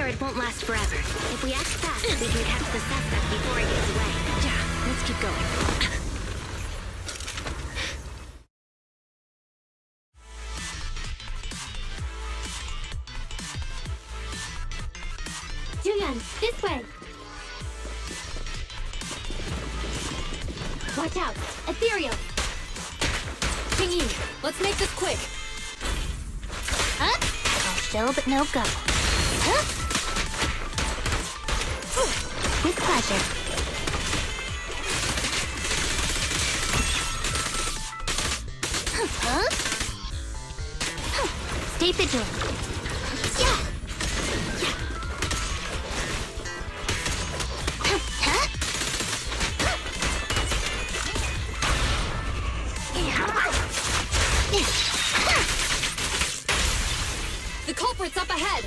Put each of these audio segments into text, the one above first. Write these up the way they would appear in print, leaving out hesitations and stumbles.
It won't last forever. If we act fast, we can catch the suspect before he gets away. Yeah, let's keep going. Julian, this way! Watch out! Ethereal! Pingy, let's make this quick. Huh? I'll show but no go. Huh? With pleasure. Huh? Stay vigilant. Yeah. The culprit's up ahead.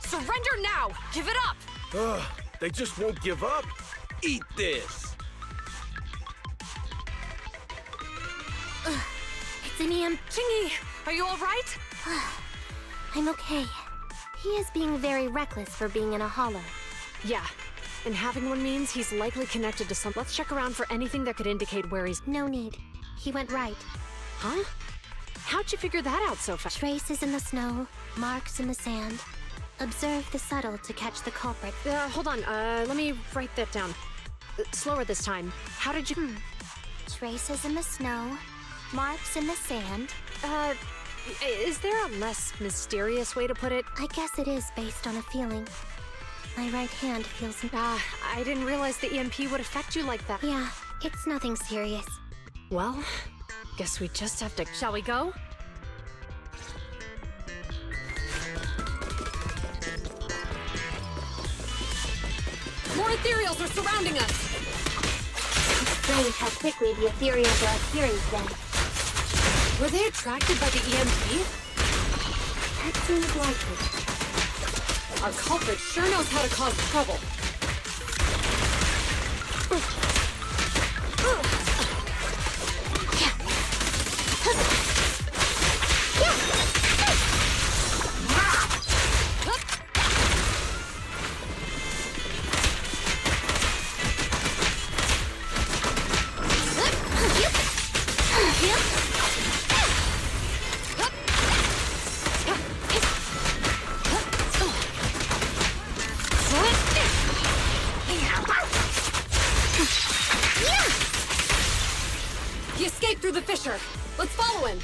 Surrender now! Give it up! Ugh, they just won't give up. Eat this! It's an EM. Chingy, are you alright? I'm okay. He is being very reckless for being in a hollow. Yeah, and having one means he's likely connected to some. Let's check around for anything that could indicate where he's. No need. He went right. Huh? How'd you figure that out so fast? Traces in the snow, marks in the sand. Observe the subtle to catch the culprit. Hold on, let me write that down. Slower this time. How did you... Traces in the snow, marks in the sand. Is there a less mysterious way to put it? I guess it is based on a feeling. My right hand feels... I didn't realize the EMP would affect you like that. Yeah, it's nothing serious. Well, guess we just have to... Shall we go? More ethereals are surrounding us! Strange how quickly the ethereals are appearing today. Were they attracted by the EMP? That seems likely. Our culprit sure knows how to cause trouble. center. Let's follow him.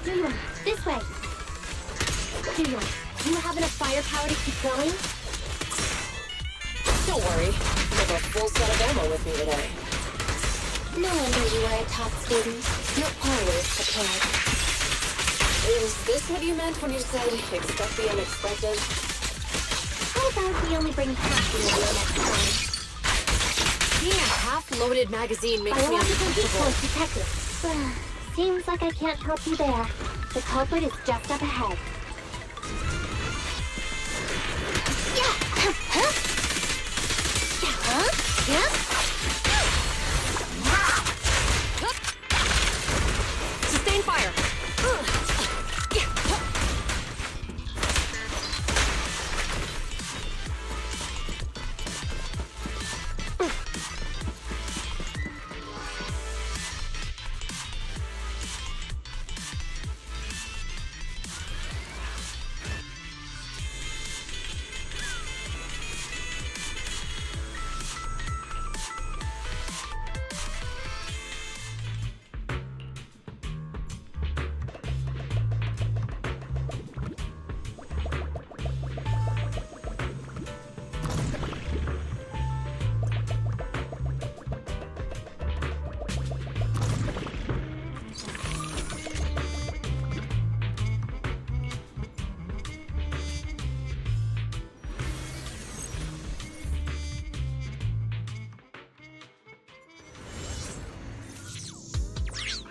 Juno, this way. Juno, do you have enough firepower to keep going? Don't worry, I have a full set of ammo with me today. No wonder you are a top student. You're always prepared. Is this what you meant when you said expect the unexpected? How about we only bring half the ammo next time? Seeing a half-loaded magazine makes me Biological uncomfortable. decoys detected. Seems like I can't help you there. The culprit is just up ahead. Sustain fire.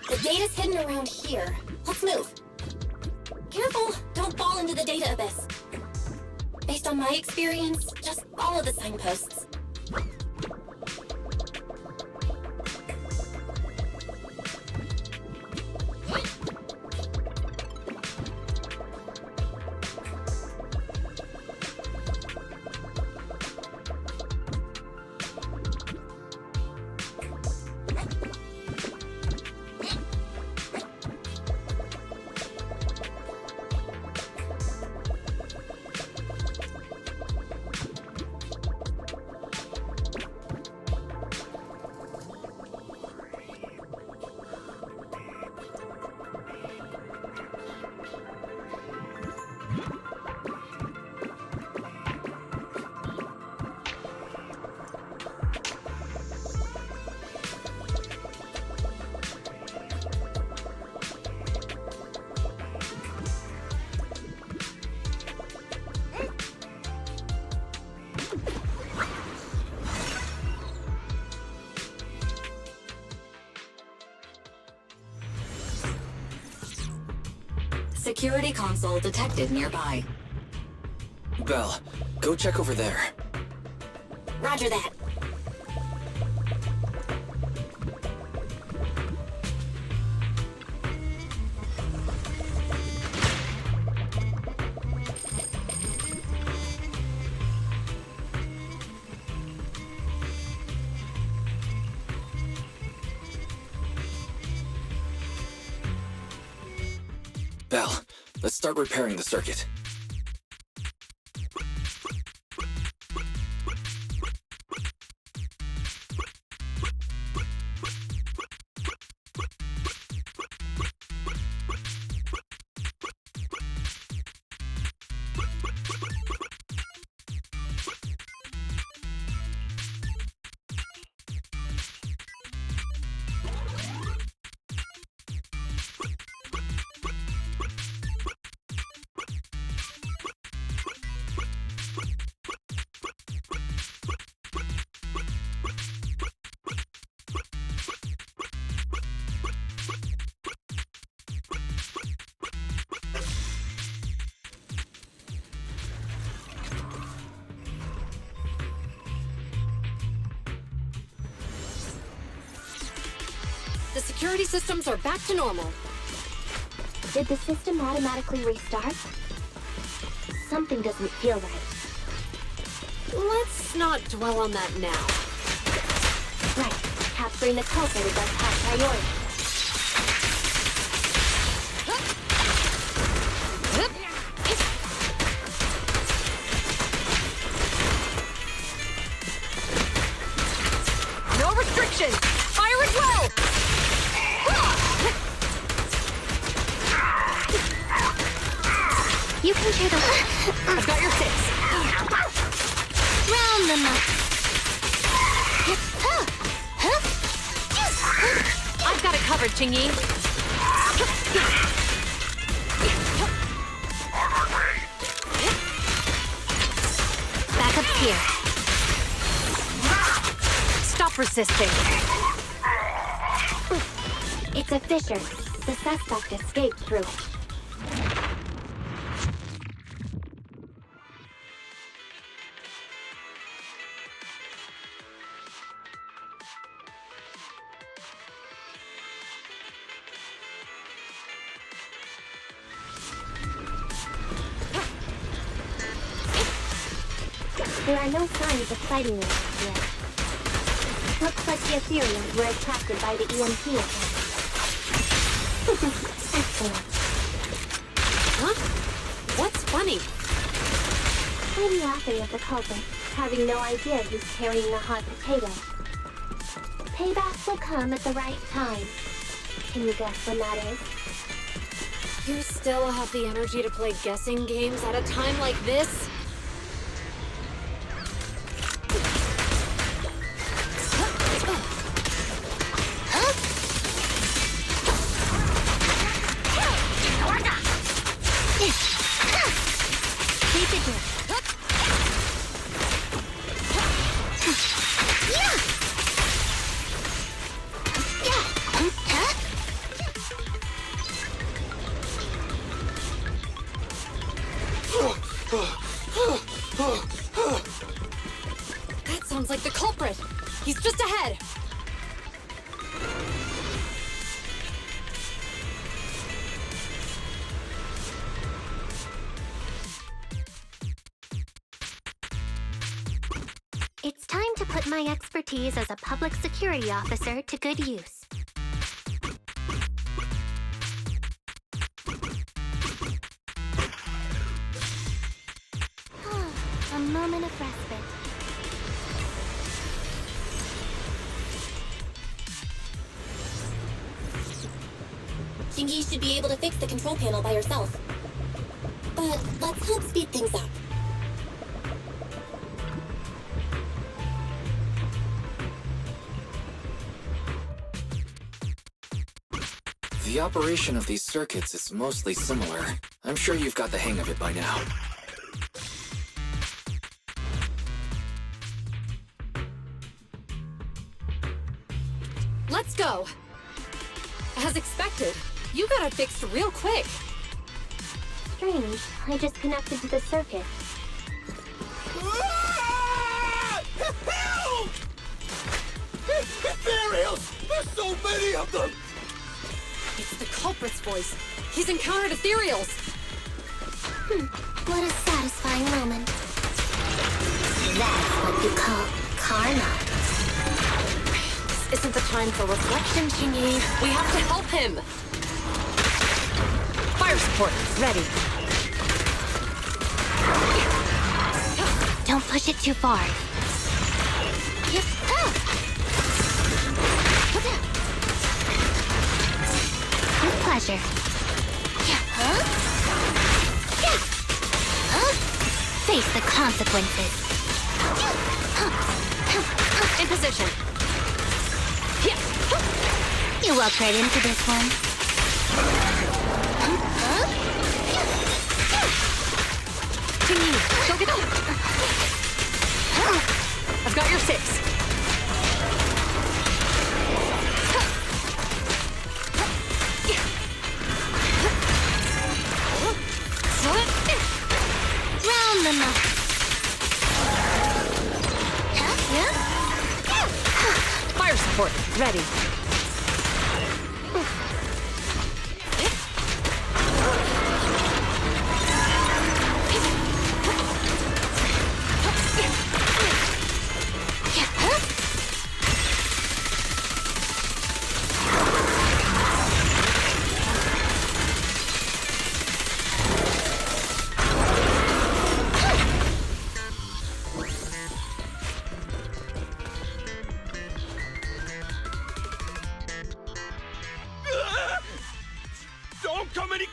The data's hidden around here. Let's move. Careful, don't fall into the data abyss. Based on my experience, just follow the signposts. Security console detected nearby. Belle, go check over there. Roger that. Belle, let's start repairing the circuit. The security systems are back to normal. Did the system automatically restart? something doesn't feel right. Let's not dwell on that now. Right. Capturing the culprit is our top priority. No restrictions! Fire at will! You can share the... I've got your six. Round them up. I've got it covered, Chingy. Back up here. Stop resisting. It's a fissure. The suspect escaped through it. There are no signs of fighting around yet. Looks like the Ethereums were attracted by the EMP attack. Excellent. Huh? What's funny? I'm laughing at the culprit, having no idea who's carrying the hot potato. Payback will come at the right time. Can you guess when that is? You still have the energy to play guessing games at a time like this? That sounds like the culprit. He's just ahead. It's time to put my expertise as a public security officer to good use. A moment of respite. Shingi should be able to fix the control panel by herself. But let's help speed things up. The operation of these circuits is mostly similar. I'm sure you've got the hang of it by now. Let's go. As expected, you got it fixed real quick. Strange, I just connected to the circuit. Ah! Help! Ethereals! There's so many of them! It's the culprit's voice. He's encountered ethereals. What a satisfying moment. That's what you call karma. This isn't the time for reflection, Chingy. We have to help him. Fire support, ready. Don't push it too far. With pleasure. Face the consequences. In position. You walked right into this one. Chingy, go get them. I've got your six. Round them up. Fire support, ready.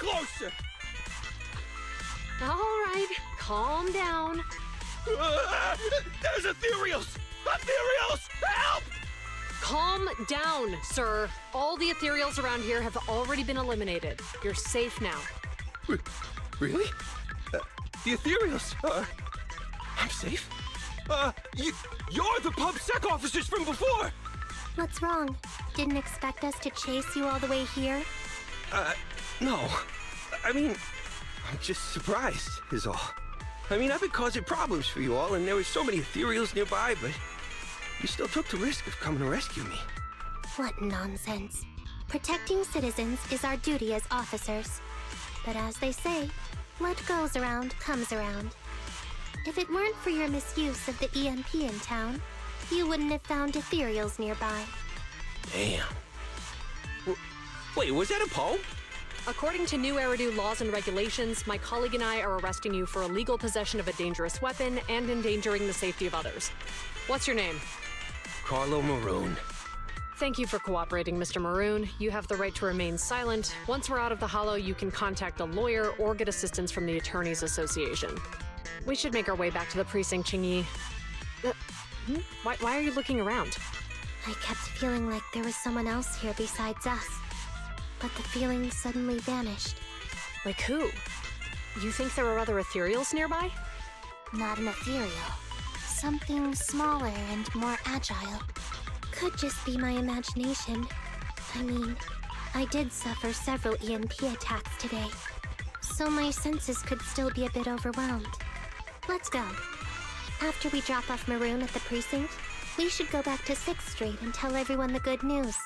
closer! All right, calm down. There's ethereals! Ethereals! Help! Calm down, sir. All the ethereals around here have already been eliminated. You're safe now. Really? The ethereals? I'm safe? You're the PubSec officers from before! What's wrong? Didn't expect us to chase you all the way here? No. I mean, I'm just surprised, is all. I mean, I've been causing problems for you all, and there were so many ethereals nearby, but you still took the risk of coming to rescue me. What nonsense. Protecting citizens is our duty as officers. But as they say, what goes around comes around. If it weren't for your misuse of the EMP in town, you wouldn't have found ethereals nearby. Damn. Wait, was that a poem? According to new Eridu laws and regulations, my colleague and I are arresting you for illegal possession of a dangerous weapon and endangering the safety of others. What's your name? Carlo Maroon. Thank you for cooperating, Mr. Maroon. You have the right to remain silent. Once we're out of the hollow, you can contact a lawyer or get assistance from the Attorneys Association. We should make our way back to the precinct, Chingy. Why are you looking around? I kept feeling like there was someone else here besides us. But the feeling suddenly vanished. Like who? You think there are other ethereals nearby? Not an ethereal. Something smaller and more agile. Could just be my imagination. I mean, I did suffer several EMP attacks today, so my senses could still be a bit overwhelmed. Let's go. After we drop off Maroon at the precinct, we should go back to 6th Street and tell everyone the good news.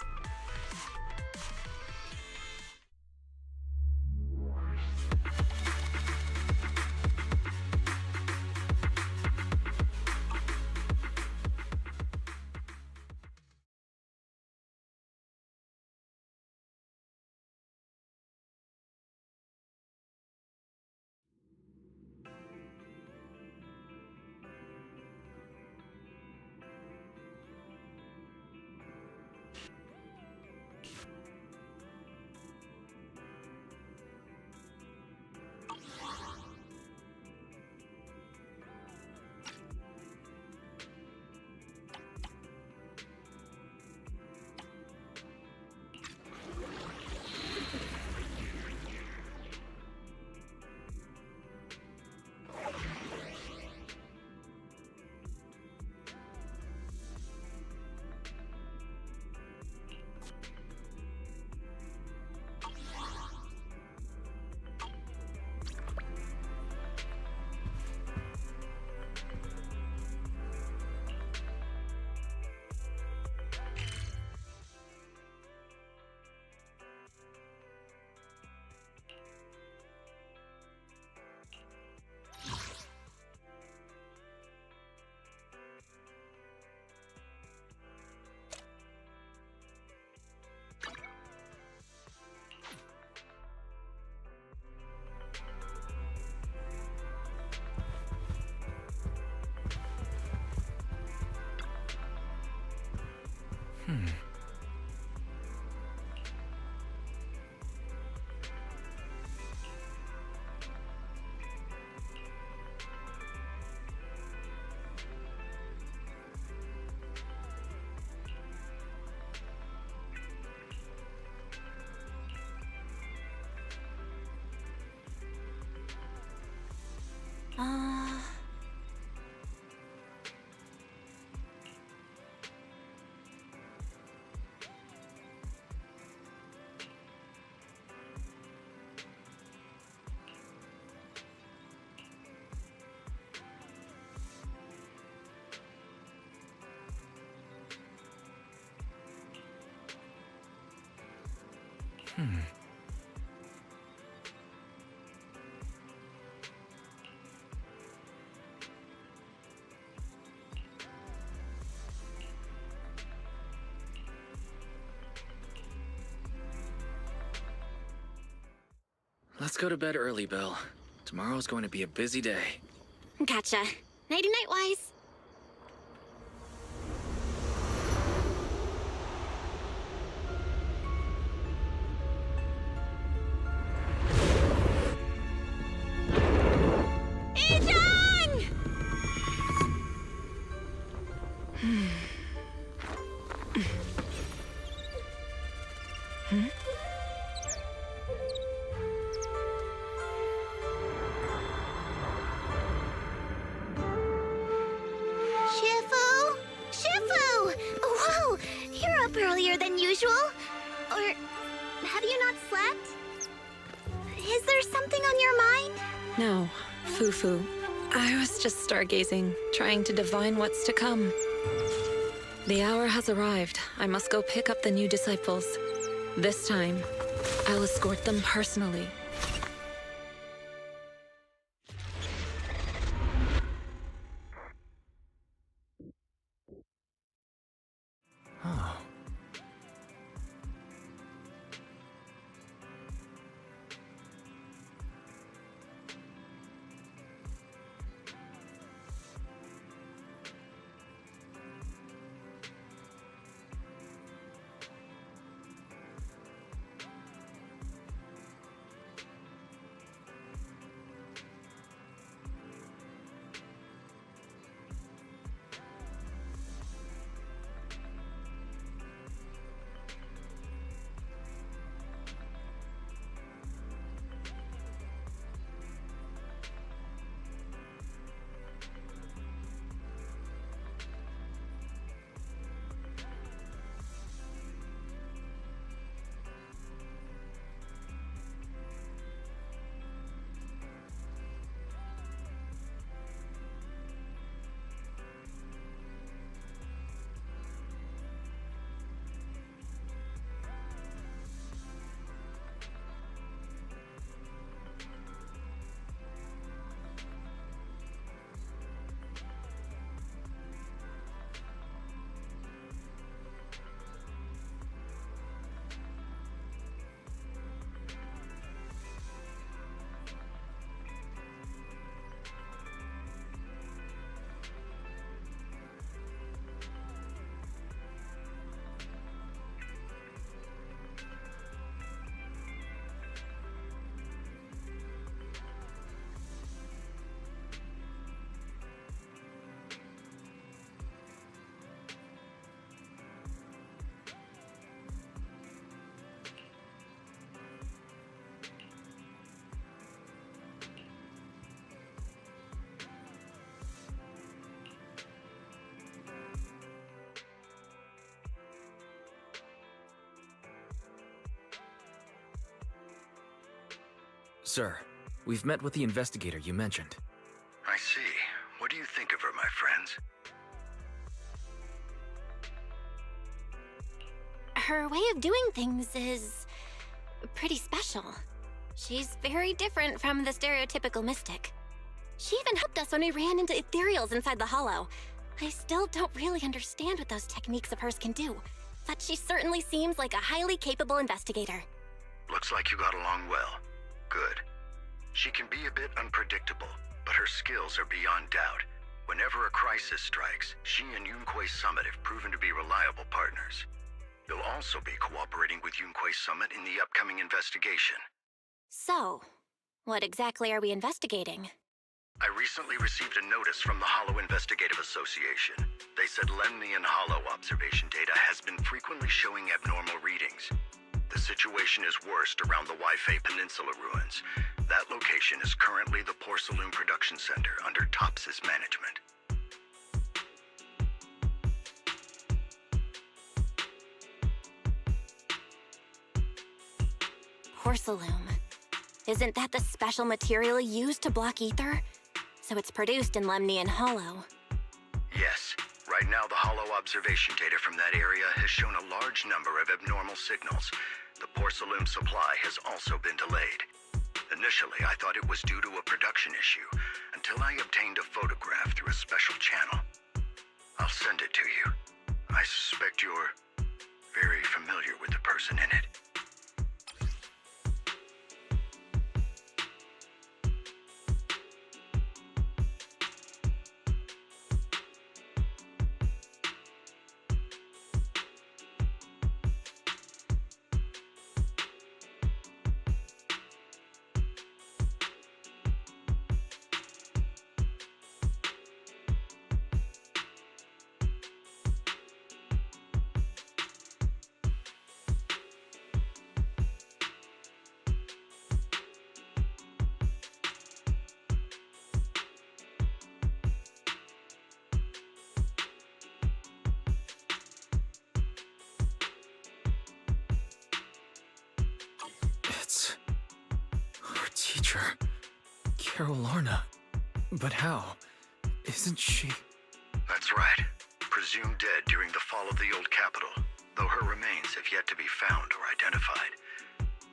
Let's go to bed early, Bill. Tomorrow's going to be a busy day. Gotcha. Nighty-night, Wise. up earlier than usual? Or have you not slept? Is there something on your mind? No, Fufu. I was just stargazing, trying to divine what's to come. The hour has arrived. I must go pick up the new disciples. This time, I'll escort them personally. Sir, we've met with the investigator you mentioned. I see. What do you think of her, my friends? Her way of doing things is pretty special. She's very different from the stereotypical mystic. She even helped us when we ran into ethereals inside the hollow. I still don't really understand what those techniques of hers can do, but she certainly seems like a highly capable investigator. Looks like you got along well. Good. She can be a bit unpredictable, but her skills are beyond doubt. Whenever a crisis strikes, she and Yunquei Summit have proven to be reliable partners. You'll also be cooperating with Yunquei Summit in the upcoming investigation. So, what exactly are we investigating? I recently received a notice from the Hollow Investigative Association. They said Lemnian Hollow observation data has been frequently showing abnormal readings. The situation is worst around the Waifei Peninsula ruins. That location is currently the Porcelain Production Center under Tops's management. Porcelain. Isn't that the special material used to block ether? So it's produced in Lemnian Hollow. Yes. Right now, the Hollow observation data from that area has shown a large number of abnormal signals. The porcelain supply has also been delayed. Initially, I thought it was due to a production issue, until I obtained a photograph through a special channel. I'll send it to you. I suspect you're very familiar with the person in it. teacher. Carol Arna. But how? Isn't she... That's right. Presumed dead during the fall of the old capital, though her remains have yet to be found or identified.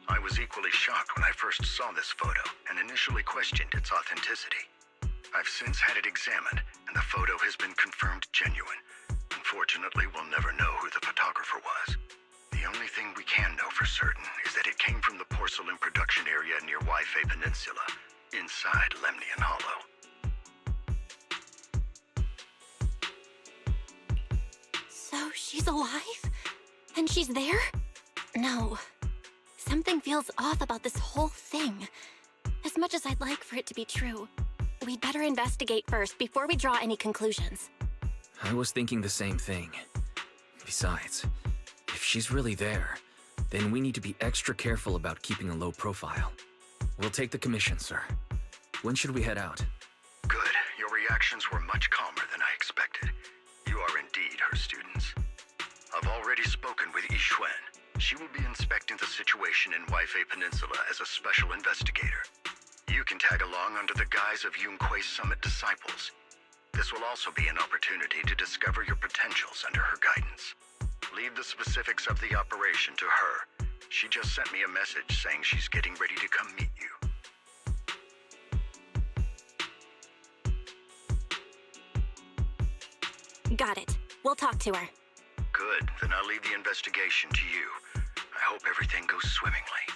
I was equally shocked when I first saw this photo and initially questioned its authenticity. I've since had it examined, and the photo has been confirmed genuine. Unfortunately, we'll never know who the photographer was. The only thing we can know for certain is that it came from the porcelain production area near Waifei Peninsula, inside Lemnian Hollow. So she's alive? And she's there? No. Something feels off about this whole thing. As much as I'd like for it to be true, we'd better investigate first before we draw any conclusions. I was thinking the same thing. Besides, if she's really there, then we need to be extra careful about keeping a low profile. We'll take the commission, sir. When should we head out? Good. Your reactions were much calmer than I expected. You are indeed her students. I've already spoken with Yixuan. She will be inspecting the situation in Waifei Peninsula as a special investigator. You can tag along under the guise of Yunque's Summit disciples. This will also be an opportunity to discover your potentials under her guidance. Leave the specifics of the operation to her. She just sent me a message saying she's getting ready to come meet you. Got it. We'll talk to her. Good. Then I'll leave the investigation to you. I hope everything goes swimmingly.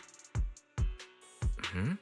Mm-hmm.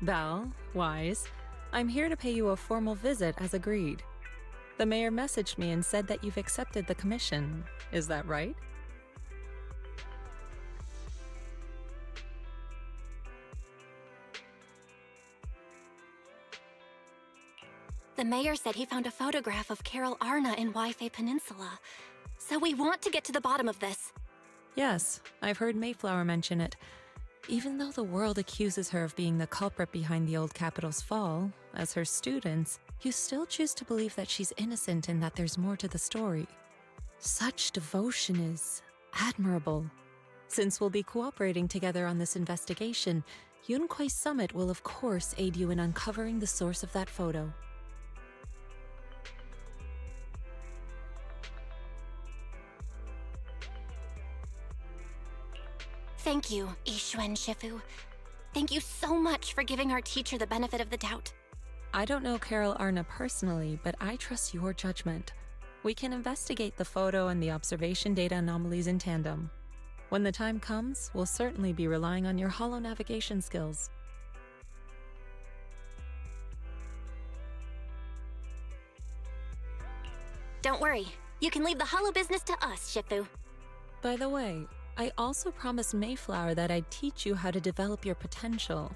Val, Wise, I'm here to pay you a formal visit as agreed. The mayor messaged me and said that you've accepted the commission. Is that right? The mayor said he found a photograph of Carol Arna in Waifei Peninsula. So we want to get to the bottom of this. Yes, I've heard Mayflower mention it. Even though the world accuses her of being the culprit behind the old capital's fall, as her students, you still choose to believe that she's innocent and that there's more to the story. Such devotion is admirable. Since we'll be cooperating together on this investigation, Yunque's Summit will of course aid you in uncovering the source of that photo. Thank you, Yixuan Shifu. Thank you so much for giving our teacher the benefit of the doubt. I don't know Carol Arna personally, but I trust your judgment. We can investigate the photo and the observation data anomalies in tandem. When the time comes, we'll certainly be relying on your holo navigation skills. Don't worry. You can leave the holo business to us, Shifu. By the way, I also promised Mayflower that I'd teach you how to develop your potential.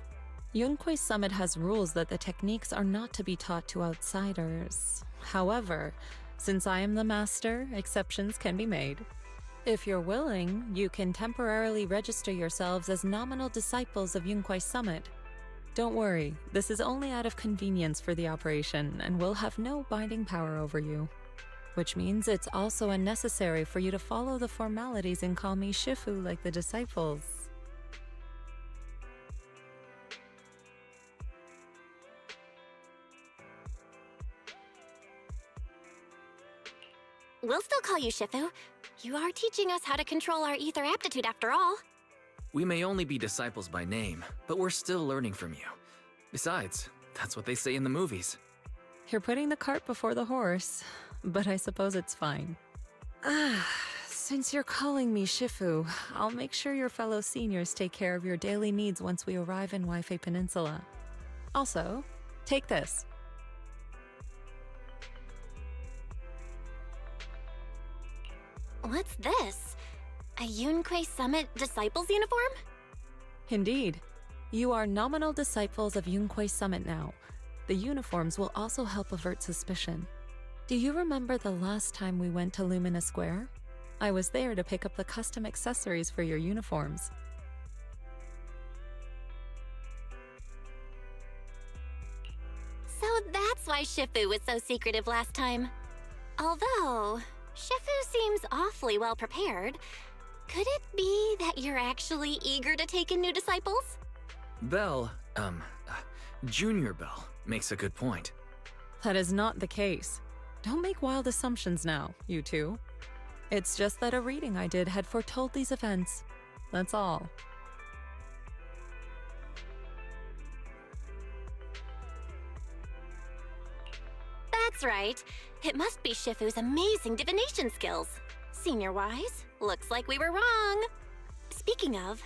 Yunque's Summit has rules that the techniques are not to be taught to outsiders. However, since I am the master, exceptions can be made. If you're willing, you can temporarily register yourselves as nominal disciples of Yunquai Summit. Don't worry, this is only out of convenience for the operation and will have no binding power over you. Which means it's also unnecessary for you to follow the formalities and call me Shifu like the disciples. We'll still call you Shifu. You are teaching us how to control our ether aptitude after all. We may only be disciples by name, but we're still learning from you. Besides, that's what they say in the movies. You're putting the cart before the horse, but I suppose it's fine. Since you're calling me Shifu, I'll make sure your fellow seniors take care of your daily needs once we arrive in Waifei Peninsula. Also, take this. What's this? A Yunquai Summit Disciples uniform? Indeed. You are nominal disciples of Yunquai Summit now. The uniforms will also help avert suspicion. Do you remember the last time we went to Lumina Square? I was there to pick up the custom accessories for your uniforms. So that's why Shifu was so secretive last time. Although, Shifu seems awfully well prepared. Could it be that you're actually eager to take in new disciples? Belle, Junior Belle, makes a good point. That is not the case. Don't make wild assumptions now, you two. It's just that a reading I did had foretold these events. That's all. That's right. It must be Shifu's amazing divination skills. Senior-wise, looks like we were wrong. Speaking of,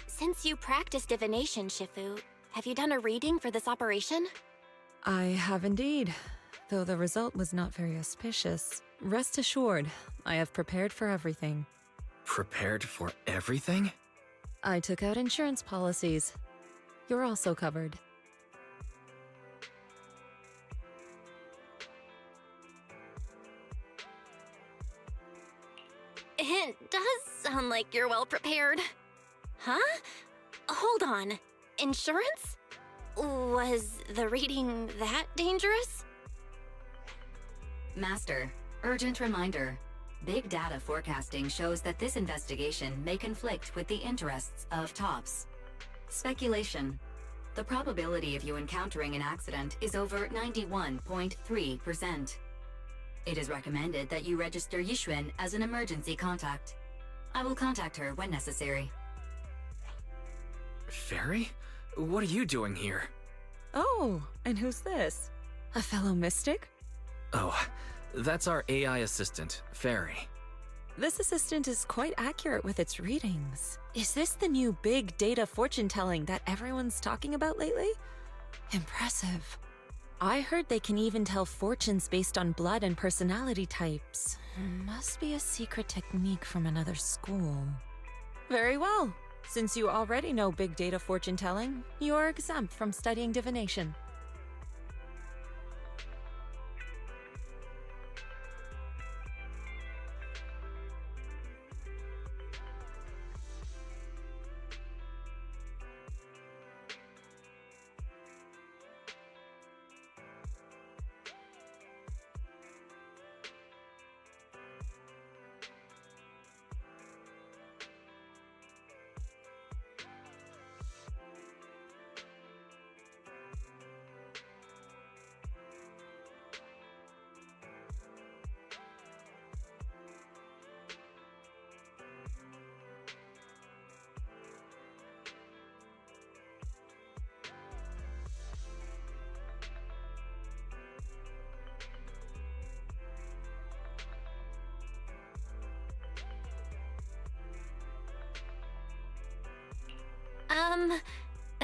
since you practice divination, Shifu, have you done a reading for this operation? I have indeed, though the result was not very auspicious. Rest assured, I have prepared for everything. Prepared for everything? I took out insurance policies. You're also covered. It does sound like you're well prepared. Huh? Hold on. Insurance? Was the reading that dangerous? Master, urgent reminder. Big data forecasting shows that this investigation may conflict with the interests of TOPS. Speculation. The probability of you encountering an accident is over 91.3%. It is recommended that you register Yixuan as an emergency contact. I will contact her when necessary. Fairy? What are you doing here? Oh, and who's this? A fellow mystic? Oh, that's our AI assistant, Fairy. This assistant is quite accurate with its readings. Is this the new big data fortune-telling that everyone's talking about lately? Impressive. I heard they can even tell fortunes based on blood and personality types. Must be a secret technique from another school. Very well. Since you already know big data fortune-telling, you are exempt from studying divination.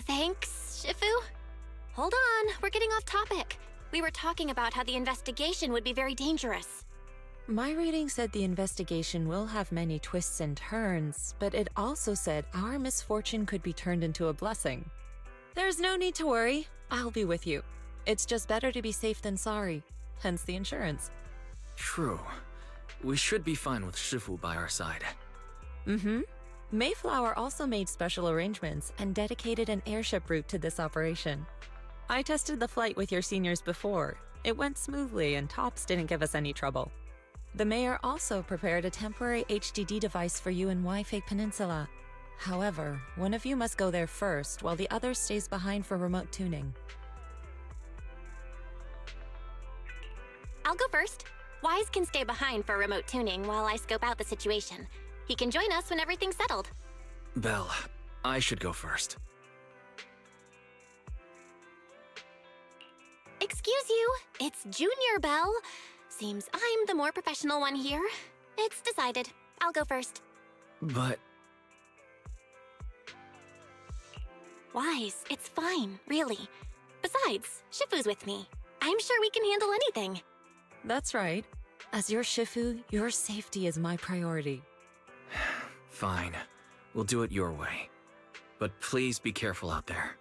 Thanks, Shifu? Hold on, we're getting off topic. We were talking about how the investigation would be very dangerous. My reading said the investigation will have many twists and turns, but it also said our misfortune could be turned into a blessing. There's no need to worry. I'll be with you. It's just better to be safe than sorry. Hence the insurance. True. We should be fine with Shifu by our side. Mm-hmm. Mayflower also made special arrangements and dedicated an airship route to this operation. I tested the flight with your seniors before. It went smoothly and Tops didn't give us any trouble. The mayor also prepared a temporary HDD device for you in Wi-Fi Peninsula. However, one of you must go there first while the other stays behind for remote tuning. I'll go first. Wise can stay behind for remote tuning while I scope out the situation. He can join us when everything's settled. Belle, I should go first. Excuse you, it's Junior Belle. Seems I'm the more professional one here. It's decided. I'll go first. But... Wise, it's fine, really. Besides, Shifu's with me. I'm sure we can handle anything. That's right. As your Shifu, your safety is my priority. Fine. We'll do it your way. But please be careful out there.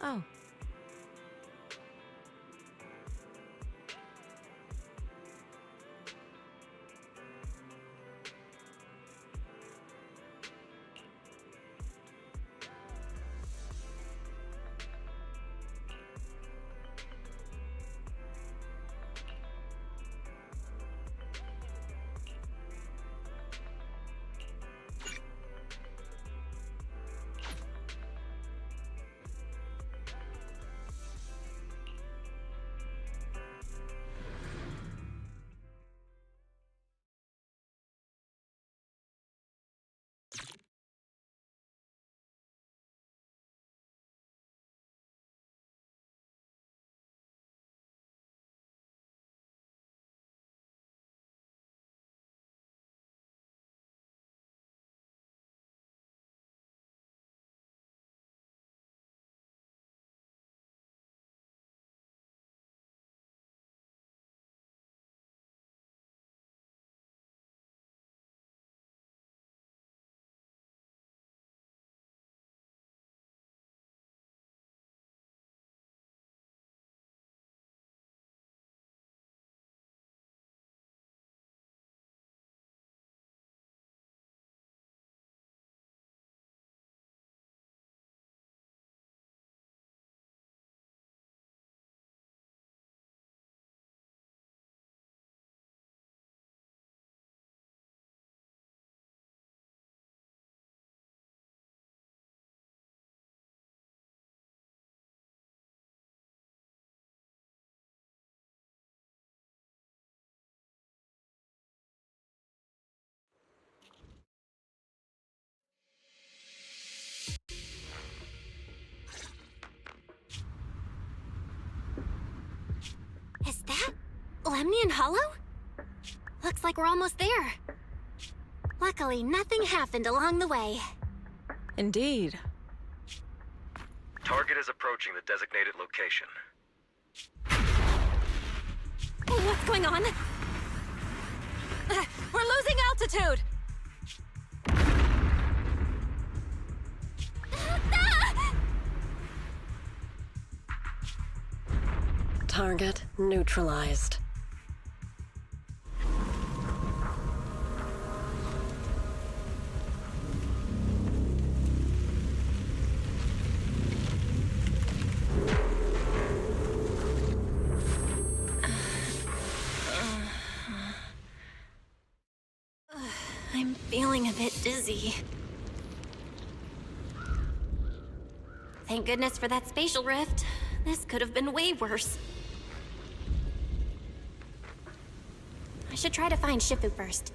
Oh. Is that Lemnian Hollow? Looks like we're almost there. Luckily, nothing happened along the way. Indeed. Target is approaching the designated location. What's going on? altitude! Target neutralized. I'm feeling a bit dizzy. Thank goodness for that spatial rift. This could have been way worse. I should try to find Shifu first.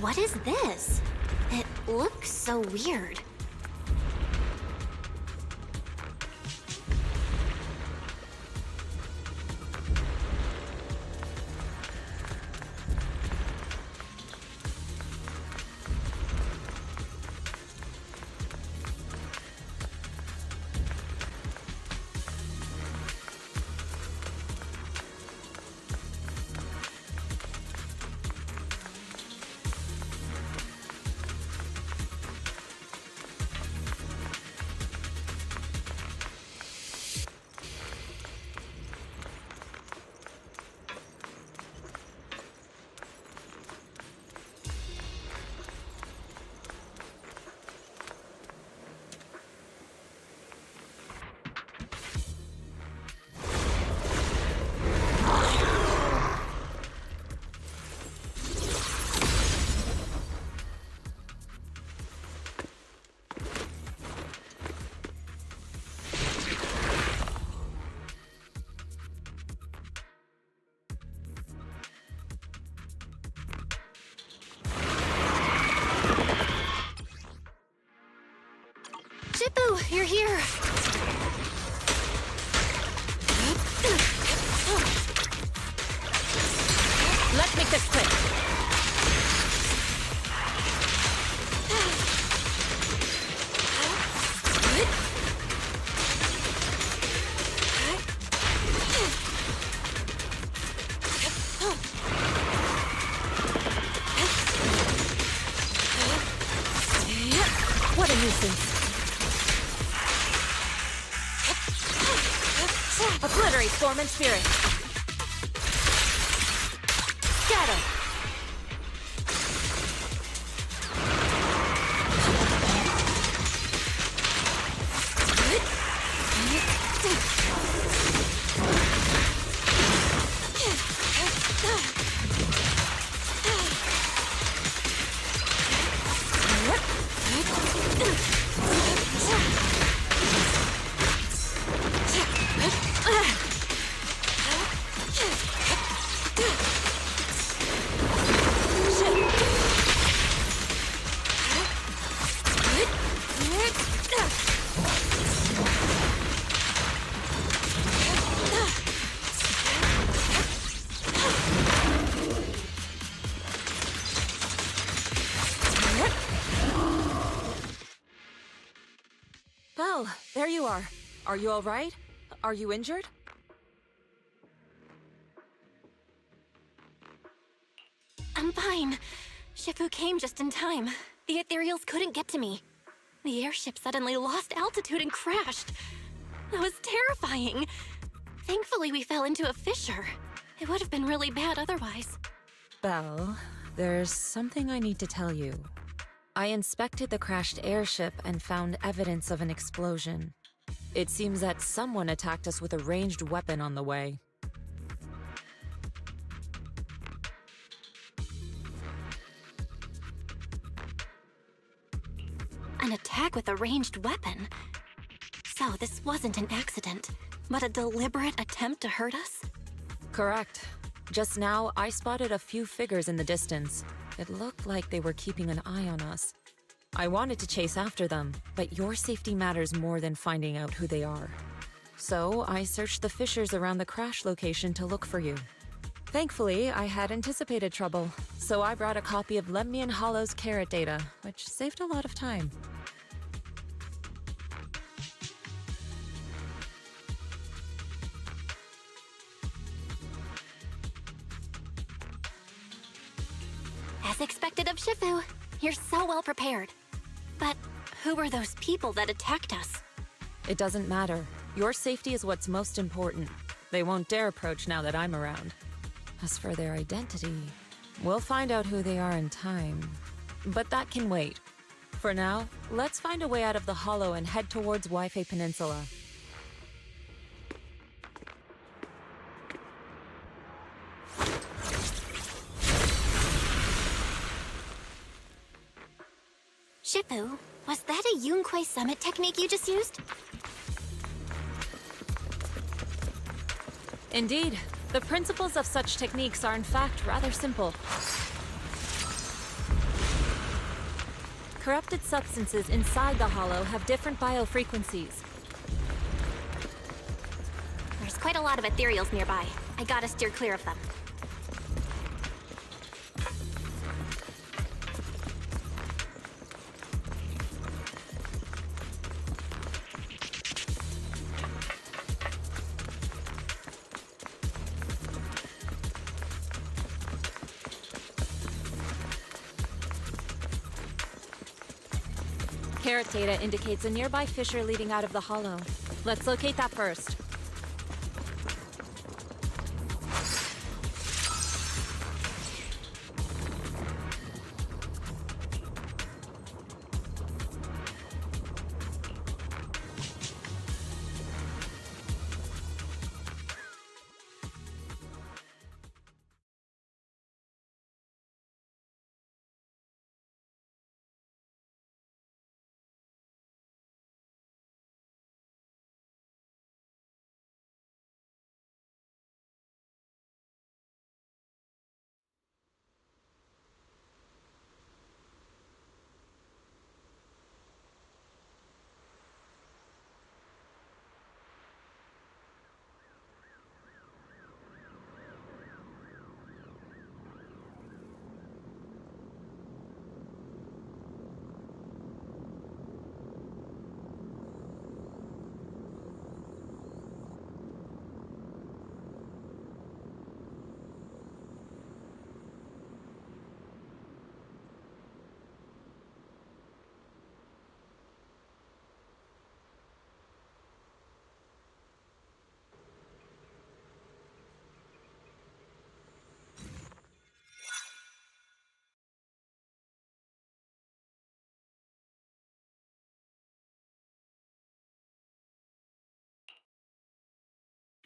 What is this? It looks so weird. Shifu, you're here! Let's make this quick. What a nuisance. Obliterate form and spirit. Scatter. Belle, there you are. Are you all right? Are you injured? I'm fine. Shifu came just in time. The ethereals couldn't get to me. The airship suddenly lost altitude and crashed. That was terrifying. Thankfully, we fell into a fissure. It would have been really bad otherwise. Belle, there's something I need to tell you. I inspected the crashed airship and found evidence of an explosion. It seems that someone attacked us with a ranged weapon on the way. An attack with a ranged weapon? So this wasn't an accident, but a deliberate attempt to hurt us? Correct. Just now, I spotted a few figures in the distance. It looked like they were keeping an eye on us. I wanted to chase after them, but your safety matters more than finding out who they are. So I searched the fissures around the crash location to look for you. Thankfully, I had anticipated trouble, so I brought a copy of Lemnian Hollow's carrot data, which saved a lot of time. As expected of Shifu, you're so well prepared. But who were those people that attacked us? It doesn't matter. Your safety is what's most important. They won't dare approach now that I'm around. As for their identity, we'll find out who they are in time. But that can wait. For now, let's find a way out of the hollow and head towards Waifei Peninsula. Shifu, was that a Yunquei summit technique you just used? Indeed. The principles of such techniques are in fact rather simple. Corrupted substances inside the hollow have different biofrequencies. There's quite a lot of ethereals nearby. I gotta steer clear of them. Carrot data indicates a nearby fissure leading out of the hollow. Let's locate that first.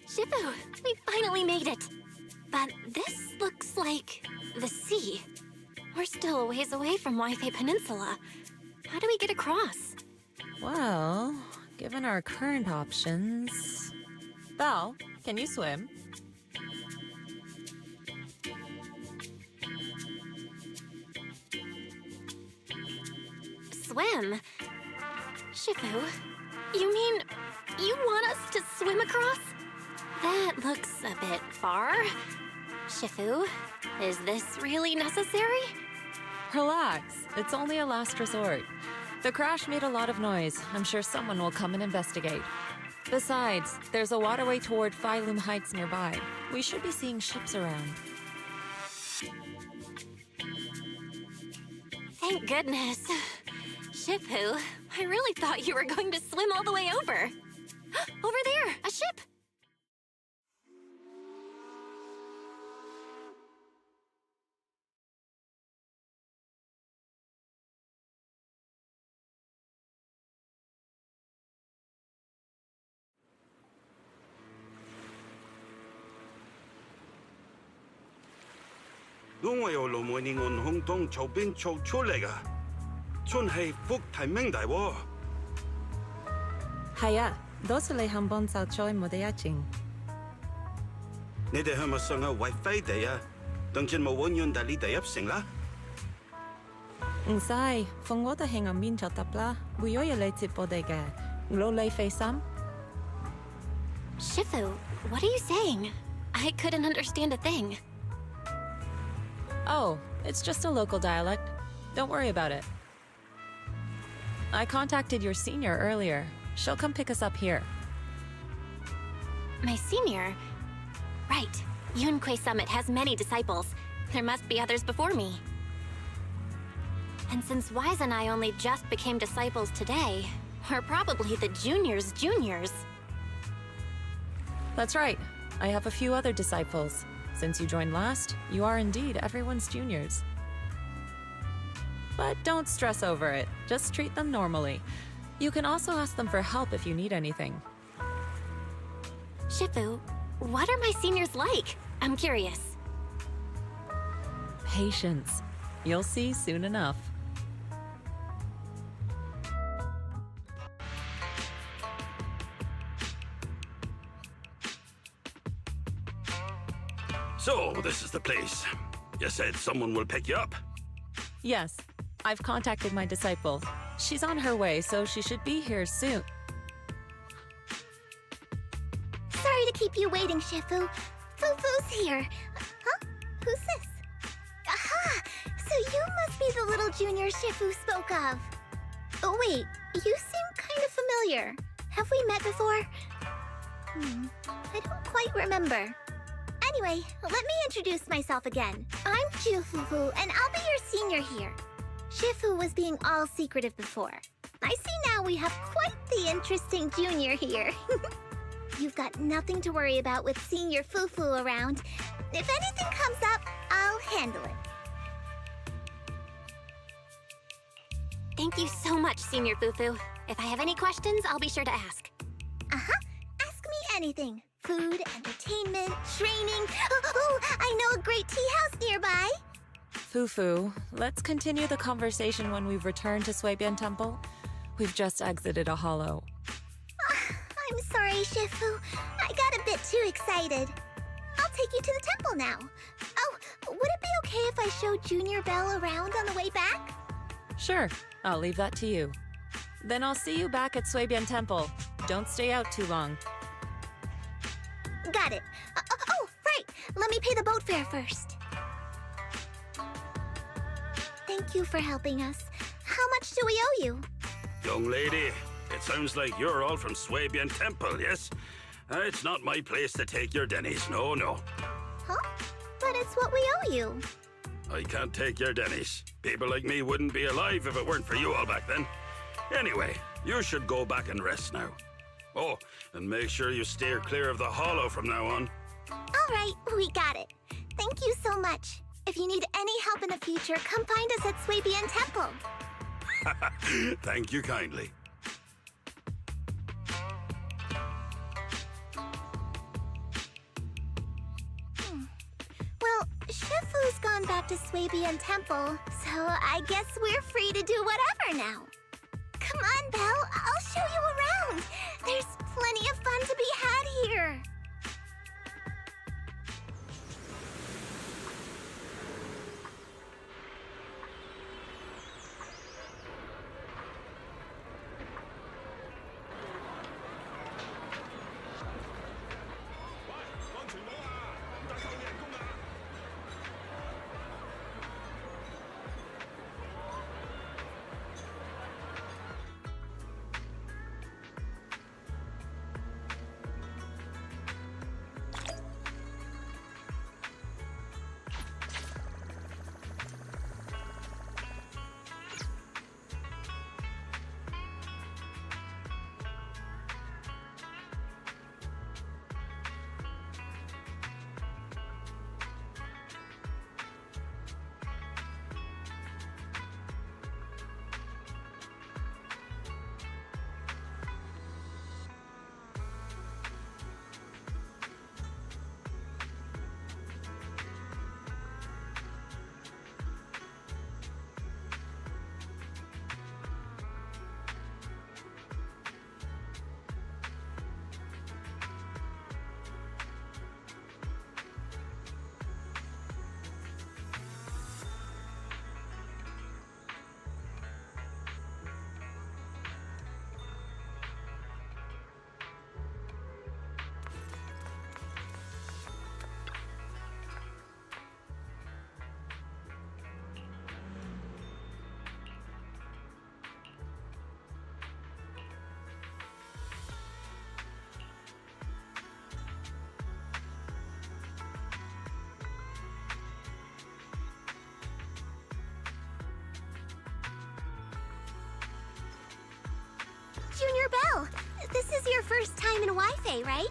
Shifu, we finally made it. But this looks like the sea. We're still a ways away from Wi-Fi Peninsula. How do we get across? Well, given our current options... Val, can you swim? Swim? Shifu, you mean you want us to swim across? That looks a bit far. Shifu, is this really necessary? Relax, it's only a last resort. The crash made a lot of noise. I'm sure someone will come and investigate. Besides, there's a waterway toward Phylum Heights nearby. We should be seeing ships around. Thank goodness. Shifu, I really thought you were going to swim all the way over. Over there, a ship! Nung有路門應按空洞周邊做出嚟㗎，真係福太明大喎。係啊，多謝你肯幫就再冇得一陣。你哋係咪上下 WiFi 地啊？等陣冇揾用大呢第一成啦。唔使，逢我哋喺暗面就得啦。會有嘢你接我哋嘅，努力費心。Shifu, what are you saying? I couldn't understand a thing. Oh, it's just a local dialect. Don't worry about it. I contacted your senior earlier. She'll come pick us up here. My senior? Right. Yunquei Summit has many disciples. There must be others before me. And since Wise and I only just became disciples today, we're probably the juniors' juniors. That's right. I have a few other disciples. Since you joined last, you are indeed everyone's juniors. But don't stress over it. Just treat them normally. You can also ask them for help if you need anything. Shifu, what are my seniors like? I'm curious. Patience. You'll see soon enough. So, this is the place. You said someone will pick you up. Yes, I've contacted my disciple. She's on her way, so she should be here soon. Sorry to keep you waiting, Shifu. Fufu's here. Huh? Who's this? Aha! So you must be the little junior Shifu spoke of. Oh, wait, you seem kind of familiar. Have we met before? I don't quite remember. Anyway, let me introduce myself again. I'm Fufu, and I'll be your senior here. Shifu was being all secretive before. I see now we have quite the interesting junior here. You've got nothing to worry about with senior Fufu around. If anything comes up, I'll handle it. Thank you so much, Senior Fufu. If I have any questions, I'll be sure to ask. Ask me anything. Food, entertainment, training. Oh, I know a great tea house nearby. Fufu, let's continue the conversation when we've returned to Swabian Temple. We've just exited a hollow. I'm sorry, Shifu. I got a bit too excited. I'll take you to the temple now. Oh, would it be okay if I show Junior Belle around on the way back? Sure, I'll leave that to you. Then I'll see you back at Swabian Temple. Don't stay out too long. Got it. Oh, right. Let me pay the boat fare first. Thank you for helping us. How much do we owe you? Young lady, it sounds like you're all from Swabian Temple, yes? It's not my place to take your dennies, no. Huh? But it's what we owe you. I can't take your dennies. People like me wouldn't be alive if it weren't for you all back then. Anyway, you should go back and rest now. Oh, and make sure you steer clear of the hollow from now on. All right, we got it. Thank you so much. If you need any help in the future, come find us at Swabian Temple. Thank you kindly. Fufu's gone back to Swabian Temple, so I guess we're free to do whatever now. Come on, Belle, I'll show you around. There's plenty of fun to be had here. Junior Belle, this is your first time in Wi-Fi, right?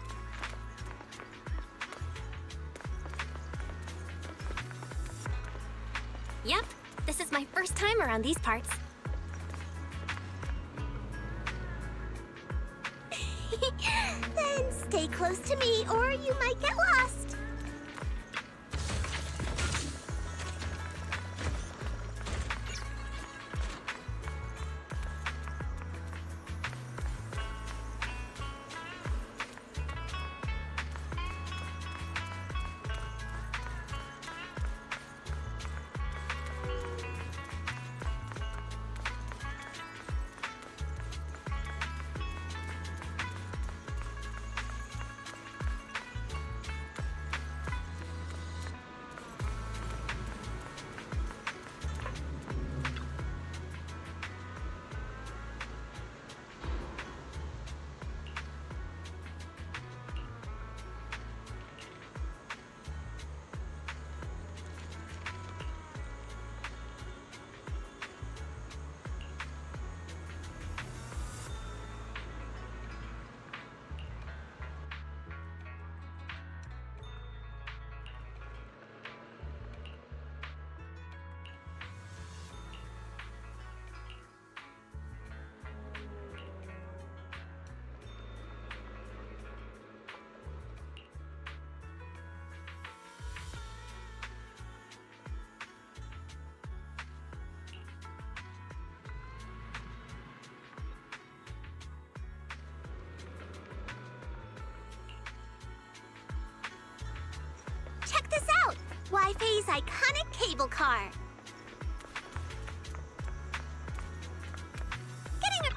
Yep, this is my first time around these parts. Then stay close to me or you might get lost. Check this out! Wi-Fi's iconic cable car. Getting a...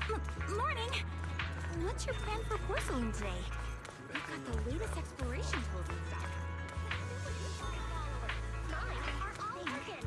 Morning! What's your plan for porcelain today? You've got the latest exploration tools in stock. Mine are all working.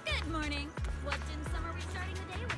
Good morning. What dim sum are we starting the day with?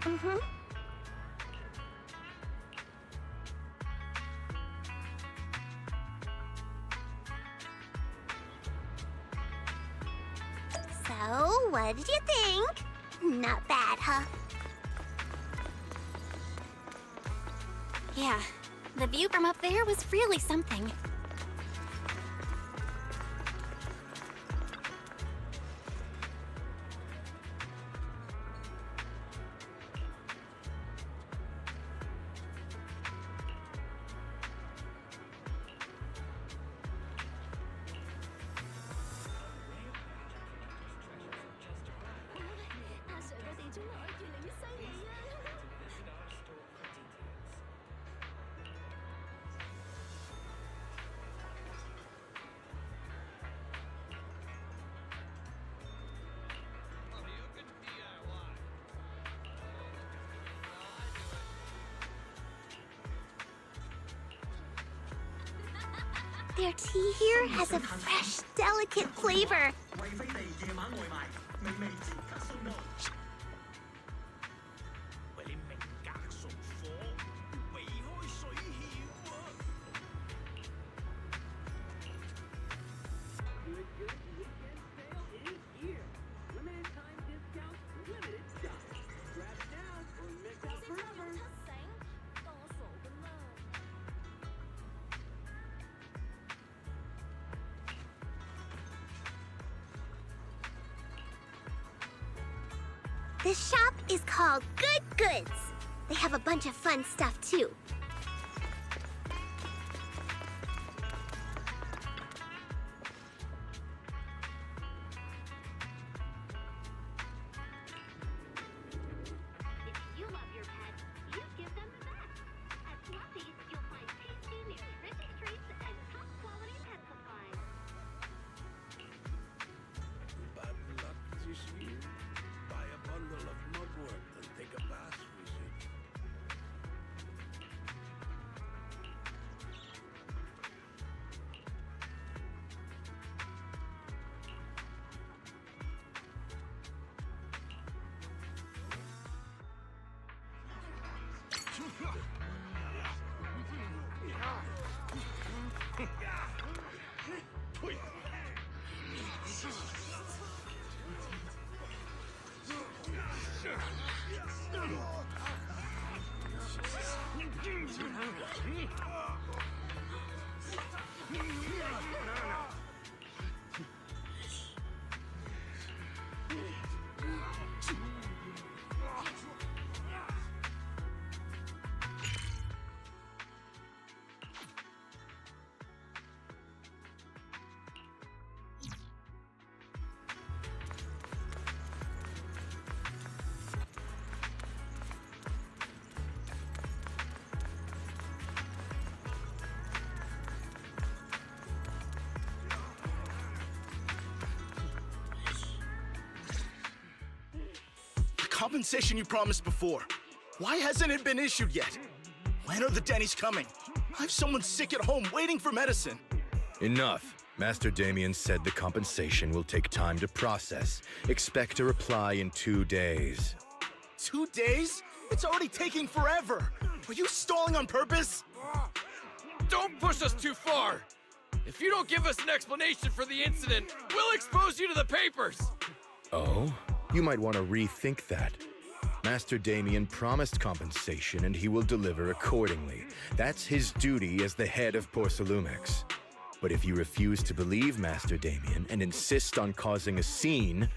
Mm-hmm. So, what did you think? Not bad, huh? Yeah, the view from up there was really something. Their tea here has a fresh, delicate flavor. This shop is called Good Goods. They have a bunch of fun stuff too. If you love your pet, you give them the best. Compensation you promised before. Why hasn't it been issued yet? When are the Denny's coming? I have someone sick at home waiting for medicine. Enough. Master Damien said the compensation will take time to process. Expect a reply in 2 days. 2 days? It's already taking forever. Are you stalling on purpose? Don't push us too far. If you don't give us an explanation for the incident, we'll expose you to the papers. Oh? You might want to rethink that. Master Damien promised compensation and he will deliver accordingly. That's his duty as the head of Porcelumex. But if you refuse to believe Master Damien and insist on causing a scene,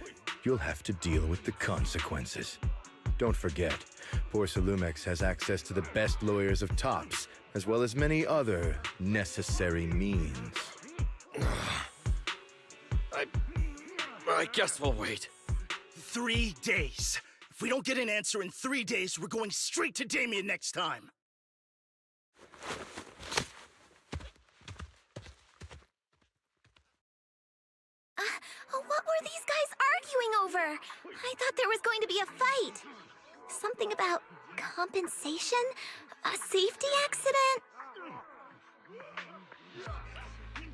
you'll have to deal with the consequences. Don't forget, Porcelumex has access to the best lawyers of Tops, as well as many other necessary means. I guess we'll wait. 3 days. If we don't get an answer in 3 days, we're going straight to Damien next time. What were these guys arguing over? I thought there was going to be a fight. Something about compensation? A safety accident?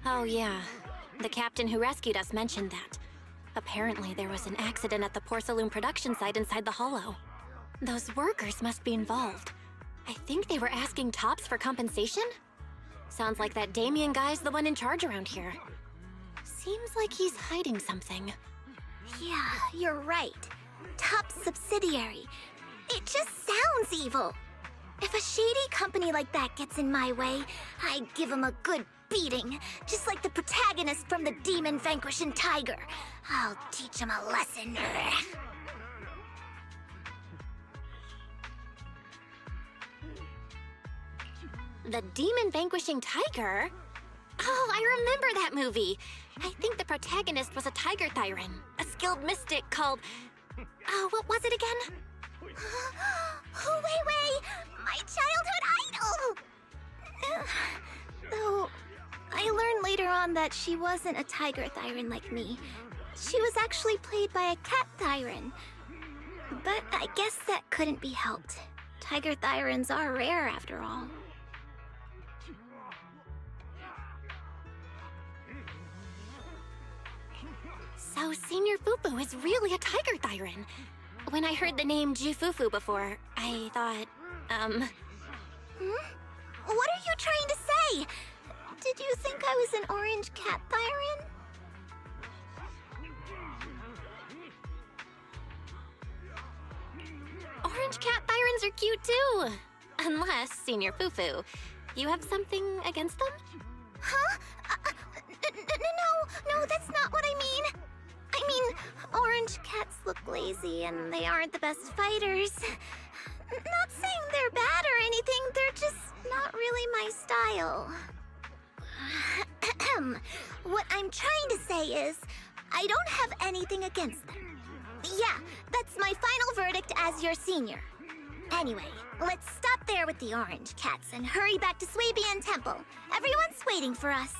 Oh, yeah. The captain who rescued us mentioned that. Apparently, there was an accident at the Porcelain production site inside the Hollow. Those workers must be involved. I think they were asking Tops for compensation? Sounds like that Damien guy's the one in charge around here. Seems like he's hiding something. Yeah, you're right. Top subsidiary. It just sounds evil. If a shady company like that gets in my way, I'd give him a good beating, just like the protagonist from the Demon Vanquishing Tiger. I'll teach him a lesson. The Demon Vanquishing Tiger? Oh, I remember that movie. I think the protagonist was a tiger thyran, a skilled mystic called... Oh, what was it again? Oh, wait! My childhood idol! Though, I learned later on that she wasn't a tiger thyran like me. She was actually played by a cat thyran. But I guess that couldn't be helped. Tiger thyrans are rare after all. So Senior Fufu is really a tiger thyran. When I heard the name Jufufu before, I thought, What are you trying to say? Did you think I was an orange cat thyran? Orange cat thyrans are cute too. Unless, Senior Fufu, you have something against them? Huh? No, that's not what I mean. I mean, orange cats look lazy and they aren't the best fighters. Not saying they're bad or anything, they're just not really my style. What I'm trying to say is, I don't have anything against them. Yeah, that's my final verdict as your senior. Anyway, let's stop there with the orange cats and hurry back to Swabian Temple. Everyone's waiting for us.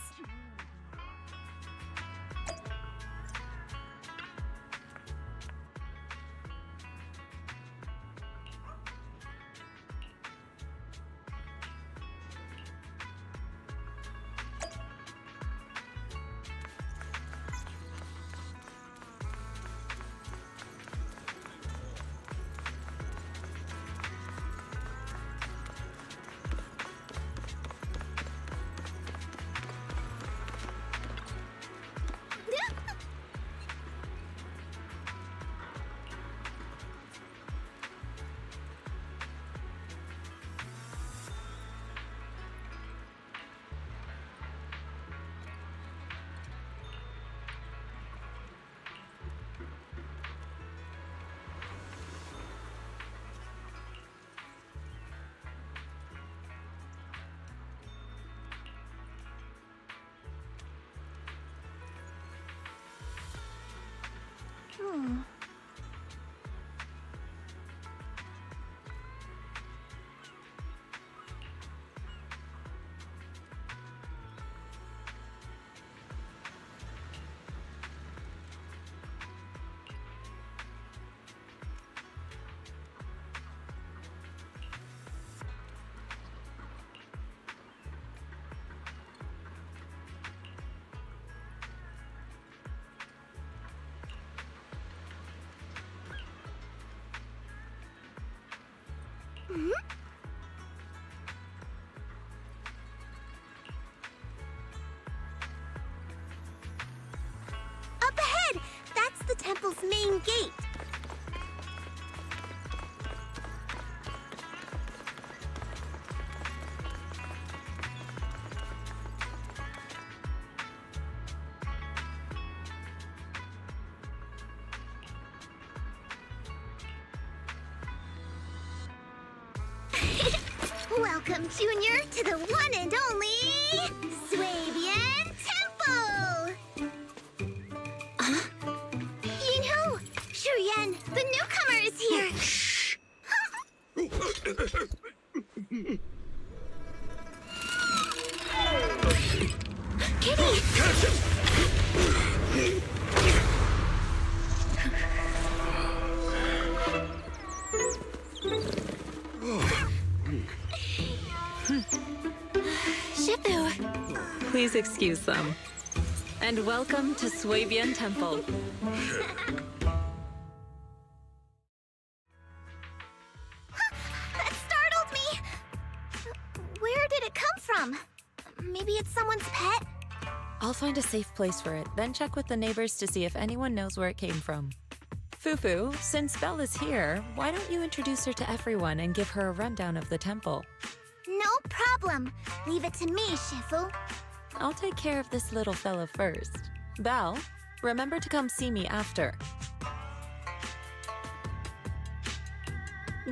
Up ahead! That's the temple's main gate. Welcome, Junior, to the one and only Swabian Temple! Yinhu! Shuyan, the newcomer is here! Shh! Kitty! Catch him! Shifu! Please excuse them. And welcome to Swabian Temple. That startled me! Where did it come from? Maybe it's someone's pet? I'll find a safe place for it, then check with the neighbors to see if anyone knows where it came from. Fufu, since Belle is here, why don't you introduce her to everyone and give her a rundown of the temple? No problem. Leave it to me, Shifu. I'll take care of this little fella first. Belle, remember to come see me after.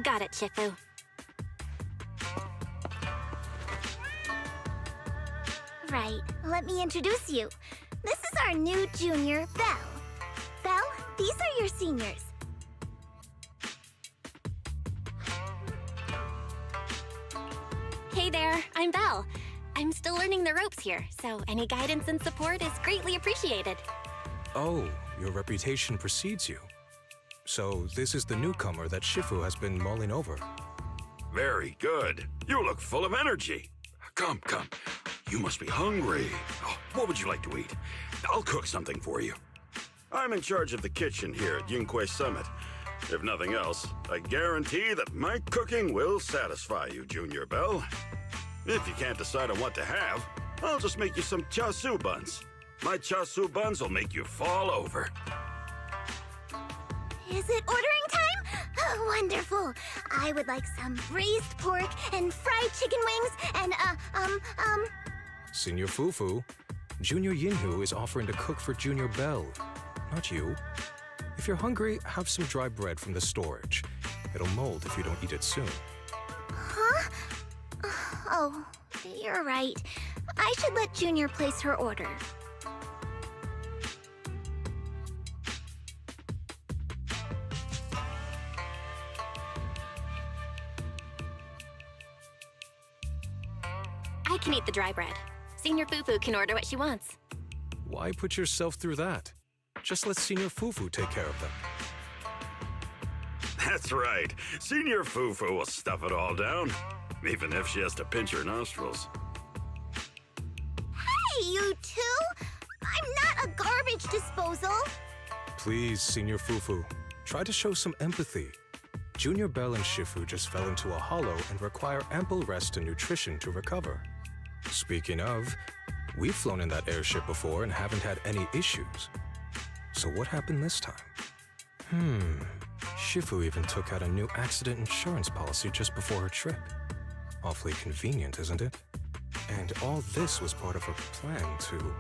Got it, Shifu. Right, let me introduce you. This is our new junior, Belle. Belle, these are your seniors. Hey there, I'm Belle. I'm still learning the ropes here, so any guidance and support is greatly appreciated. Oh, your reputation precedes you. So this is the newcomer that Shifu has been mulling over. Very good. You look full of energy. Come, come. You must be hungry. Oh, what would you like to eat? I'll cook something for you. I'm in charge of the kitchen here at Yingque Summit. If nothing else, I guarantee that my cooking will satisfy you, Junior Belle. If you can't decide on what to have, I'll just make you some chasu buns. My chasu buns will make you fall over. Is it ordering time? Oh, wonderful. I would like some braised pork and fried chicken wings and, Senior Fufu, Junior Yinhu is offering to cook for Junior Belle, not you. If you're hungry, have some dry bread from the storage. It'll mold if you don't eat it soon. Huh? Oh, you're right. I should let Junior place her order. I can eat the dry bread. Senior Fufu can order what she wants. Why put yourself through that? Just let Senior Fufu take care of them. That's right. Senior Fufu will stuff it all down, even if she has to pinch her nostrils. Hey, you two! I'm not a garbage disposal! Please, Senior Fufu, try to show some empathy. Junior Belle and Shifu just fell into a hollow and require ample rest and nutrition to recover. Speaking of, we've flown in that airship before and haven't had any issues. So what happened this time? Shifu even took out a new accident insurance policy just before her trip. Awfully convenient, isn't it? And all this was part of her plan to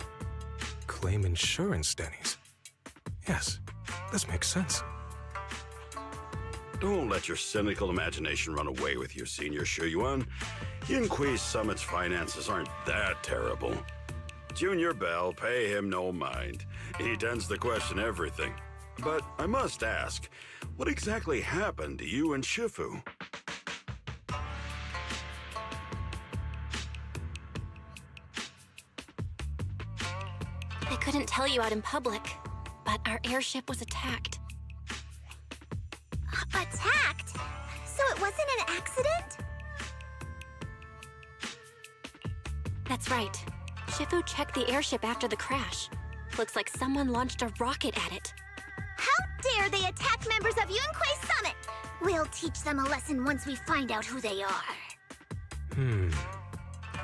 claim insurance, Denny's. Yes, this makes sense. Don't let your cynical imagination run away with you, Senior Shuyuan. Yingque Summit's finances aren't that terrible. Junior Belle, pay him no mind. He tends to question everything. But I must ask, what exactly happened to you and Shifu? I couldn't tell you out in public, but our airship was attacked. Attacked? So it wasn't an accident? That's right. Shifu checked the airship after the crash. Looks like someone launched a rocket at it. How dare they attack members of Yunquei Summit! We'll teach them a lesson once we find out who they are.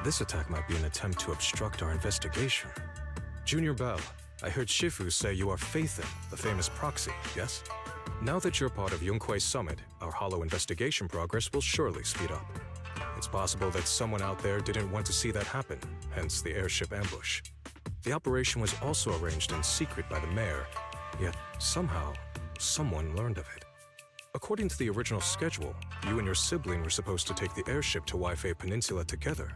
This attack might be an attempt to obstruct our investigation. Junior Bell, I heard Shifu say you are Faithin, the famous proxy, yes? Now that you're part of Yunquei Summit, our hollow investigation progress will surely speed up. It's possible that someone out there didn't want to see that happen, hence the airship ambush. The operation was also arranged in secret by the mayor, yet somehow, someone learned of it. According to the original schedule, you and your sibling were supposed to take the airship to Waifei Peninsula together.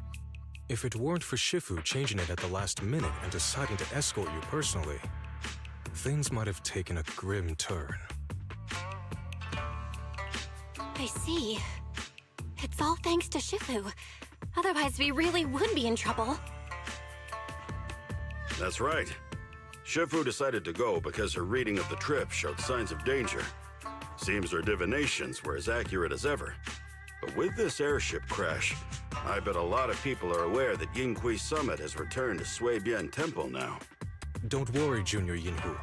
If it weren't for Shifu changing it at the last minute and deciding to escort you personally, things might have taken a grim turn. I see. It's all thanks to Shifu. Otherwise, we really would be in trouble. That's right. Shifu decided to go because her reading of the trip showed signs of danger. Seems her divinations were as accurate as ever. But with this airship crash, I bet a lot of people are aware that Yunquei Summit has returned to Suibian Temple now. Don't worry, Junior Yinhu.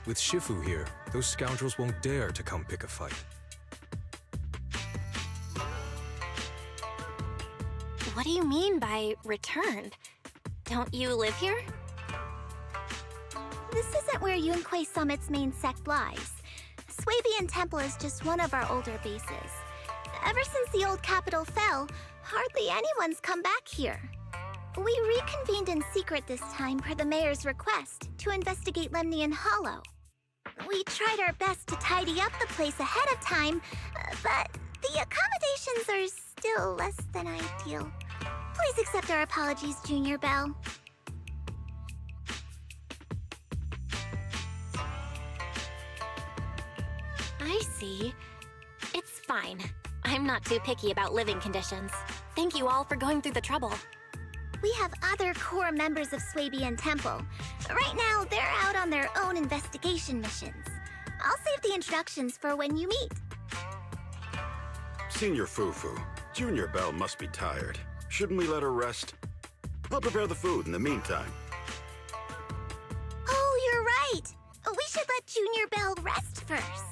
With Shifu here, those scoundrels won't dare to come pick a fight. What do you mean by returned? Don't you live here? This isn't where Yunquei Summit's main sect lies. Suibian Temple is just one of our older bases. Ever since the old capital fell, hardly anyone's come back here. We reconvened in secret this time per the mayor's request to investigate Lemnian Hollow. We tried our best to tidy up the place ahead of time, but the accommodations are still less than ideal. Please accept our apologies, Junior Bell. I see. It's fine. I'm not too picky about living conditions. Thank you all for going through the trouble. We have other core members of Suibian Temple. Right now, they're out on their own investigation missions. I'll save the introductions for when you meet. Senior Fufu, Junior Bell must be tired. Shouldn't we let her rest? I'll prepare the food in the meantime. Oh, you're right. We should let Junior Bell rest first.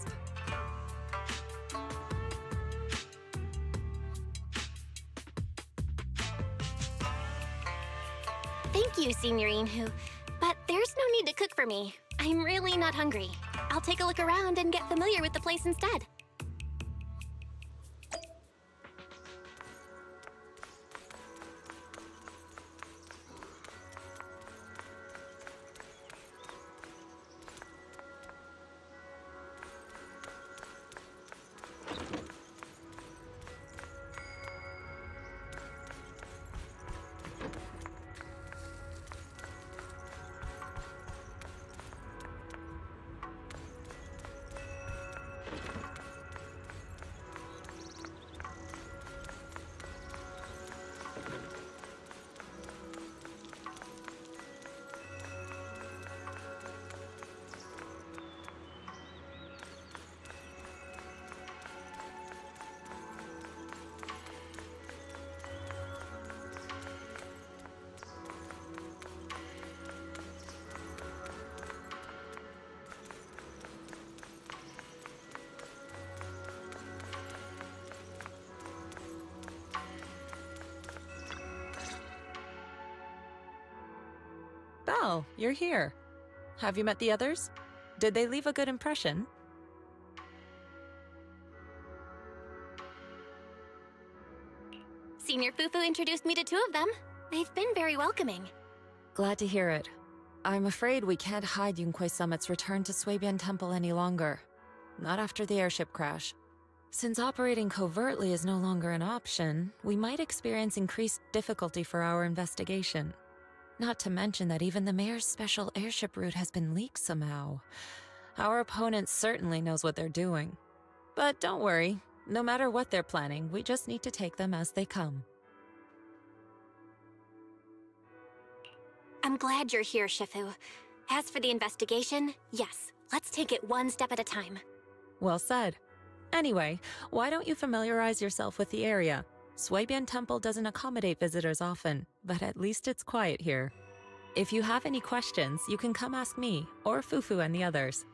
Thank you, Senior Inhu. But there's no need to cook for me. I'm really not hungry. I'll take a look around and get familiar with the place instead. Belle, you're here. Have you met the others? Did they leave a good impression? Senior Fufu introduced me to two of them. They've been very welcoming. Glad to hear it. I'm afraid we can't hide Yunquei Summit's return to Suibian Temple any longer. Not after the airship crash. Since operating covertly is no longer an option, we might experience increased difficulty for our investigation. Not to mention that even the mayor's special airship route has been leaked somehow. Our opponent certainly knows what they're doing. But don't worry, no matter what they're planning, we just need to take them as they come. I'm glad you're here, Shifu. As for the investigation, yes, let's take it one step at a time. Well said. Anyway, why don't you familiarize yourself with the area? Swabian Temple doesn't accommodate visitors often, but at least it's quiet here. If you have any questions, you can come ask me, or Fufu and the others.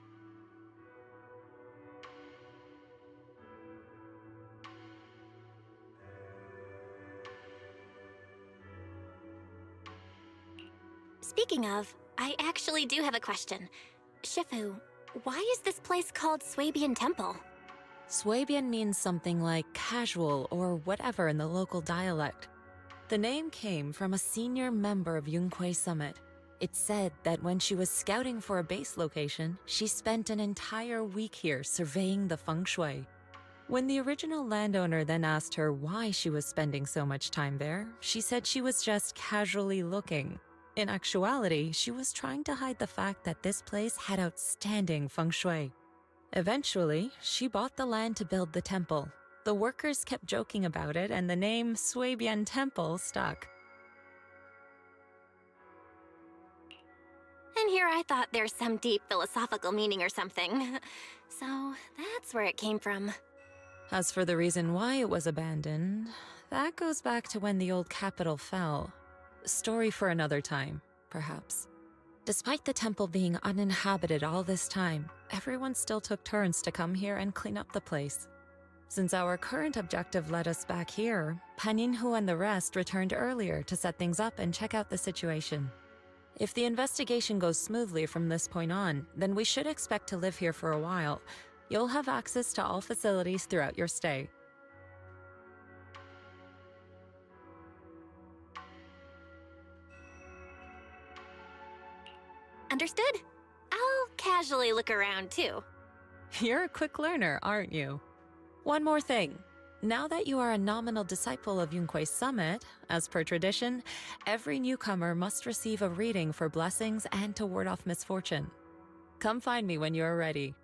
Speaking of, I actually do have a question. Shifu, why is this place called Swabian Temple? Swabian means something like casual or whatever in the local dialect. The name came from a senior member of Yunquei Summit. It's said that when she was scouting for a base location, she spent an entire week here surveying the feng shui. When the original landowner then asked her why she was spending so much time there, she said she was just casually looking. In actuality, she was trying to hide the fact that this place had outstanding feng shui. Eventually, she bought the land to build the temple. The workers kept joking about it, and the name Swabian Temple stuck. And here I thought there's some deep philosophical meaning or something. So that's where it came from. As for the reason why it was abandoned, that goes back to when the old capital fell. Story for another time, perhaps. Despite the temple being uninhabited all this time, everyone still took turns to come here and clean up the place. Since our current objective led us back here, Paninhu and the rest returned earlier to set things up and check out the situation. If the investigation goes smoothly from this point on, then we should expect to live here for a while. You'll have access to all facilities throughout your stay. Understood? I'll casually look around too. You're a quick learner, aren't you? One more thing. Now that you are a nominal disciple of Yunquei Summit, as per tradition, every newcomer must receive a reading for blessings and to ward off misfortune. Come find me when you are ready.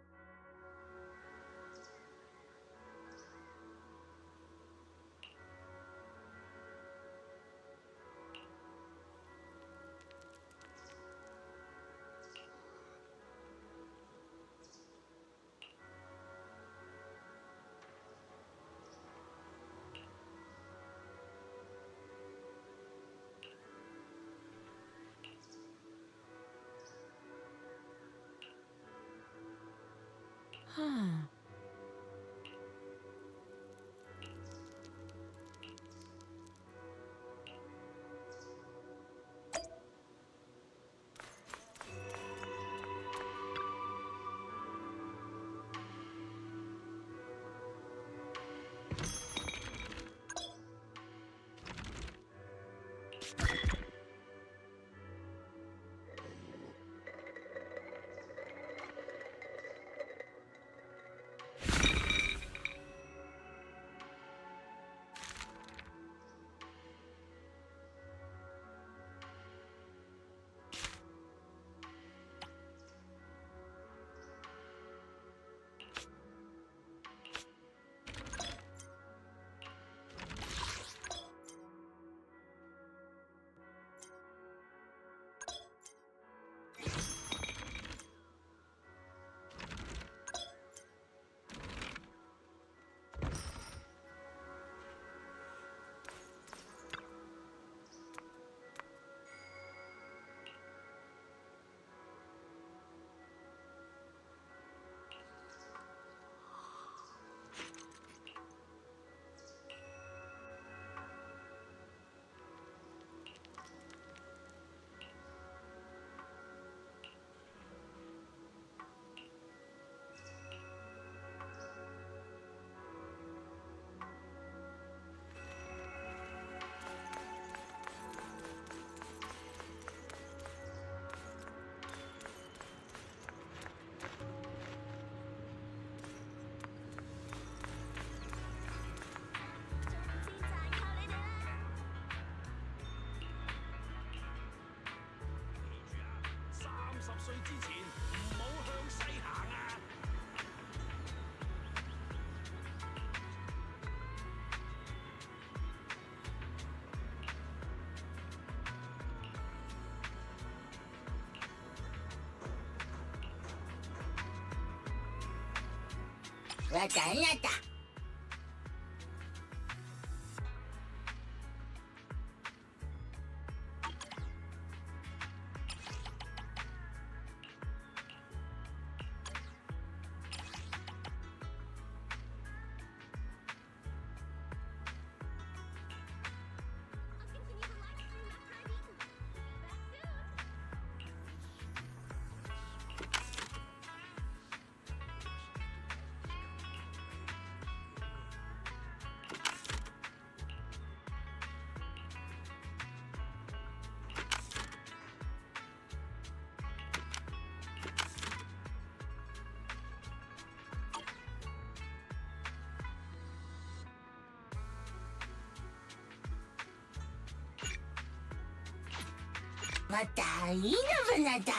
またいいのぶなだ。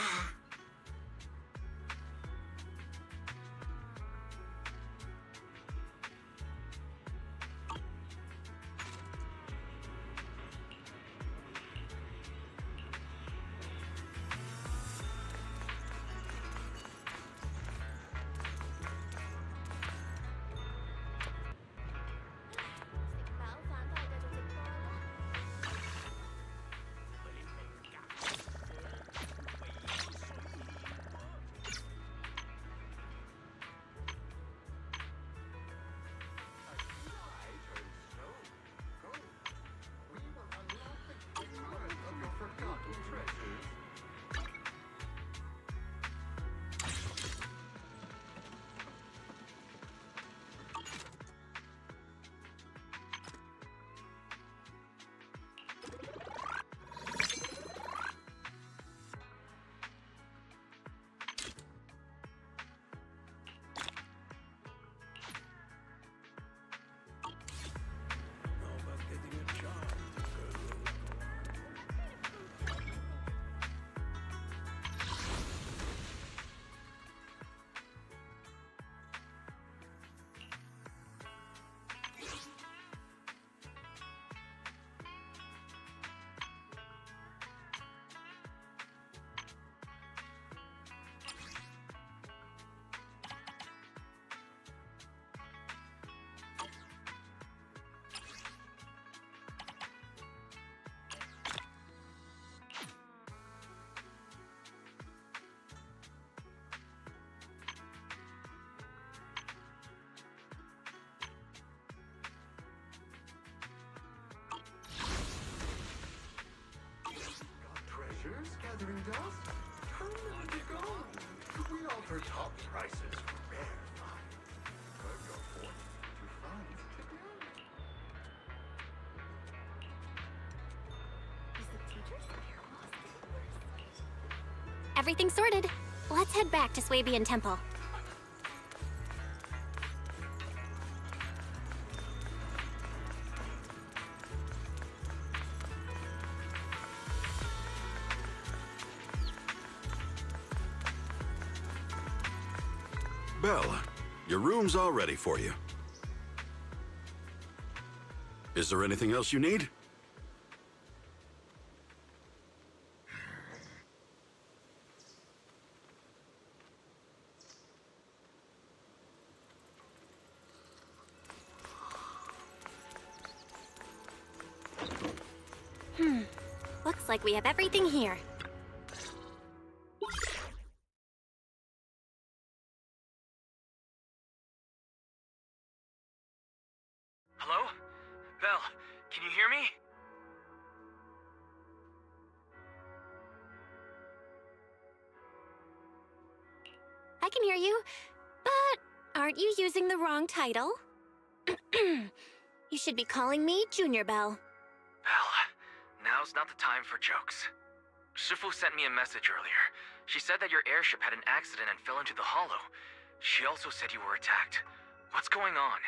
Gathering dust? How many to go? We offer top prices for rare finds. Put your fortune into funds today. Is the teacher's there? Everything's sorted. Let's head back to Swabian Temple. Belle, your room's all ready for you. Is there anything else you need? Looks like we have everything here. Hello? Belle, can you hear me? I can hear you, but aren't you using the wrong title? You should be calling me Junior Belle. Belle, now's not the time for jokes. Shifu sent me a message earlier. She said that your airship had an accident and fell into the hollow. She also said you were attacked. What's going on?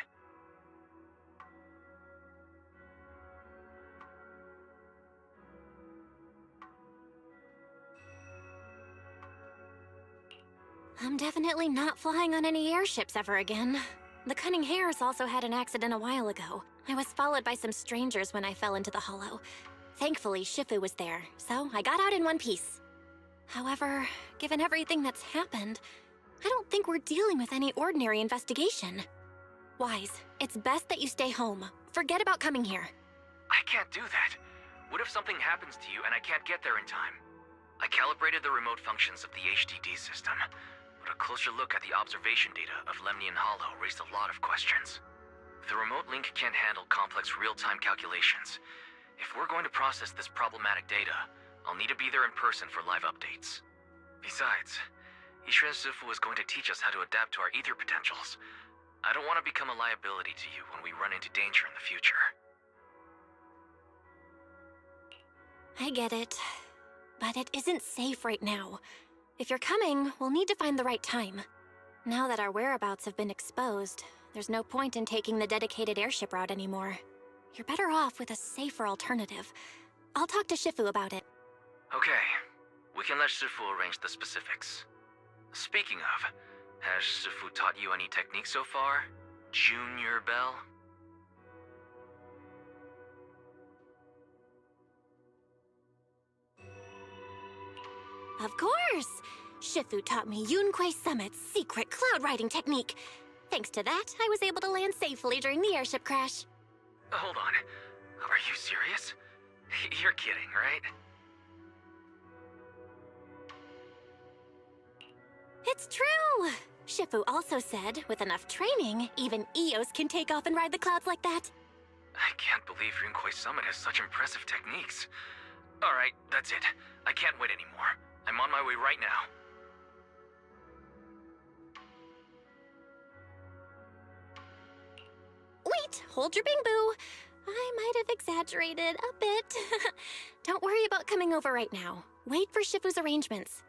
I'm definitely not flying on any airships ever again. The Cunning Hares also had an accident a while ago. I was followed by some strangers when I fell into the hollow. Thankfully, Shifu was there, so I got out in one piece. However, given everything that's happened, I don't think we're dealing with any ordinary investigation. Wise, it's best that you stay home. Forget about coming here. I can't do that. What if something happens to you and I can't get there in time? I calibrated the remote functions of the HDD system, but a closer look at the observation data of Lemnian Hollow raised a lot of questions. The remote link can't handle complex real-time calculations. If we're going to process this problematic data, I'll need to be there in person for live updates. Besides, Ishren Sifu is going to teach us how to adapt to our ether potentials. I don't want to become a liability to you when we run into danger in the future. I get it. But it isn't safe right now. If you're coming, we'll need to find the right time. Now that our whereabouts have been exposed, there's no point in taking the dedicated airship route anymore. You're better off with a safer alternative. I'll talk to Shifu about it. Okay. We can let Shifu arrange the specifics. Speaking of, has Shifu taught you any techniques so far? Junior Bell? Of course! Shifu taught me Yunquei Summit's secret cloud riding technique. Thanks to that, I was able to land safely during the airship crash. Hold on. Are you serious? You're kidding, right? It's true! Shifu also said, with enough training, even Eos can take off and ride the clouds like that. I can't believe Yunquei Summit has such impressive techniques. Alright, that's it. I can't wait anymore. I'm on my way right now. Wait, hold your bing-boo. I might have exaggerated a bit. Don't worry about coming over right now. Wait for Shifu's arrangements.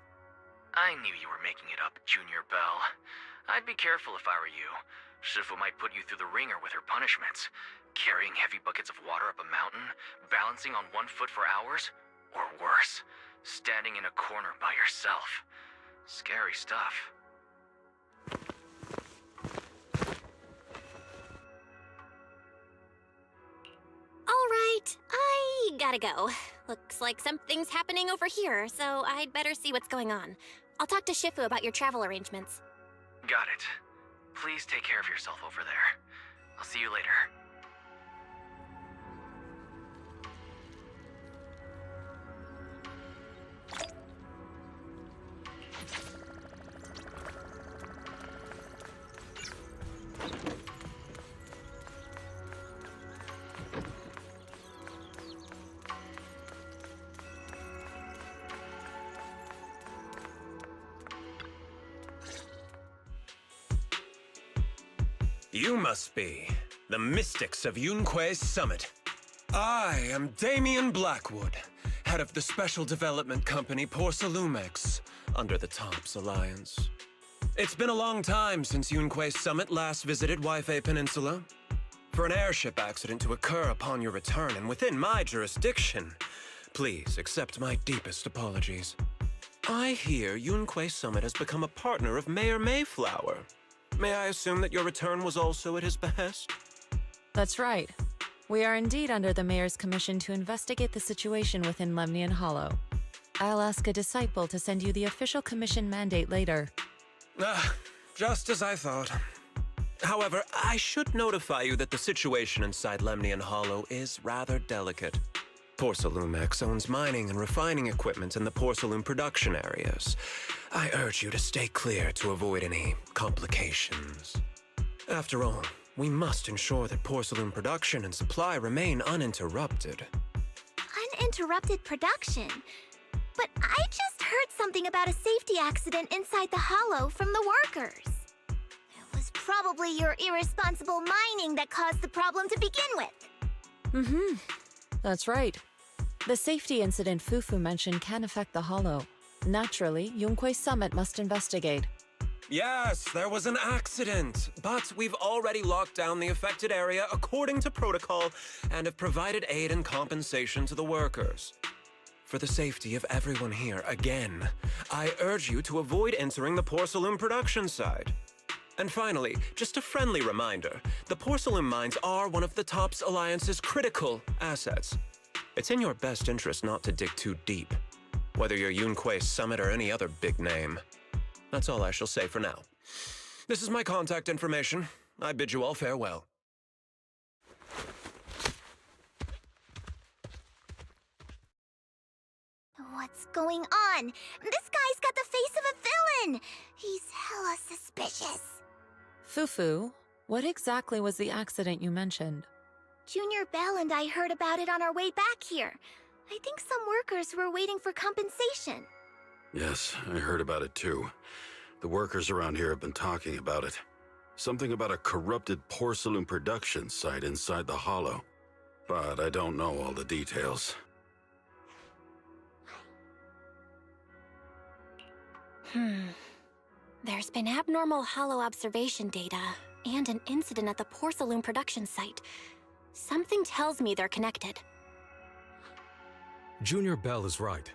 I knew you were making it up, Junior Bell. I'd be careful if I were you. Shifu might put you through the ringer with her punishments. Carrying heavy buckets of water up a mountain, balancing on 1 foot for hours, or worse, standing in a corner by yourself. Scary stuff. All right, I gotta go. Looks like something's happening over here, so I'd better see what's going on. I'll talk to Shifu about your travel arrangements. Got it. Please take care of yourself over there. I'll see you later. You must be the mystics of Yunquei Summit. I am Damien Blackwood, head of the special development company Porcelumex, under the TOPS Alliance. It's been a long time since Yunquei Summit last visited Waifei Peninsula. For an airship accident to occur upon your return and within my jurisdiction, please accept my deepest apologies. I hear Yunquei Summit has become a partner of Mayor Mayflower. May I assume that your return was also at his behest? That's right. We are indeed under the Mayor's commission to investigate the situation within Lemnian Hollow. I'll ask a disciple to send you the official commission mandate later. Just as I thought. However, I should notify you that the situation inside Lemnian Hollow is rather delicate. Porcelumex owns mining and refining equipment in the porcelain production areas. I urge you to stay clear to avoid any complications. After all, we must ensure that porcelain production and supply remain uninterrupted. Uninterrupted production? But I just heard something about a safety accident inside the hollow from the workers. It was probably your irresponsible mining that caused the problem to begin with. That's right. The safety incident Fufu mentioned can affect the Hollow. Naturally, Yunquei Summit must investigate. Yes, there was an accident, but we've already locked down the affected area according to protocol and have provided aid and compensation to the workers. For the safety of everyone here, again, I urge you to avoid entering the porcelain production side. And finally, just a friendly reminder, the porcelain mines are one of the TOPS Alliance's critical assets. It's in your best interest not to dig too deep, whether you're Yunquei Summit or any other big name. That's all I shall say for now. This is my contact information. I bid you all farewell. What's going on? This guy's got the face of a villain! He's hella suspicious. Fufu, what exactly was the accident you mentioned? Junior Belle and I heard about it on our way back here. I think some workers were waiting for compensation. Yes, I heard about it too. The workers around here have been talking about it. Something about a corrupted porcelain production site inside the Hollow. But I don't know all the details. There's been abnormal Hollow observation data, and an incident at the porcelain production site. Something tells me they're connected. Junior Belle is right.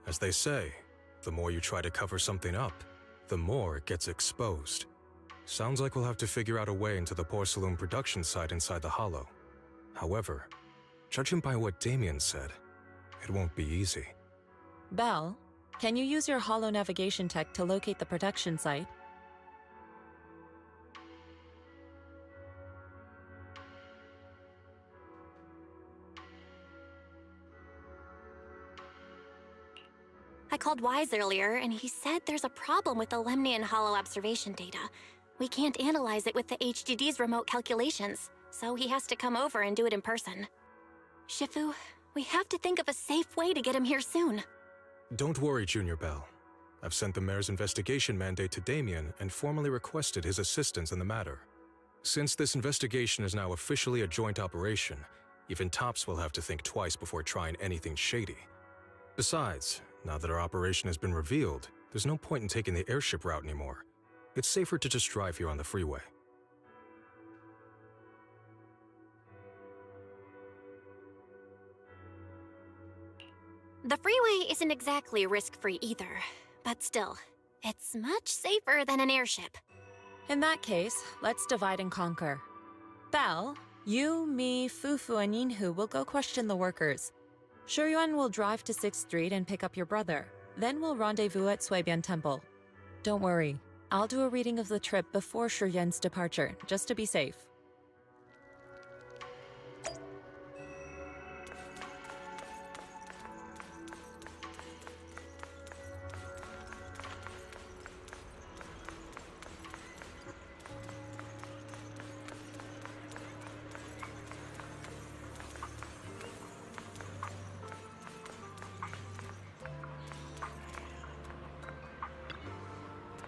As they say, the more you try to cover something up, the more it gets exposed. Sounds like we'll have to figure out a way into the porcelain production site inside the Hollow. However, judging by what Damien said, it won't be easy. Belle, can you use your Hollow navigation tech to locate the production site? I called Wise earlier, and he said there's a problem with the Lemnian Hollow observation data. We can't analyze it with the HDD's remote calculations, so he has to come over and do it in person. Shifu, we have to think of a safe way to get him here soon. Don't worry, Junior Belle. I've sent the mayor's investigation mandate to Damien and formally requested his assistance in the matter. Since this investigation is now officially a joint operation, even Tops will have to think twice before trying anything shady. Besides, now that our operation has been revealed, there's no point in taking the airship route anymore. It's safer to just drive here on the freeway. The freeway isn't exactly risk-free either, but still, it's much safer than an airship. In that case, let's divide and conquer. Belle, you, me, Fufu, and Yinhu will go question the workers. Shuyuan will drive to 6th Street and pick up your brother. Then we'll rendezvous at Suibian Temple. Don't worry, I'll do a reading of the trip before Shuyuan's departure, just to be safe.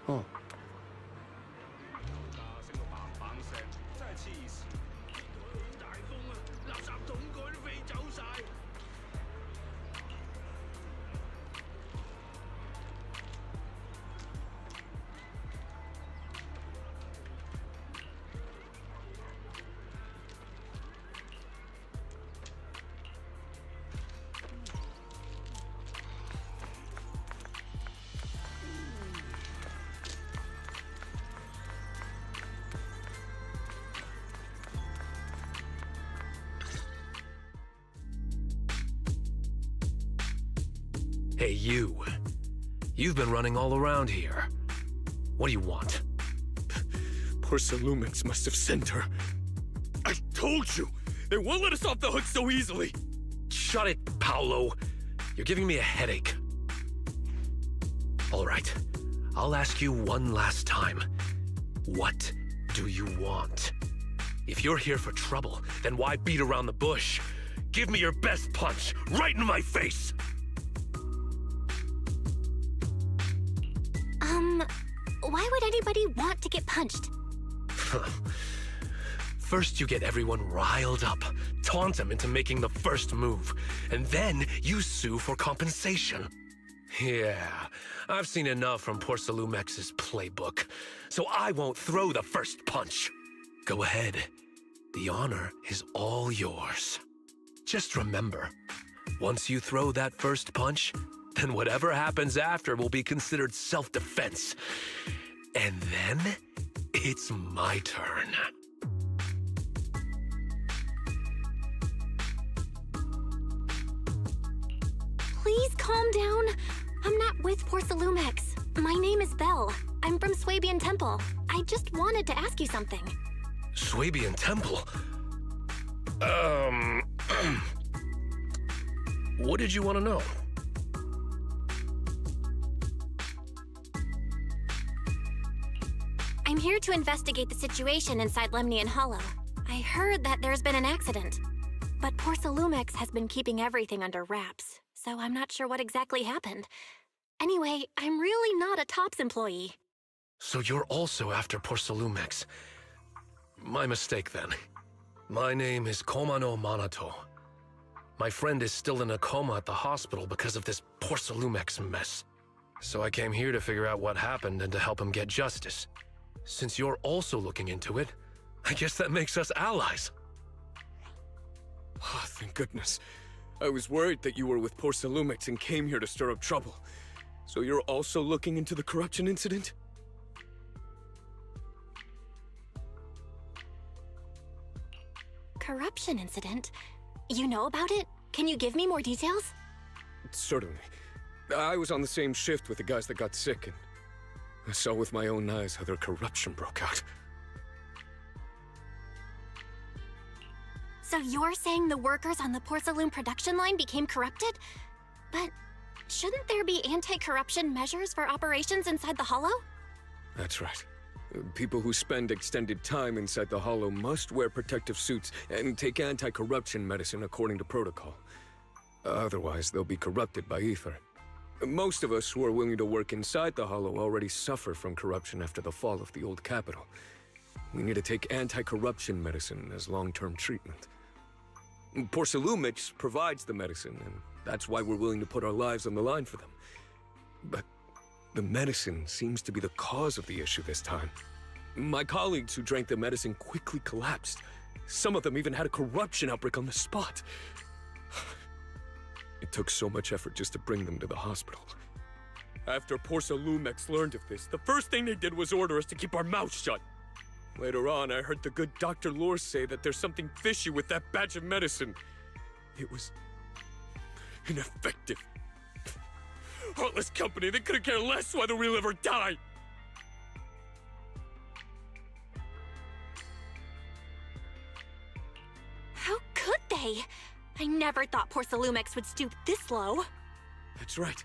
Oh. Hey, you. You've been running all around here. What do you want? Porcelain must have sent her. I told you! They won't let us off the hook so easily! Shut it, Paolo. You're giving me a headache. All right. I'll ask you one last time. What do you want? If you're here for trouble, then why beat around the bush? Give me your best punch, right in my face! Why would anybody want to get punched? First you get everyone riled up, taunt them into making the first move, and then you sue for compensation. Yeah, I've seen enough from Porcelumex's playbook, so I won't throw the first punch. Go ahead. The honor is all yours. Just remember, once you throw that first punch, then whatever happens after will be considered self-defense. And then, it's my turn. Please calm down. I'm not with Porcelumex. My name is Belle. I'm from Swabian Temple. I just wanted to ask you something. Swabian Temple? What did you want to know? I'm here to investigate the situation inside Lemnian Hollow. I heard that there's been an accident, but Porcelumex has been keeping everything under wraps, so I'm not sure what exactly happened. Anyway, I'm really not a TOPS employee. So you're also after Porcelumex. My mistake, then. My name is Komano Manato. My friend is still in a coma at the hospital because of this Porcelumex mess. So I came here to figure out what happened and to help him get justice. Since you're also looking into it, I guess that makes us allies. Oh, thank goodness. I was worried that you were with Porcelumex and came here to stir up trouble. So you're also looking into the corruption incident? Corruption incident? You know about it? Can you give me more details? Certainly. I was on the same shift with the guys that got sick, and I saw with my own eyes how their corruption broke out. So you're saying the workers on the porcelain production line became corrupted? But shouldn't there be anti-corruption measures for operations inside the Hollow? That's right. People who spend extended time inside the Hollow must wear protective suits and take anti-corruption medicine according to protocol. Otherwise, they'll be corrupted by ether. Most of us who are willing to work inside the Hollow already suffer from corruption after the fall of the old capital. We need to take anti-corruption medicine as long-term treatment. Porcelumex provides the medicine, and that's why we're willing to put our lives on the line for them. But the medicine seems to be the cause of the issue this time. My colleagues who drank the medicine quickly collapsed. Some of them even had a corruption outbreak on the spot. It took so much effort just to bring them to the hospital. After Porcelumex learned of this, the first thing they did was order us to keep our mouths shut. Later on, I heard the good Dr. Lore say that there's something fishy with that batch of medicine. It was ineffective. Heartless company, they couldn't care less whether we live or die. How could they? I never thought Porcelumex would stoop this low. That's right.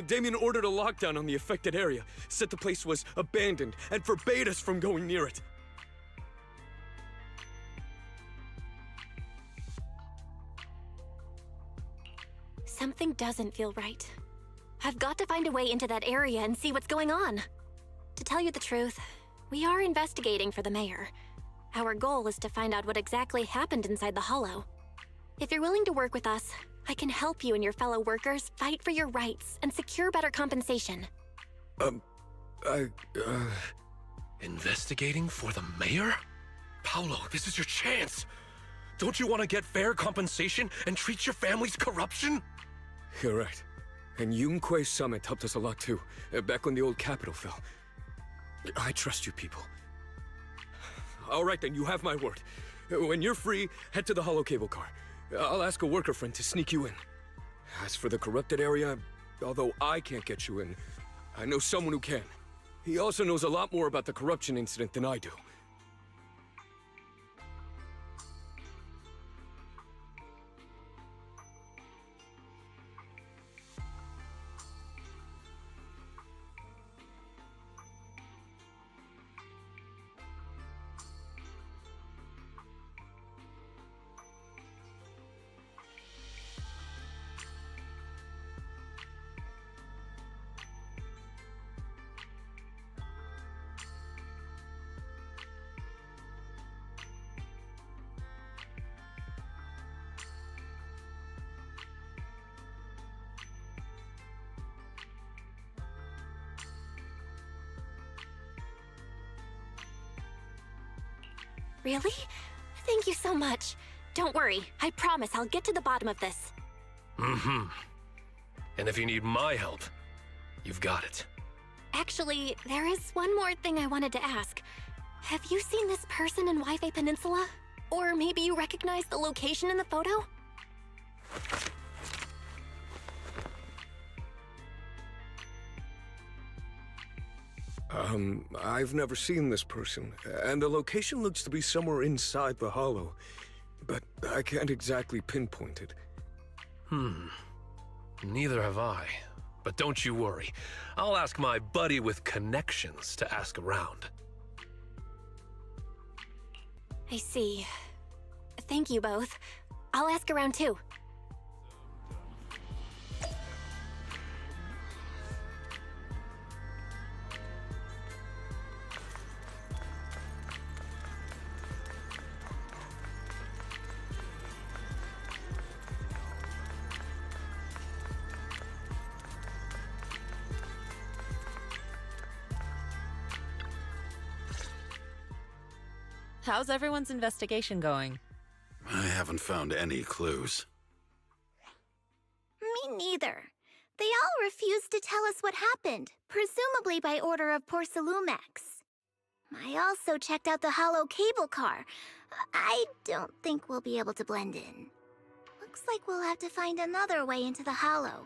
Damien ordered a lockdown on the affected area, said the place was abandoned, and forbade us from going near it. Something doesn't feel right. I've got to find a way into that area and see what's going on. To tell you the truth, we are investigating for the mayor. Our goal is to find out what exactly happened inside the Hollow. If you're willing to work with us, I can help you and your fellow workers fight for your rights and secure better compensation. Investigating for the mayor? Paolo, this is your chance. Don't you want to get fair compensation and treat your family's corruption? You're right. And Yunque Summit helped us a lot too, back when the old capital fell. I trust you people. All right then, you have my word. When you're free, head to the Hollow cable car. I'll ask a worker friend to sneak you in. As for the corrupted area, although I can't get you in, I know someone who can. He also knows a lot more about the corruption incident than I do. Really? Thank you so much. Don't worry, I promise I'll get to the bottom of this. Mm-hmm. And if you need my help, you've got it. Actually, there is one more thing I wanted to ask. Have you seen this person in Wi-Fi Peninsula? Or maybe you recognize the location in the photo? I've never seen this person, and the location looks to be somewhere inside the hollow, but I can't exactly pinpoint it. Neither have I. But don't you worry. I'll ask my buddy with connections to ask around. I see. Thank you both. I'll ask around too. How's everyone's investigation going? I haven't found any clues. Me neither. They all refused to tell us what happened, presumably by order of Porcelumex. I also checked out the hollow cable car. I don't think we'll be able to blend in. Looks like we'll have to find another way into the hollow.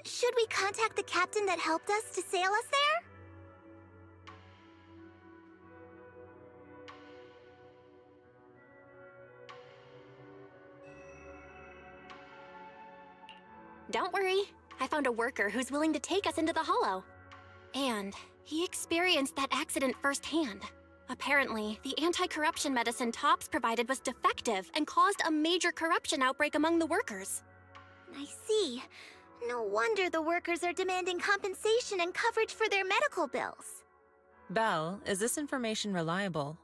Should we contact the captain that helped us to sail us there? Don't worry. I found a worker who's willing to take us into the hollow. And he experienced that accident firsthand. Apparently, the anti-corruption medicine Tops provided was defective and caused a major corruption outbreak among the workers. I see. No wonder the workers are demanding compensation and coverage for their medical bills. Belle, is this information reliable?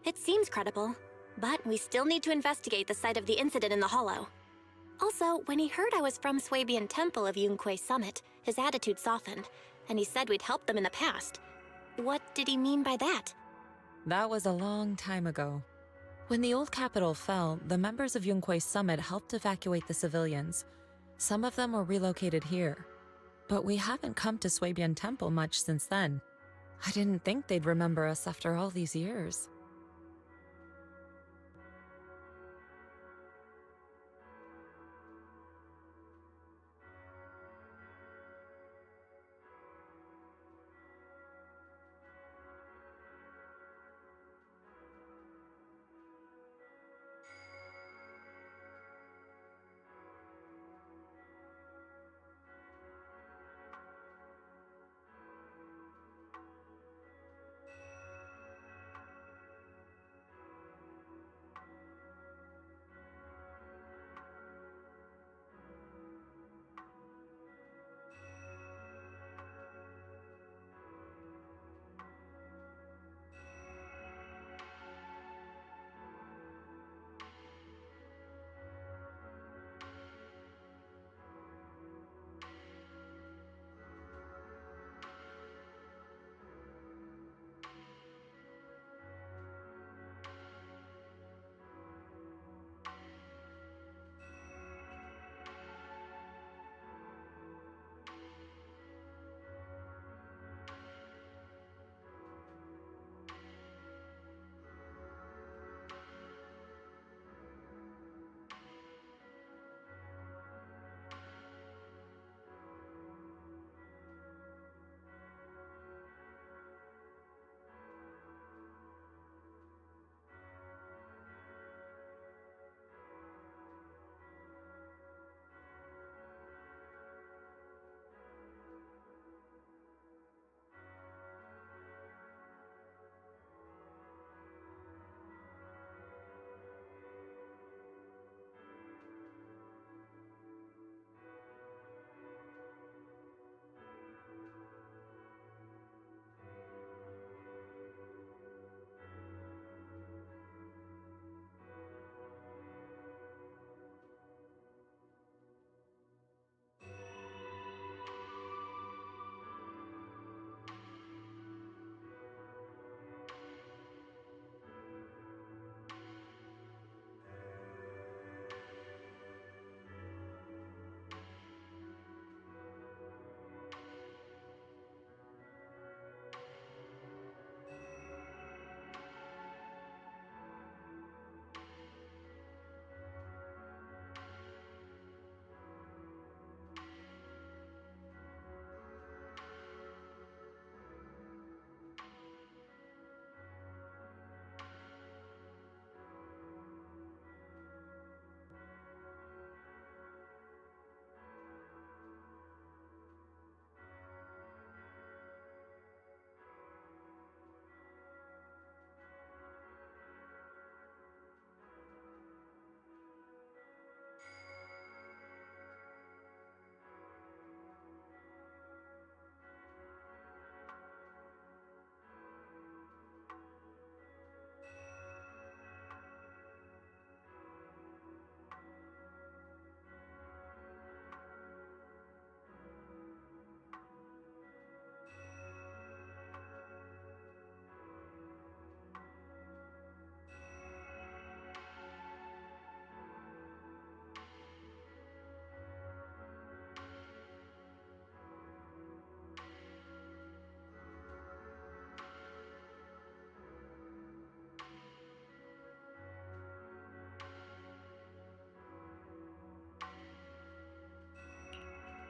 It seems credible, but we still need to investigate the site of the incident in the Hollow. Also, when he heard I was from Swabian Temple of Yunque Summit, his attitude softened, and he said we'd helped them in the past. What did he mean by that? That was a long time ago. When the old capital fell, the members of Yunque Summit helped evacuate the civilians. Some of them were relocated here. But we haven't come to Swabian Temple much since then. I didn't think they'd remember us after all these years.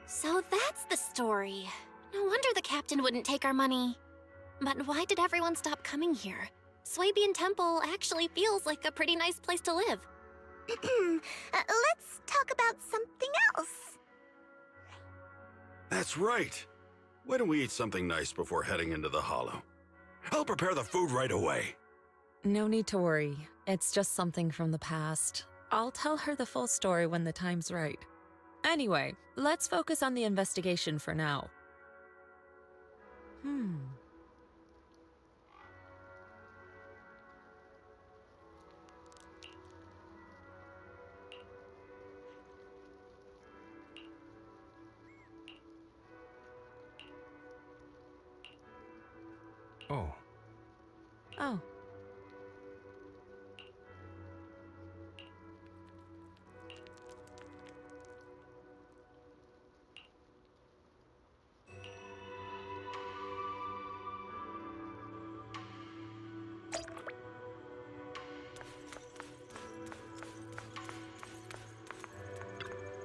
So that's the story. No wonder the captain wouldn't take our money. But why did everyone stop coming here? Swabian Temple actually feels like a pretty nice place to live. Let's talk about something else. That's right. Why don't we eat something nice before heading into the Hollow? I'll prepare the food right away. No need to worry. It's just something from the past. I'll tell her the full story when the time's right. Anyway, let's focus on the investigation for now. Oh. Oh.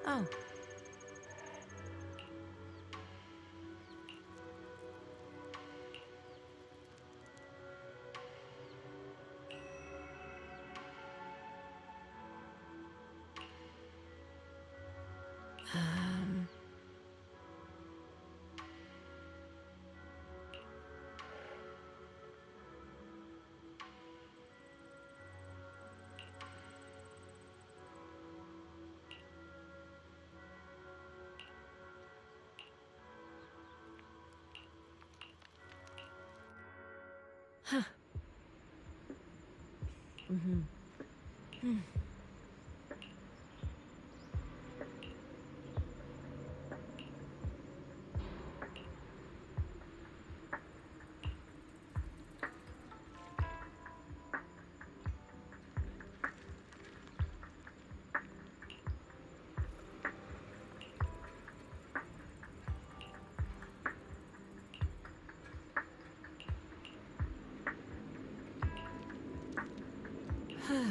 Oh. Um... Huh. Mm-hmm. Hmm. Hmm.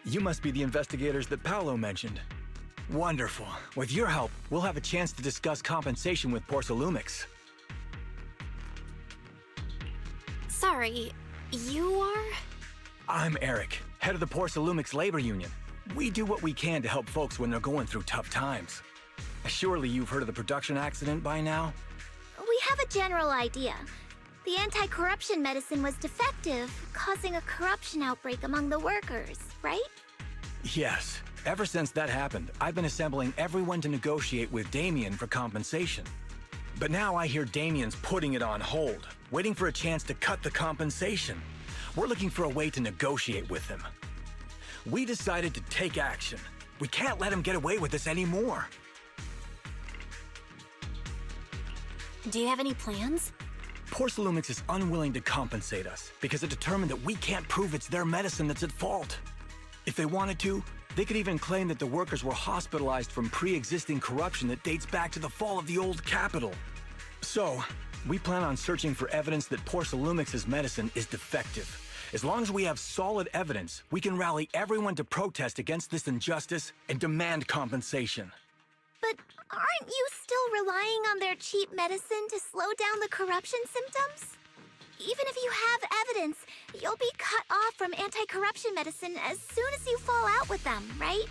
You must be the investigators that Paolo mentioned. Wonderful. With your help, we'll have a chance to discuss compensation with Porsalumix. Sorry, you are? I'm Eric, head of the Porsalumix Labor Union. We do what we can to help folks when they're going through tough times. Surely you've heard of the production accident by now? We have a general idea. The anti-corruption medicine was defective, causing a corruption outbreak among the workers, right? Yes. Ever since that happened, I've been assembling everyone to negotiate with Damien for compensation. But now I hear Damien's putting it on hold, waiting for a chance to cut the compensation. We're looking for a way to negotiate with him. We decided to take action. We can't let him get away with this anymore. Do you have any plans? Porsalumix is unwilling to compensate us because it determined that we can't prove it's their medicine that's at fault. If they wanted to, they could even claim that the workers were hospitalized from pre-existing corruption that dates back to the fall of the old capital. So, we plan on searching for evidence that Porsalumix's medicine is defective. As long as we have solid evidence, we can rally everyone to protest against this injustice and demand compensation. But aren't you still relying on their cheap medicine to slow down the corruption symptoms? Even if you have evidence, you'll be cut off from anti-corruption medicine as soon as you fall out with them, right?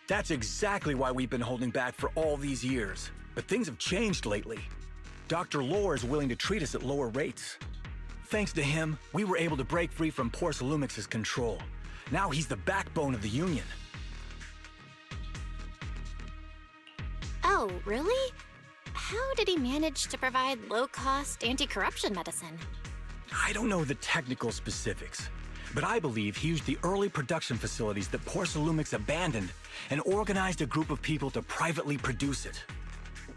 That's exactly why we've been holding back for all these years. But things have changed lately. Dr. Lore is willing to treat us at lower rates. Thanks to him, we were able to break free from Porsalumix's control. Now he's the backbone of the Union. Oh, really? How did he manage to provide low-cost anti-corruption medicine? I don't know the technical specifics, but I believe he used the early production facilities that Porsalumix abandoned and organized a group of people to privately produce it.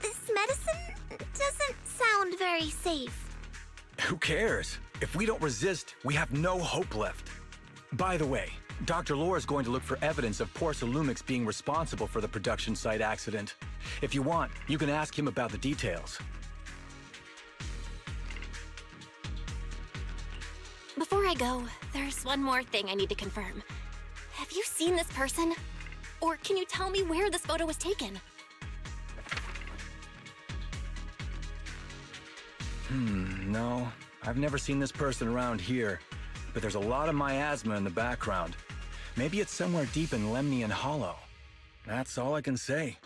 This medicine doesn't sound very safe. Who cares? If we don't resist, we have no hope left. By the way, Dr. Lore is going to look for evidence of Porsalumix being responsible for the production site accident. If you want, you can ask him about the details. Before I go, there's one more thing I need to confirm. Have you seen this person? Or can you tell me where this photo was taken? No. I've never seen this person around here, but there's a lot of miasma in the background. Maybe it's somewhere deep in Lemnian Hollow. That's all I can say.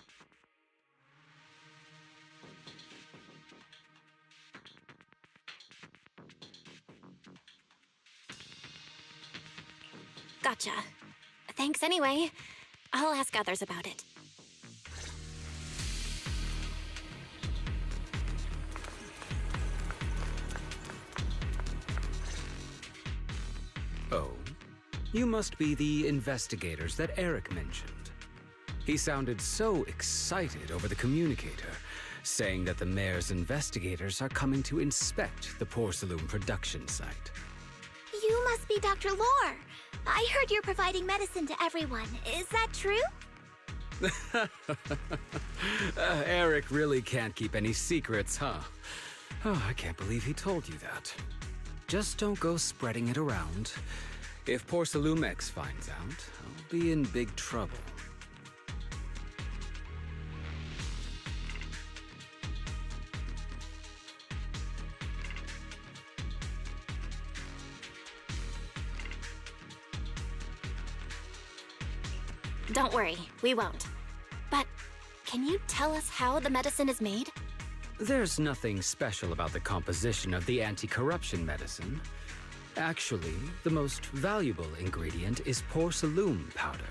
Gotcha. Thanks anyway. I'll ask others about it. Oh, you must be the investigators that Eric mentioned. He sounded so excited over the communicator, saying that the mayor's investigators are coming to inspect the Porcelain production site. You must be Dr. Lore. I heard you're providing medicine to everyone. Is that true? Eric really can't keep any secrets, huh? Oh, I can't believe he told you that. Just don't go spreading it around. If Porsalumix finds out, I'll be in big trouble. Don't worry, we won't. But can you tell us how the medicine is made? There's nothing special about the composition of the anti-corruption medicine. Actually, the most valuable ingredient is porcelain powder,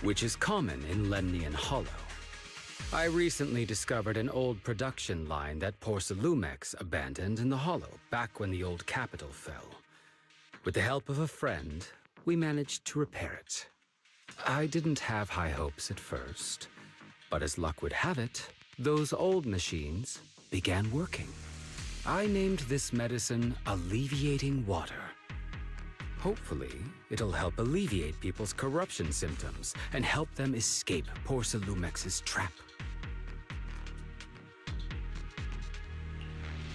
which is common in Lemnian Hollow. I recently discovered an old production line that Porsalumix abandoned in the Hollow back when the old capital fell. With the help of a friend, we managed to repair it. I didn't have high hopes at first, but as luck would have it, those old machines began working. I named this medicine Alleviating Water. Hopefully, it'll help alleviate people's corruption symptoms and help them escape Porsalumix's trap.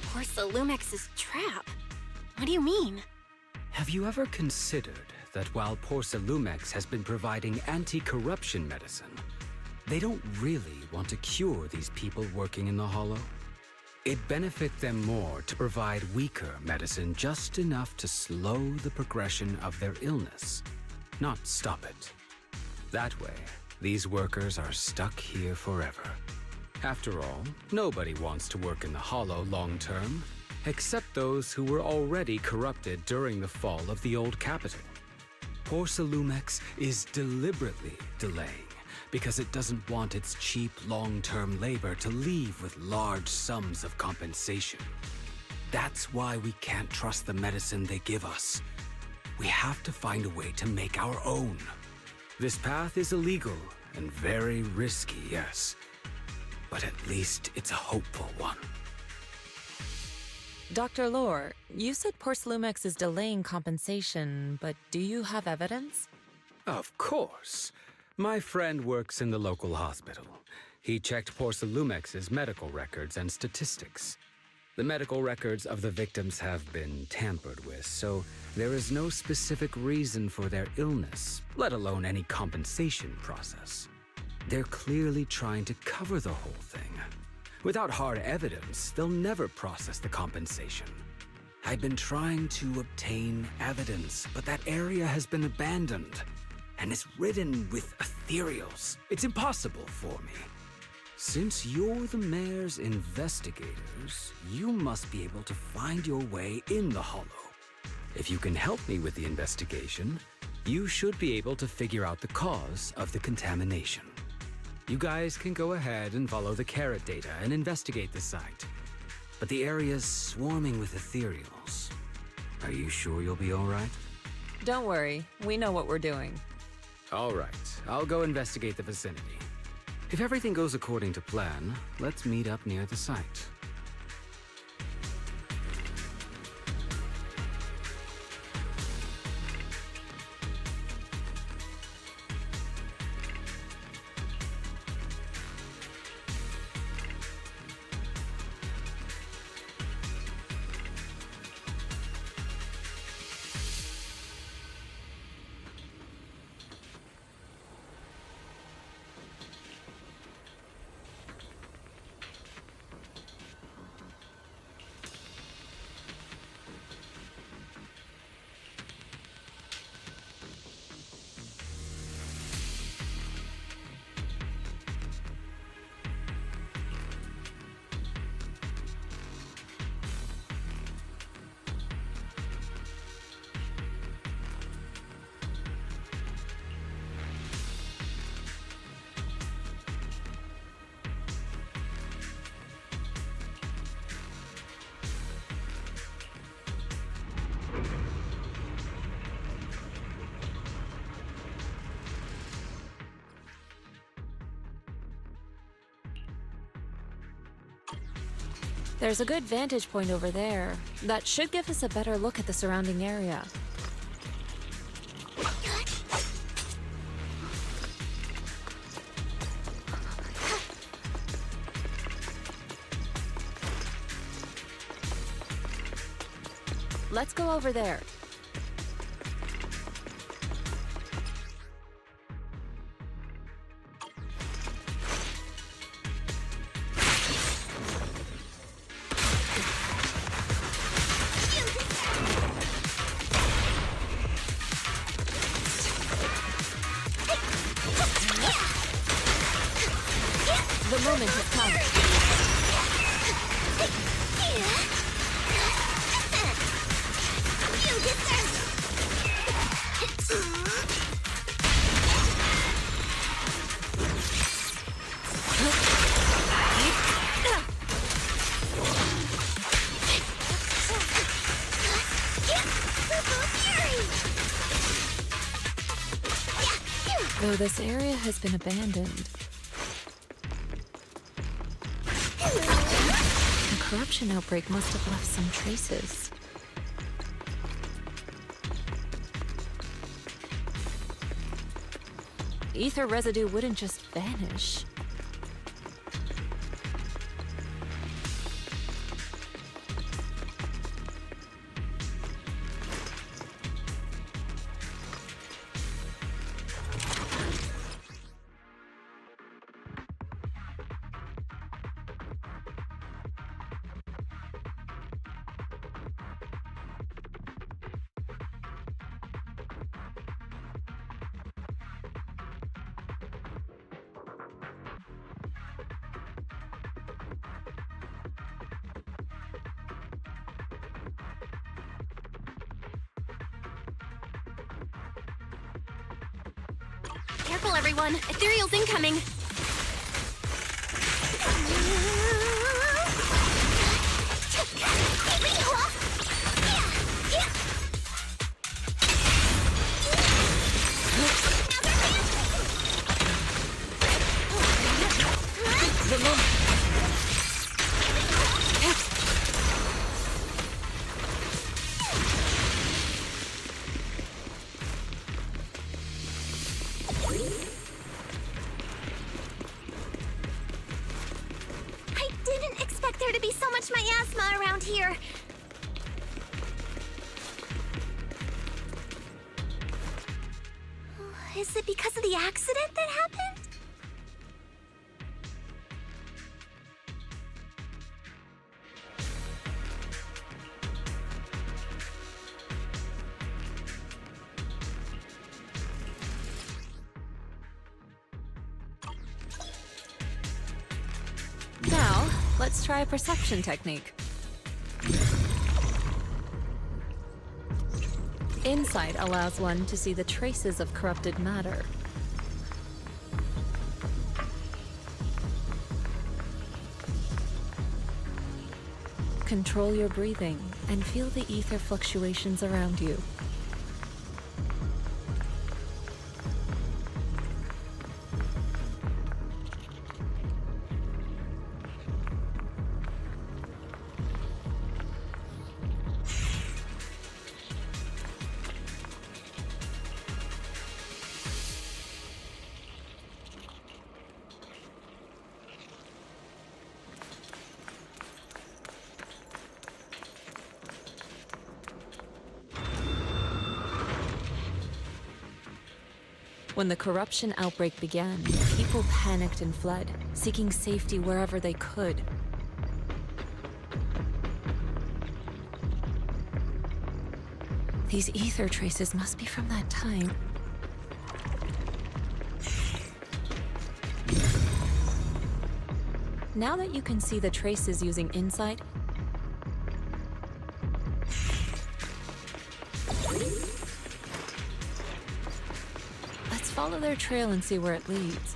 Porsalumix's trap? What do you mean? Have you ever considered that while Porcelumex has been providing anti-corruption medicine, they don't really want to cure these people working in the Hollow. It'd benefit them more to provide weaker medicine just enough to slow the progression of their illness, not stop it. That way, these workers are stuck here forever. After all, nobody wants to work in the Hollow long-term, except those who were already corrupted during the fall of the old capital. Porcelumex is deliberately delaying because it doesn't want its cheap long-term labor to leave with large sums of compensation. That's why we can't trust the medicine they give us. We have to find a way to make our own. This path is illegal and very risky, yes, but at least it's a hopeful one. Dr. Lore, you said Porcelumex is delaying compensation, but do you have evidence? Of course. My friend works in the local hospital. He checked Porcelumex's medical records and statistics. The medical records of the victims have been tampered with, so there is no specific reason for their illness, let alone any compensation process. They're clearly trying to cover the whole thing. Without hard evidence, they'll never process the compensation. I've been trying to obtain evidence, but that area has been abandoned and is ridden with ethereals. It's impossible for me. Since you're the mayor's investigators, you must be able to find your way in the Hollow. If you can help me with the investigation, you should be able to figure out the cause of the contamination. You guys can go ahead and follow the carrot data and investigate the site. But the area's swarming with ethereals. Are you sure you'll be all right? Don't worry, we know what we're doing. All right, I'll go investigate the vicinity. If everything goes according to plan, let's meet up near the site. There's a good vantage point over there. That should give us a better look at the surrounding area. Let's go over there. The moment has come. Though this area has been abandoned, the corruption outbreak must have left some traces. Ether residue wouldn't just vanish. Careful, everyone. Ethereal's incoming. I didn't expect there to be so much miasma around here. Is it because of the accident that happened? Now, let's try a perception technique. Insight allows one to see the traces of corrupted matter. Control your breathing and feel the ether fluctuations around you. When the corruption outbreak began, people panicked and fled, seeking safety wherever they could. These ether traces must be from that time. Now that you can see the traces using insight, let's follow their trail and see where it leads.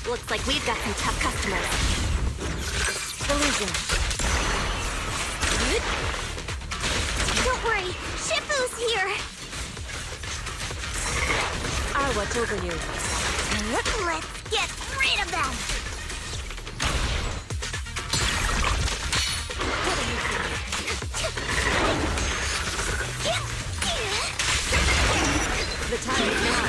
Looks like we've got some tough customers. Illusion. Don't worry, Shifu's here. What's over you? Let's get rid of them. The time is now.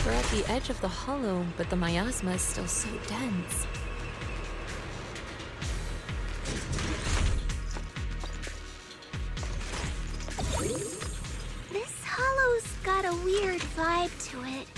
We're at the edge of the hollow, but the miasma is still so dense. This hollow's got a weird vibe to it.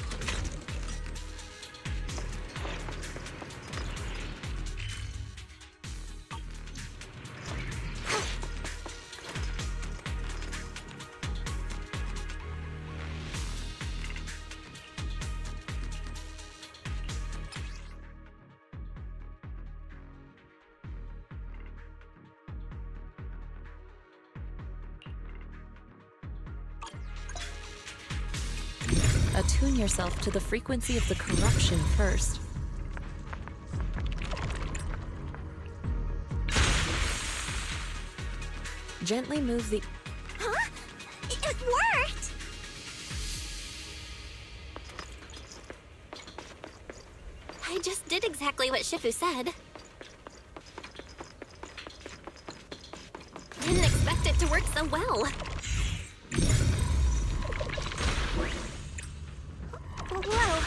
Attune yourself to the frequency of the corruption first. Gently move the... Huh? It worked! I just did exactly what Shifu said. Didn't expect it to work so well. Whoa.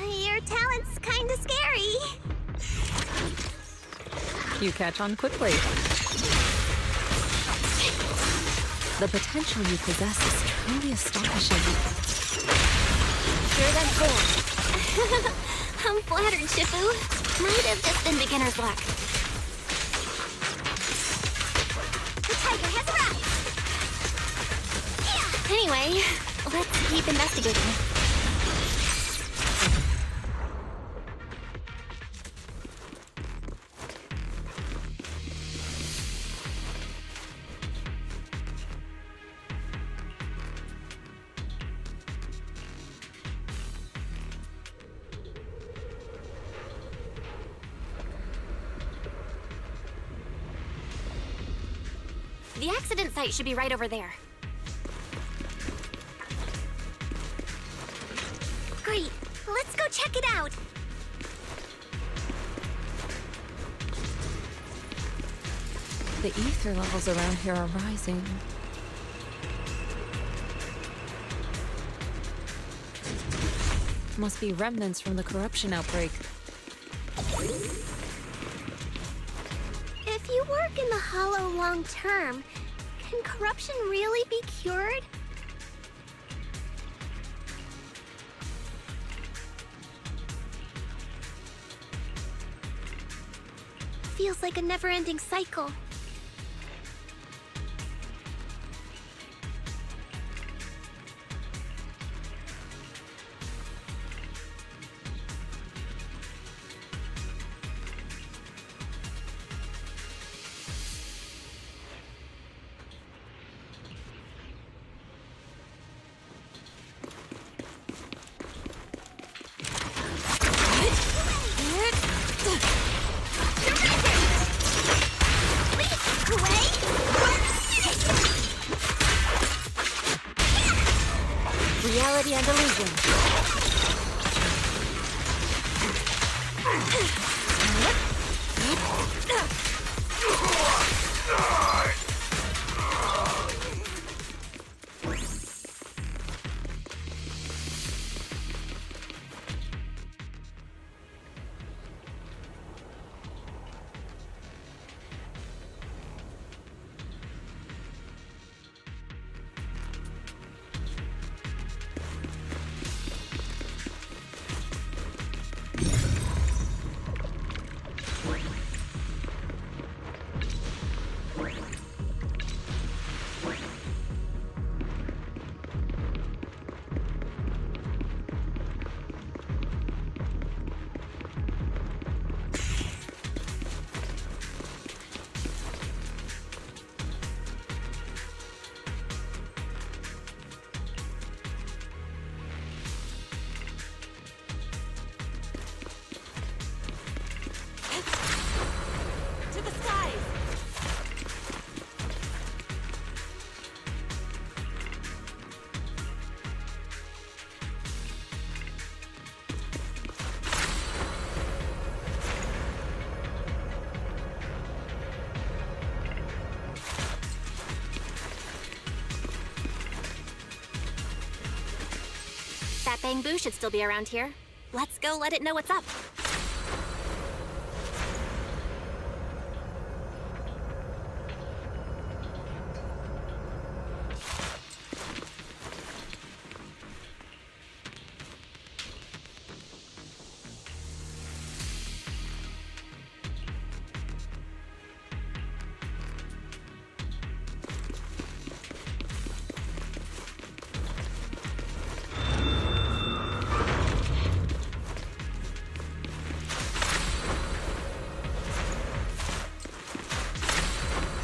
Your talent's kinda scary. You catch on quickly. The potential you possess is truly astonishing. Sure that's cool. I'm flattered, Shifu. Might have just been beginner's luck. The tiger has arrived! Anyway, let's keep investigating. The accident site should be right over there. Great. Let's go check it out. The ether levels around here are rising. Must be remnants from the corruption outbreak. If you work in the hollow long term, can corruption really be cured? Feels like a never-ending cycle. Reality and illusion. That Bangbu should still be around here. Let's go let it know what's up.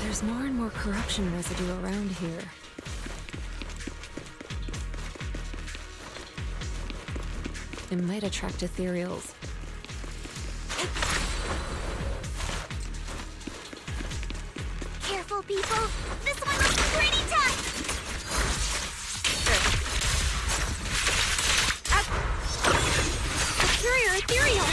There's more and more corruption residue around here. It might attract ethereals. Careful, people. This one looks pretty tough. Superior ethereal!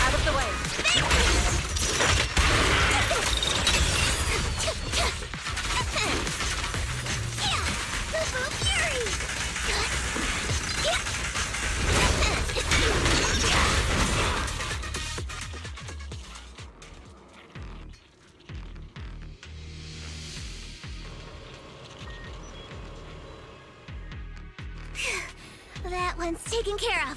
Out of the way. That one's taken care of.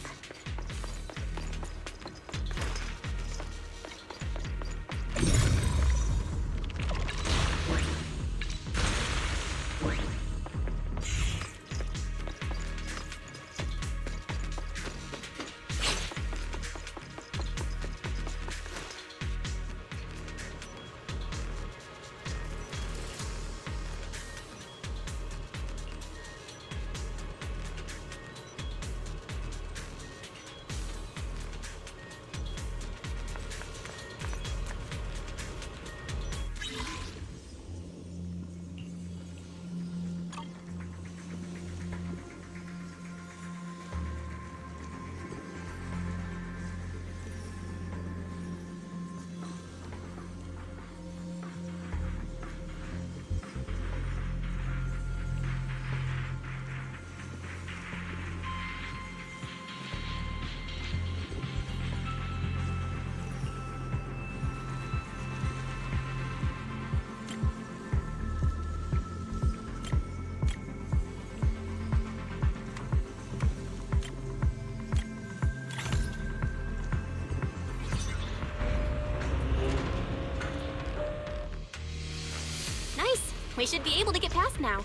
We should be able to get past now.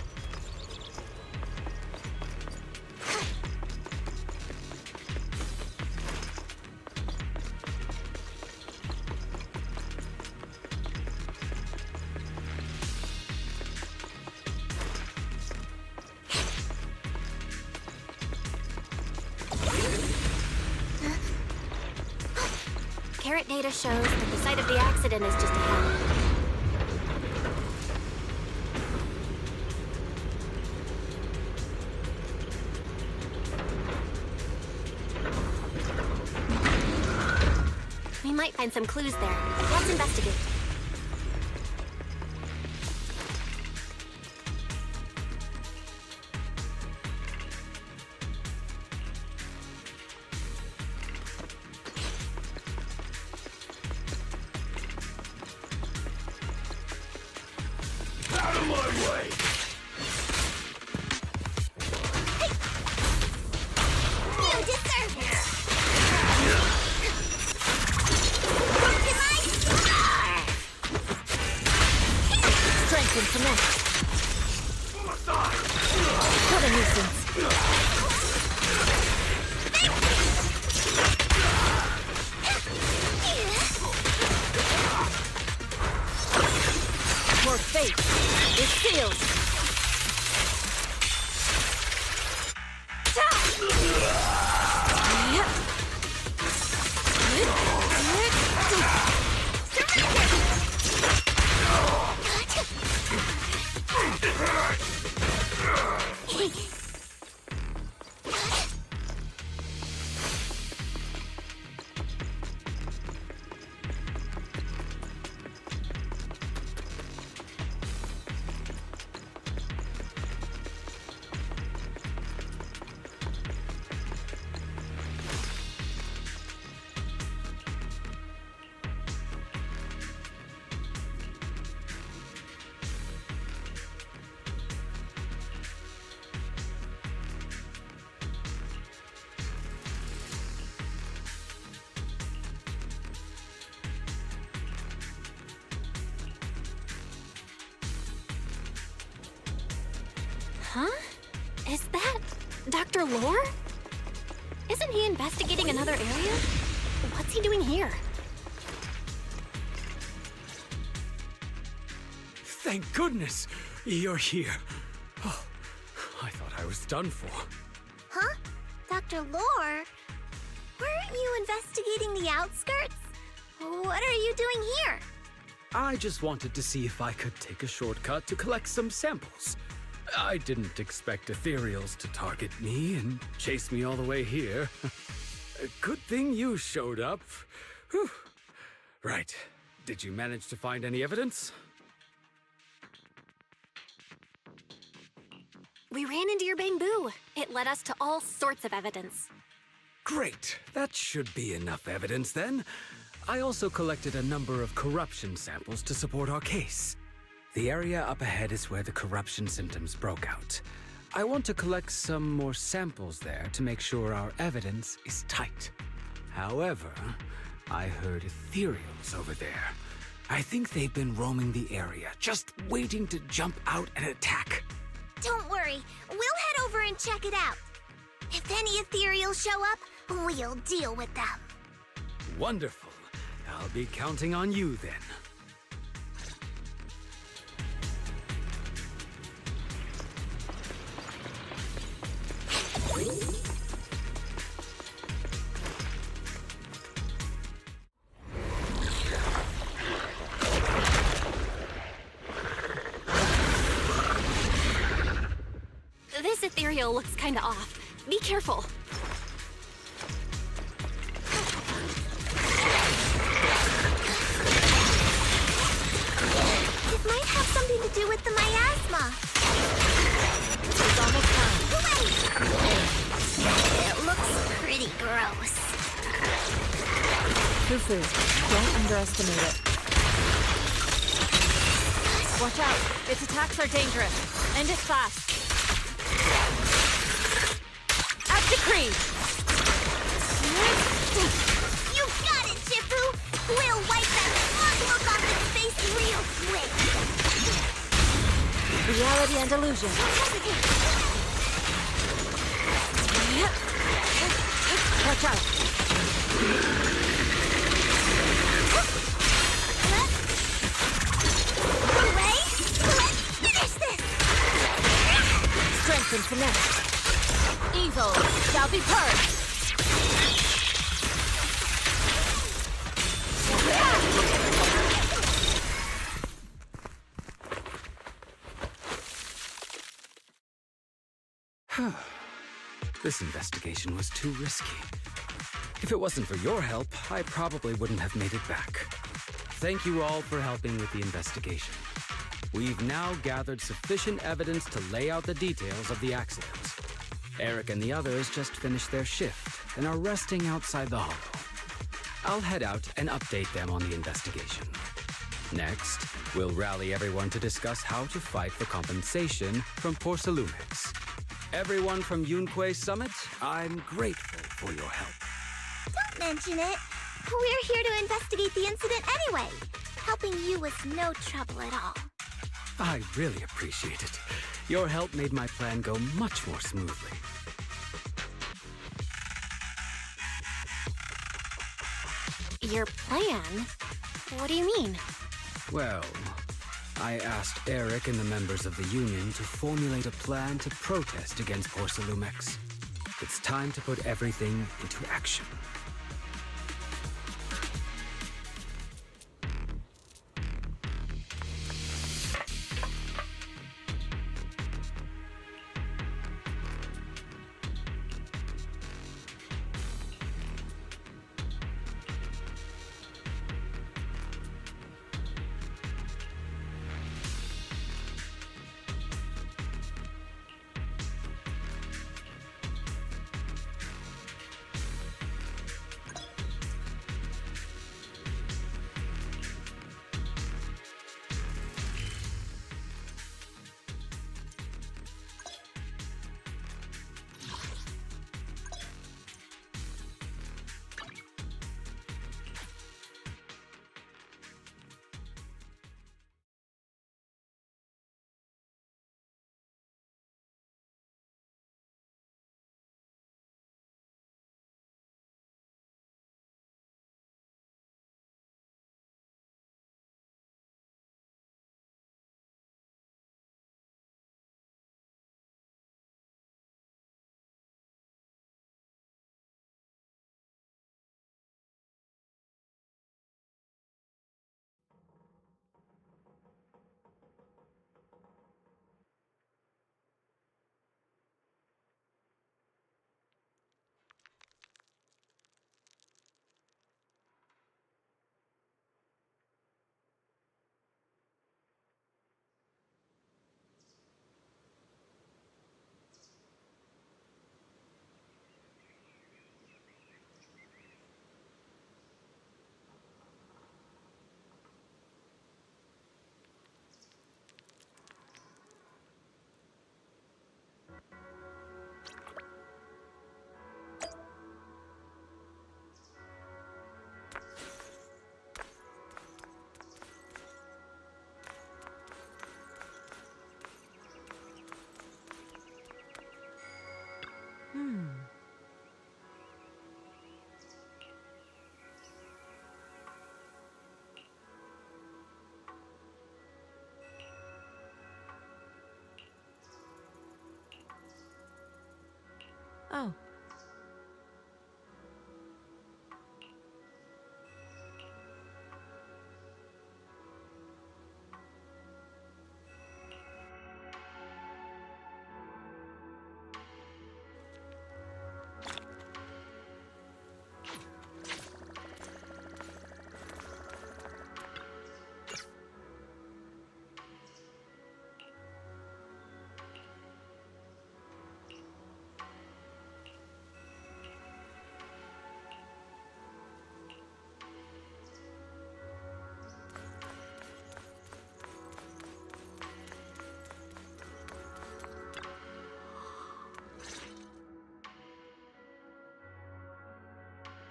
Carrot data shows that the site of the accident is just ahead. We might find some clues there. Let's investigate. Out of my way! You deserve it! Strength and finesse. What a nuisance. More faith. It seals. Huh? Is that Dr. Lore? Isn't he investigating another area? What's he doing here? Thank goodness you're here. Oh, I thought I was done for. Huh? Dr. Lore? Weren't you investigating the outskirts? What are you doing here? I just wanted to see if I could take a shortcut to collect some samples. I didn't expect ethereals to target me and chase me all the way here. Good thing you showed up. Whew. Right. Did you manage to find any evidence? We ran into your bamboo. It led us to all sorts of evidence. Great. That should be enough evidence then. I also collected a number of corruption samples to support our case. The area up ahead is where the corruption symptoms broke out. I want to collect some more samples there to make sure our evidence is tight. However, I heard ethereals over there. I think they've been roaming the area, just waiting to jump out and attack. Don't worry, we'll head over and check it out. If any ethereals show up, we'll deal with them. Wonderful. I'll be counting on you then. This ethereal looks kinda off. Be careful. It might have something to do with the miasma. It's almost time. Wait! It looks pretty gross. Fufu, don't underestimate it. Watch out! Its attacks are dangerous. End it fast. At decree! You got it, Shifu! We'll wipe that smug look off his face real quick! Reality and illusion. Watch out! Ray, let's finish this! Strength and finesse. Evil shall be purged. This investigation was too risky. If it wasn't for your help, I probably wouldn't have made it back. Thank you all for helping with the investigation. We've now gathered sufficient evidence to lay out the details of the accident. Eric and the others just finished their shift and are resting outside the hollow. I'll head out and update them on the investigation. Next, we'll rally everyone to discuss how to fight for compensation from Porcelumix. Everyone from Yunque Summit, I'm grateful for your help. Don't mention it. We're here to investigate the incident anyway. Helping you was no trouble at all. I really appreciate it. Your help made my plan go much more smoothly. Your plan? What do you mean? Well, I asked Eric and the members of the Union to formulate a plan to protest against Porcelumix. It's time to put everything into action.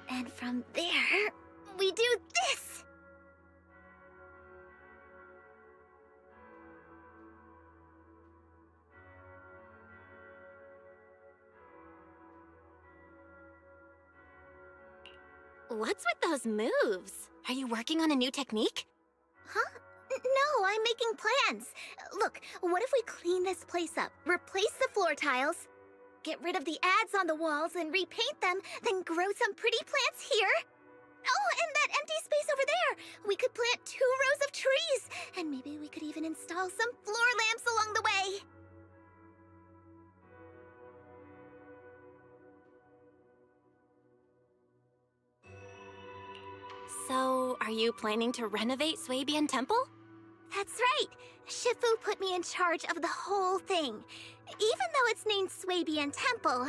And from there, we do this! What's with those moves? Are you working on a new technique? Huh? No, I'm making plans. Look, what if we clean this place up, replace the floor tiles, get rid of the ads on the walls and repaint them, then grow some pretty plants here? Oh, and that empty space over there! We could plant 2 rows of trees, and maybe we could even install some floor lamps along the way. So, are you planning to renovate Swabian Temple? That's right! Shifu put me in charge of the whole thing. Even though it's named Swabian Temple,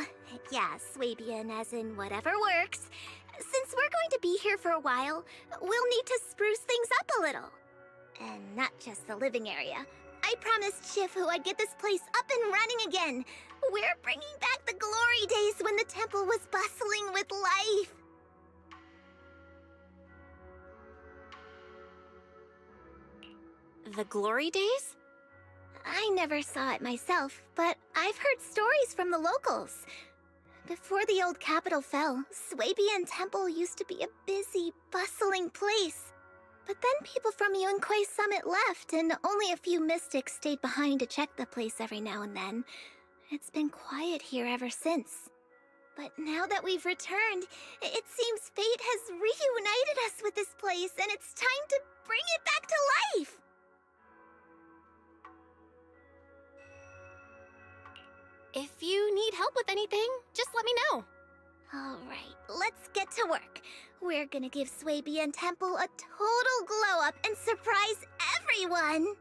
yeah, Swabian as in whatever works, since we're going to be here for a while, we'll need to spruce things up a little. And not just the living area. I promised Shifu I'd get this place up and running again. We're bringing back the glory days when the temple was bustling with life. The glory days? I never saw it myself, but I've heard stories from the locals. Before the old capital fell, Swabian Temple used to be a busy, bustling place. But then people from Yunquei Summit left, and only a few mystics stayed behind to check the place every now and then. It's been quiet here ever since. But now that we've returned, it seems fate has reunited us with this place, and it's time to bring it back to life! If you need help with anything, just let me know. Alright, let's get to work. We're gonna give Swabian Temple a total glow-up and surprise everyone!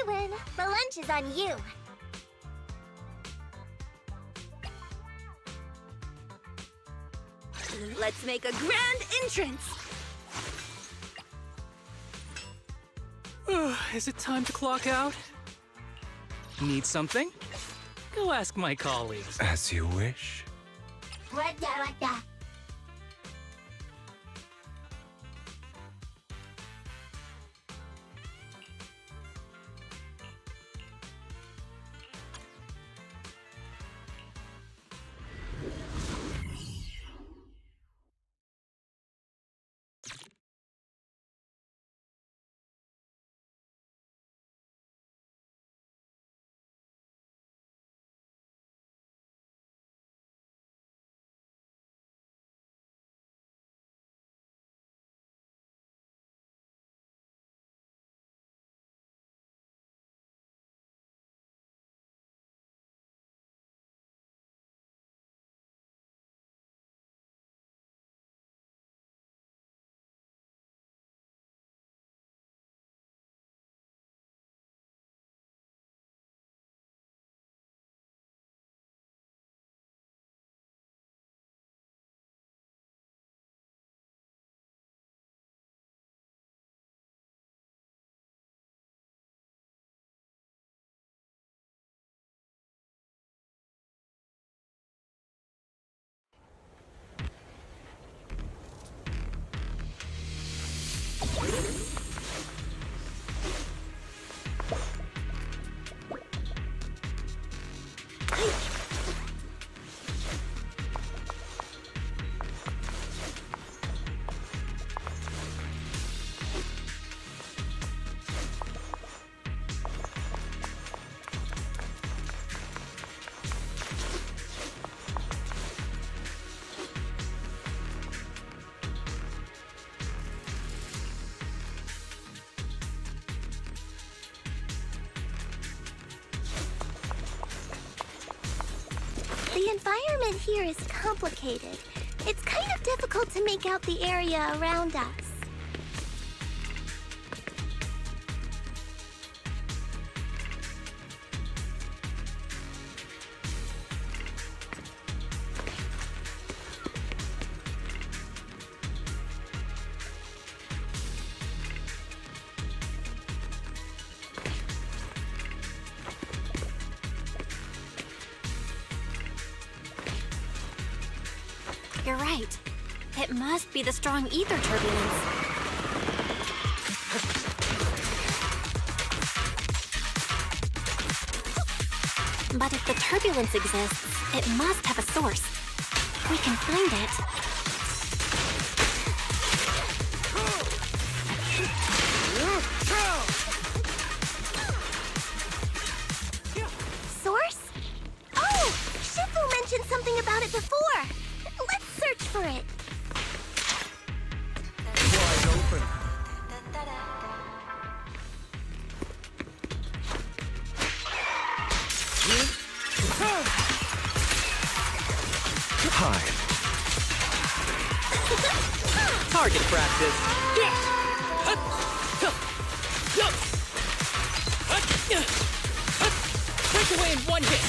win. The lunch is on you. Let's make a grand entrance! Is it time to clock out? Need something? Go ask my colleagues. As you wish. The environment here is complicated. It's kind of difficult to make out the area around us. You're right. It must be the strong ether turbulence. But if the turbulence exists, it must have a source. We can find it. Source? Oh! Shifu mentioned something about it before! Let's search for it! Wide open. Hi. Target practice. Break away in one hit.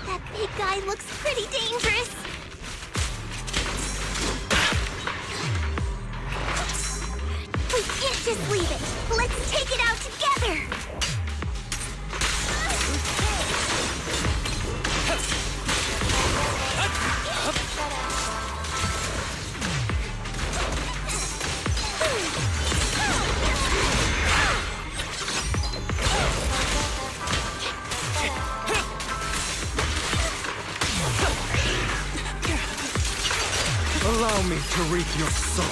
That big guy looks pretty dangerous! We can't just leave it! Let's take it out together! Allow me to reap your soul.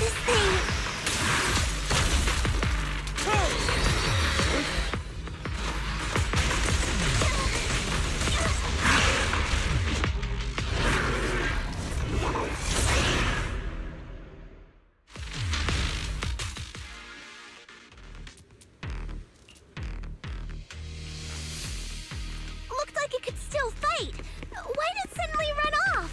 This thing... Looked like it could still fight. Why did it suddenly run off?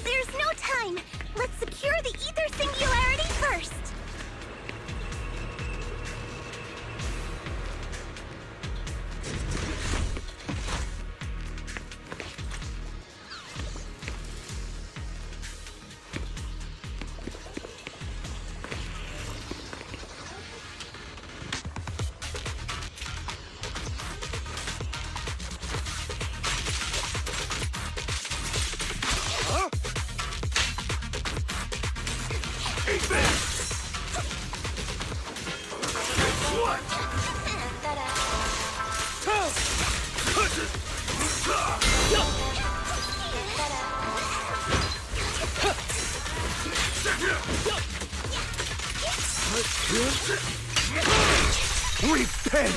There's no time. Let's secure the ether singularity first. Repent!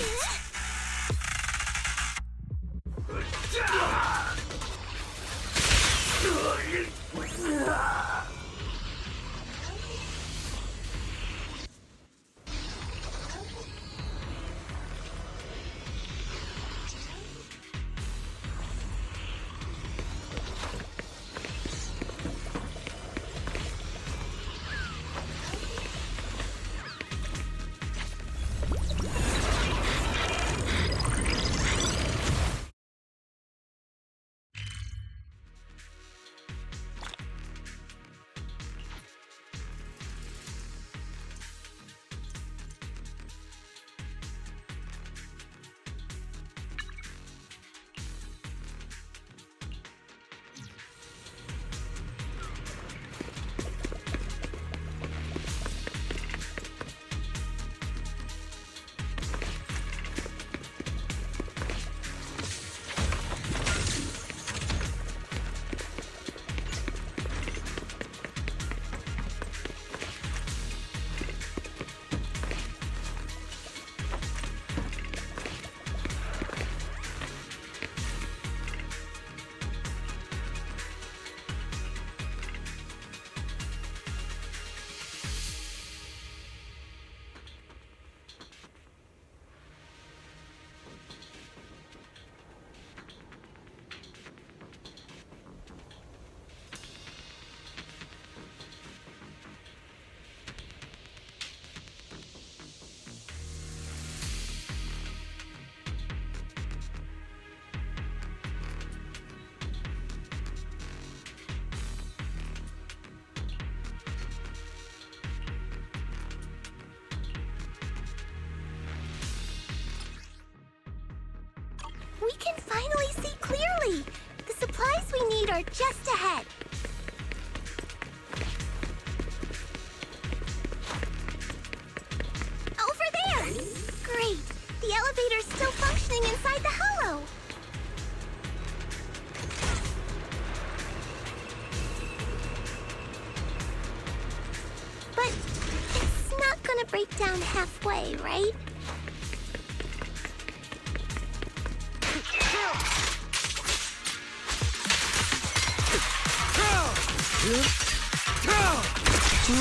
We can finally see clearly! The supplies we need are just ahead. Over there! Great! The elevator's still functioning inside the hollow! But it's not gonna break down halfway, right?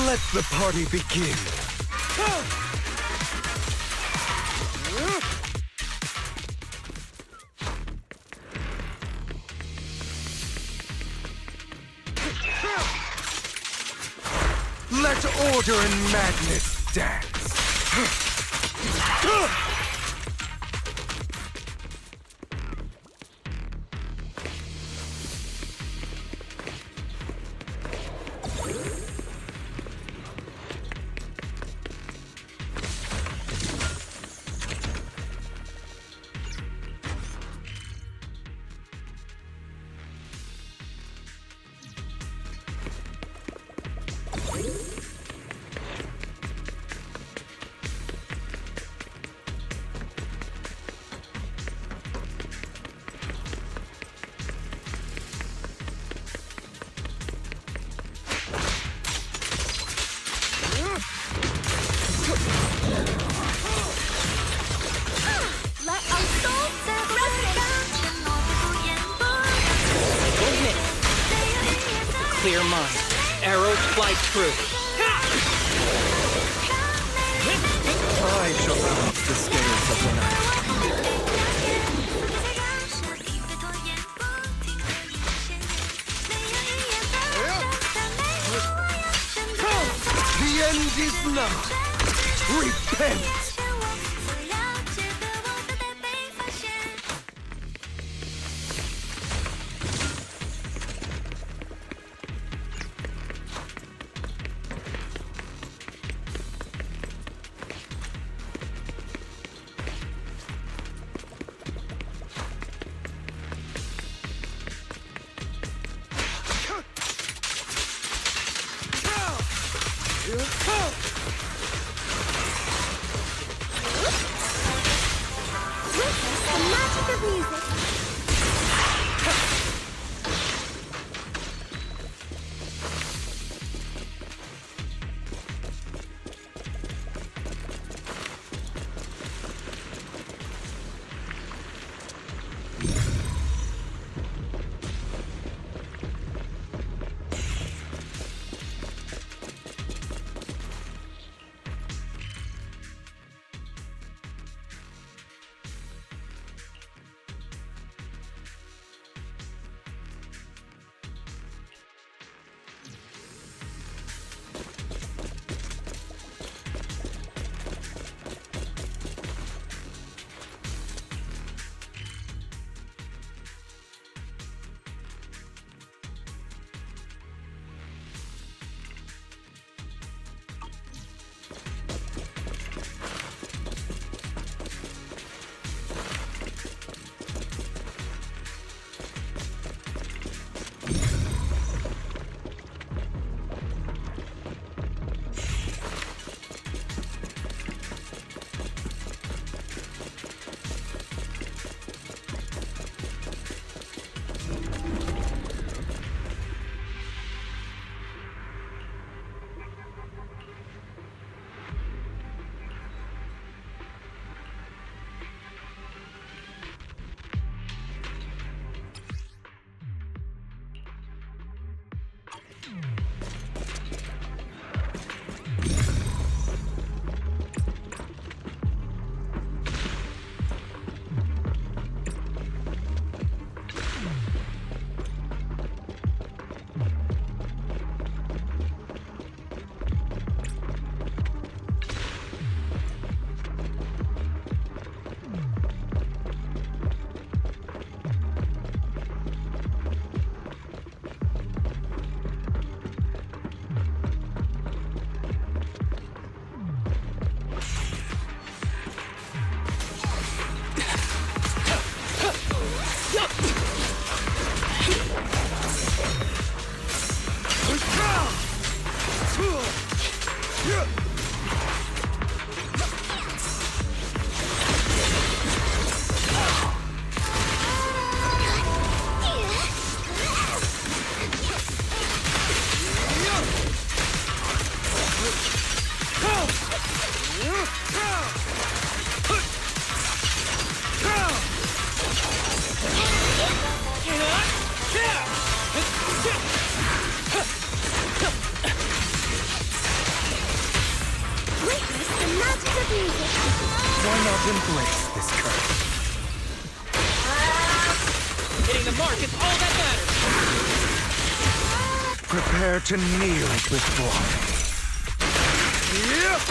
Let the party begin. Let order and madness dance. clear mind. Arrows fly true. I shall balance the scales of the night. The end is now. Repent! The magic of music. Why not embrace this curse? Hitting the mark is all that matters. Prepare to kneel before me. Yep.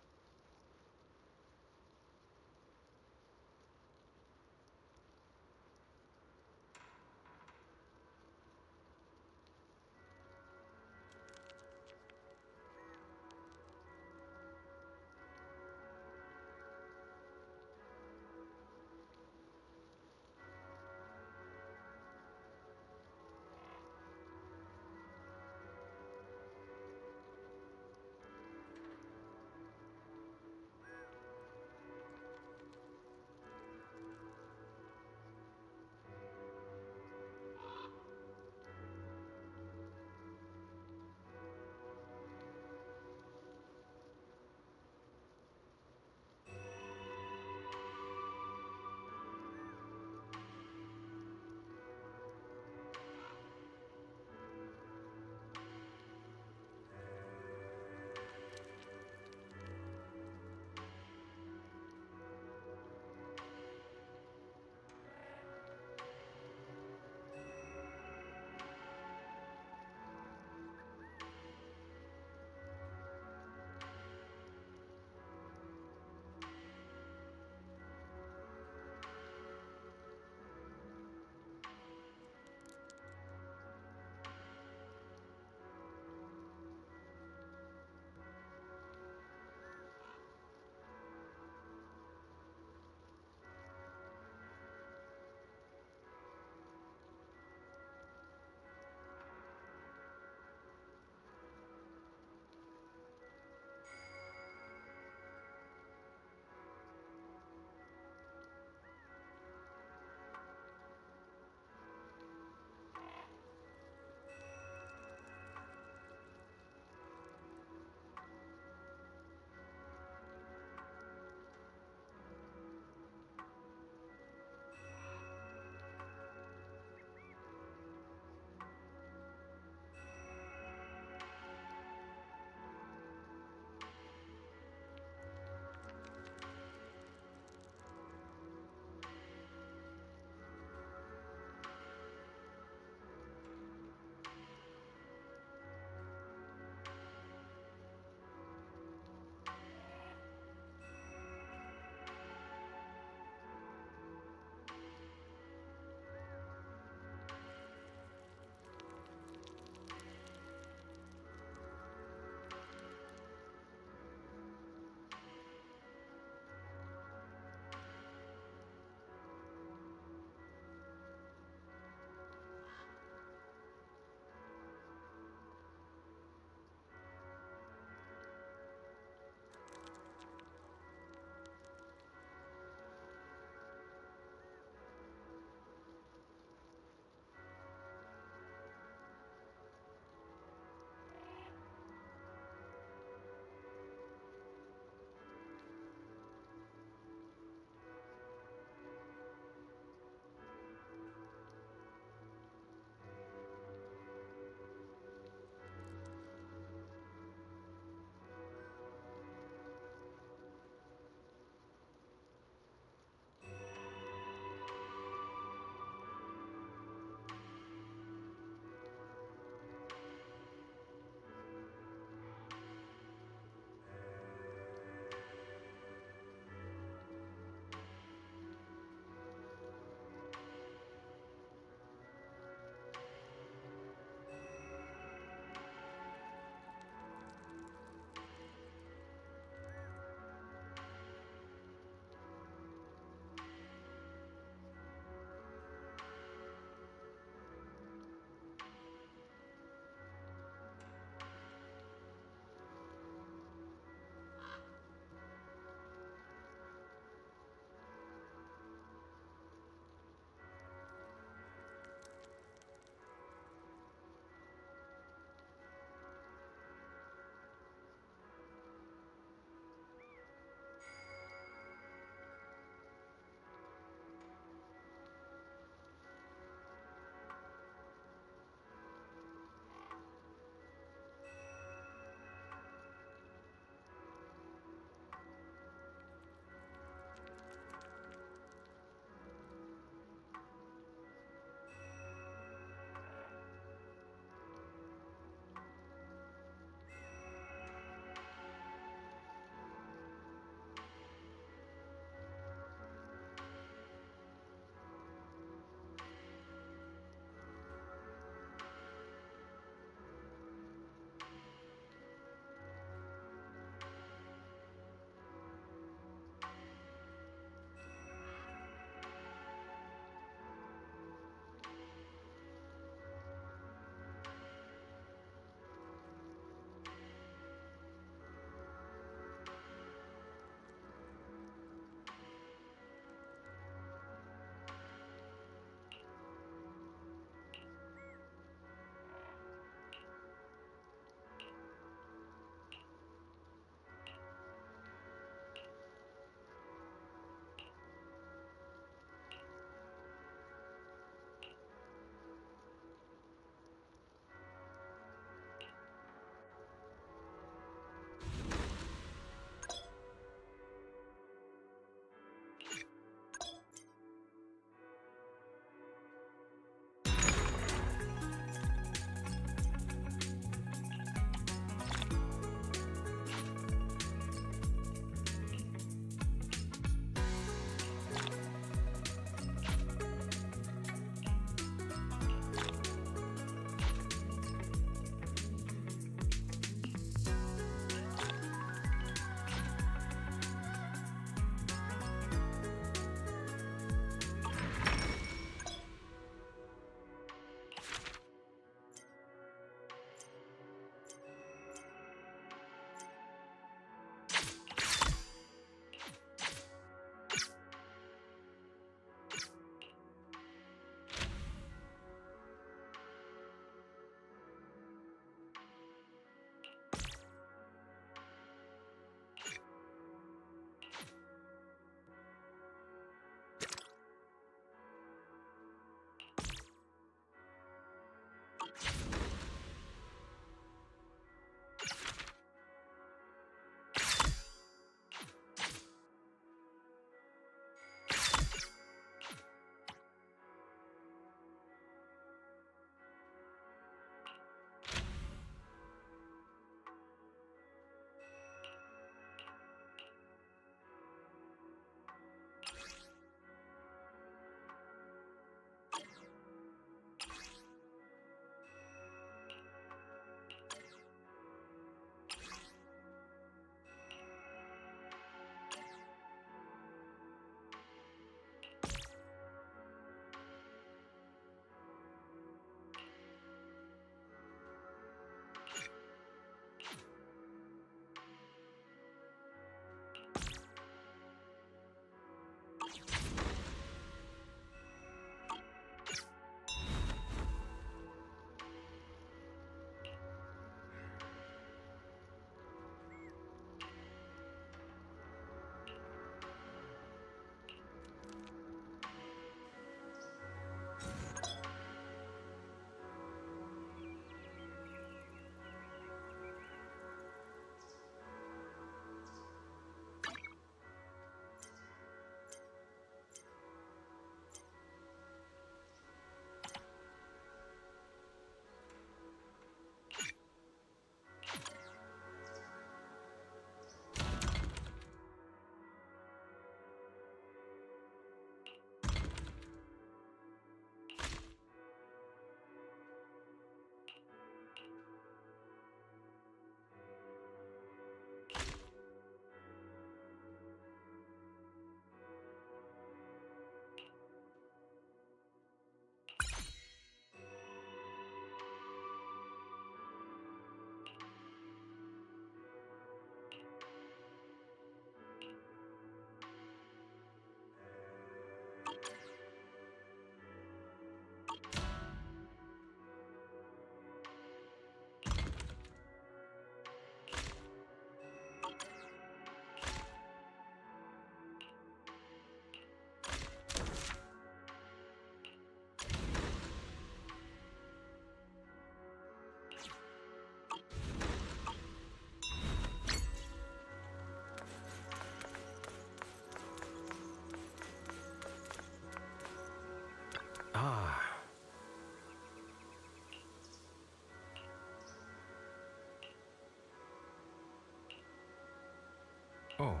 Oh.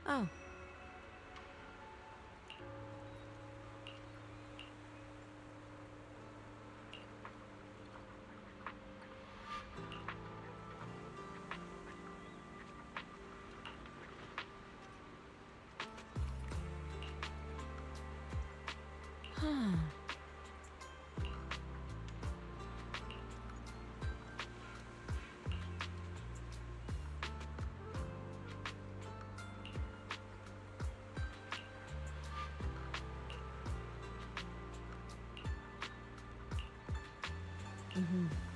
Oh. Huh. Mm-hmm.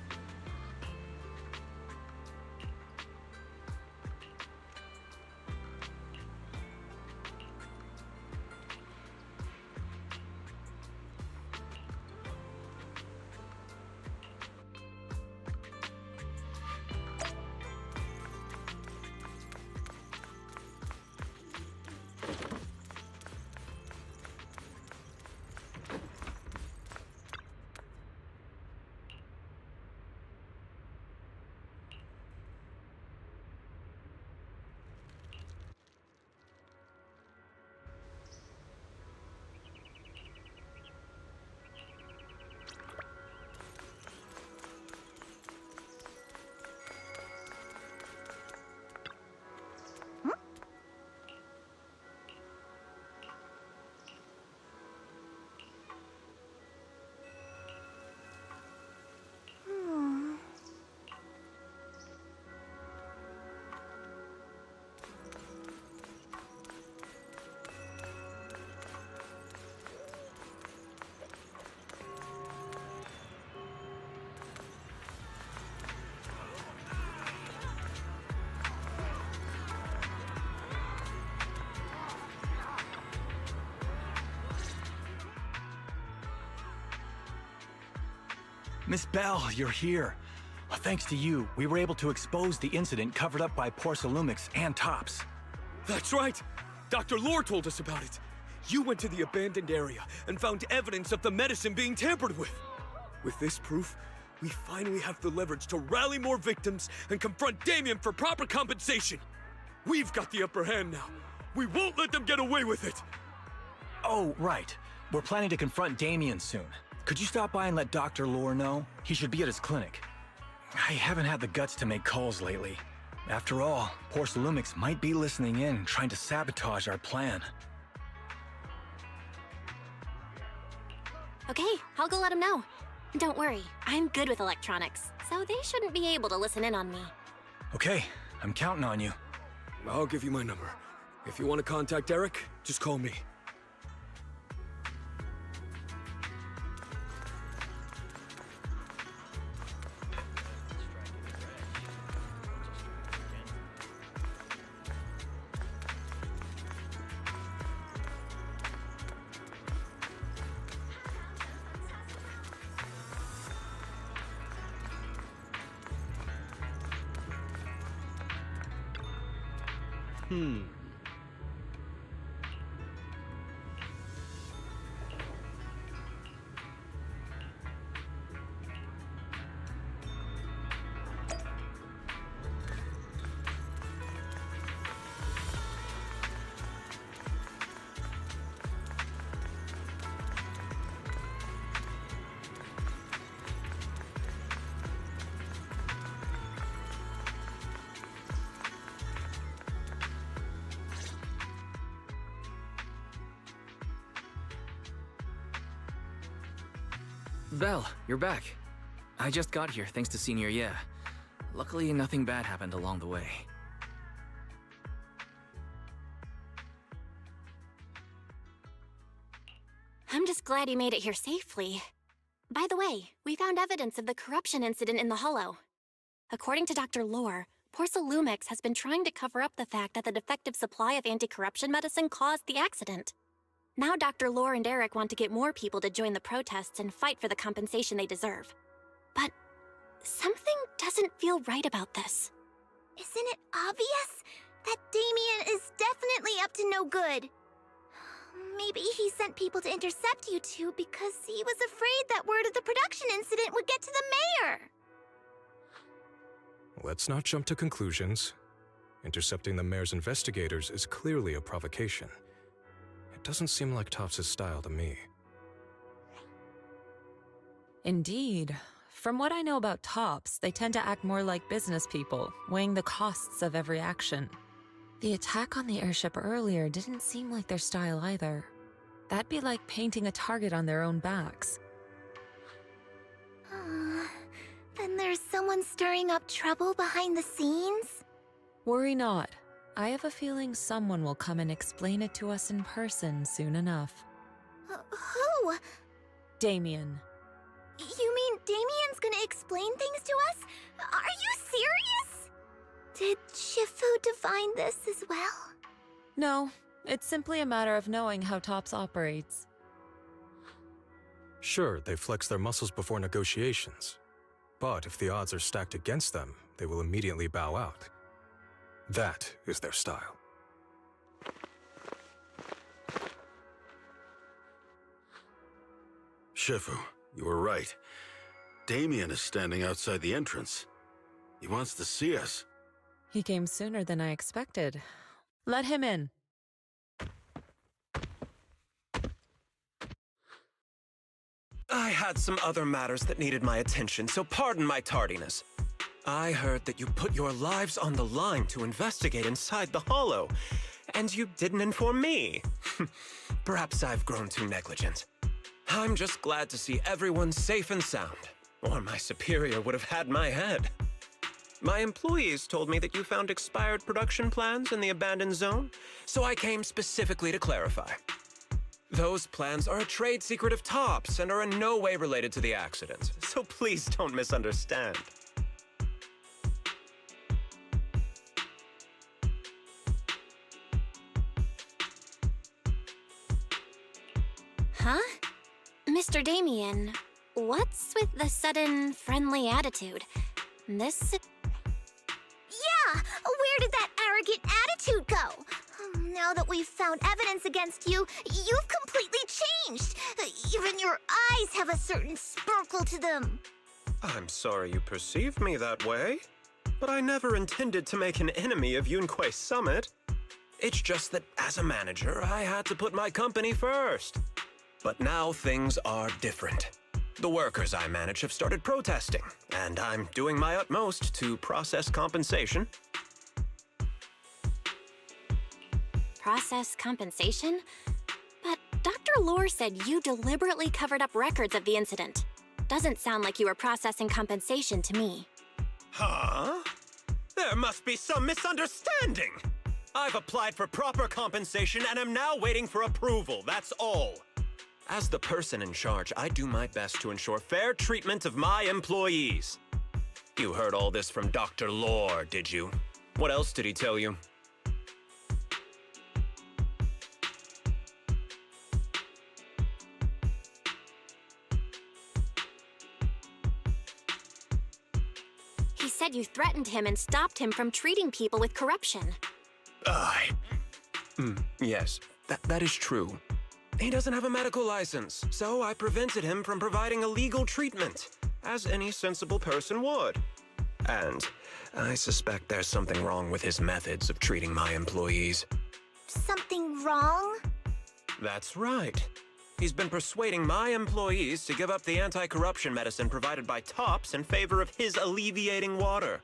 Miss Bell, you're here. Well, thanks to you, we were able to expose the incident covered up by Porcelumix and Tops. That's right! Dr. Lore told us about it. You went to the abandoned area and found evidence of the medicine being tampered with. With this proof, we finally have the leverage to rally more victims and confront Damien for proper compensation. We've got the upper hand now. We won't let them get away with it. Oh, right. We're planning to confront Damien soon. Could you stop by and let Dr. Lore know? He should be at his clinic. I haven't had the guts to make calls lately. After all, Porcelumix might be listening in, trying to sabotage our plan. Okay, I'll go let him know. Don't worry, I'm good with electronics, so they shouldn't be able to listen in on me. Okay, I'm counting on you. I'll give you my number. If you want to contact Eric, just call me. Belle, you're back. I just got here thanks to Senior Ye. Luckily, nothing bad happened along the way. I'm just glad you made it here safely. By the way, we found evidence of the corruption incident in the Hollow. According to Dr. Lore, Porcelumix has been trying to cover up the fact that the defective supply of anti-corruption medicine caused the accident. Now Dr. Lore and Eric want to get more people to join the protests and fight for the compensation they deserve. But something doesn't feel right about this. Isn't it obvious? That Damien is definitely up to no good. Maybe he sent people to intercept you two because he was afraid that word of the production incident would get to the mayor. Let's not jump to conclusions. Intercepting the mayor's investigators is clearly a provocation. It doesn't seem like Topps' style to me. Indeed. From what I know about Topps, they tend to act more like business people, weighing the costs of every action. The attack on the airship earlier didn't seem like their style either. That'd be like painting a target on their own backs. Then there's someone stirring up trouble behind the scenes? Worry not. I have a feeling someone will come and explain it to us in person soon enough. Who? Damien. You mean Damien's gonna explain things to us? Are you serious? Did Shifu divine this as well? No, it's simply a matter of knowing how Topps operates. Sure, they flex their muscles before negotiations. But if the odds are stacked against them, they will immediately bow out. That is their style. Shifu, you were right. Damien is standing outside the entrance. He wants to see us. He came sooner than I expected. Let him in. I had some other matters that needed my attention, so pardon my tardiness. I heard that you put your lives on the line to investigate inside the Hollow, and you didn't inform me. Perhaps I've grown too negligent. I'm just glad to see everyone safe and sound, or my superior would have had my head. My employees told me that you found expired production plans in the abandoned zone, so I came specifically to clarify. Those plans are a trade secret of Topps and are in no way related to the accident, so please don't misunderstand. Huh? Mr. Damien, what's with the sudden friendly attitude? This... Yeah! Where did that arrogant attitude go? Now that we've found evidence against you, you've completely changed. Even your eyes have a certain sparkle to them. I'm sorry you perceive me that way, but I never intended to make an enemy of Yunquay Summit. It's just that as a manager, I had to put my company first. But now things are different. The workers I manage have started protesting, and I'm doing my utmost to process compensation. Process compensation? But Dr. Lore said you deliberately covered up records of the incident. Doesn't sound like you were processing compensation to me. Huh? There must be some misunderstanding. I've applied for proper compensation and am now waiting for approval, that's all. As the person in charge, I do my best to ensure fair treatment of my employees. You heard all this from Dr. Lore, did you? What else did he tell you? He said you threatened him and stopped him from treating people with corruption. Yes, that is true. He doesn't have a medical license, so I prevented him from providing illegal treatment, as any sensible person would. And I suspect there's something wrong with his methods of treating my employees. Something wrong? That's right. He's been persuading my employees to give up the anti-corruption medicine provided by Topps in favor of his alleviating water.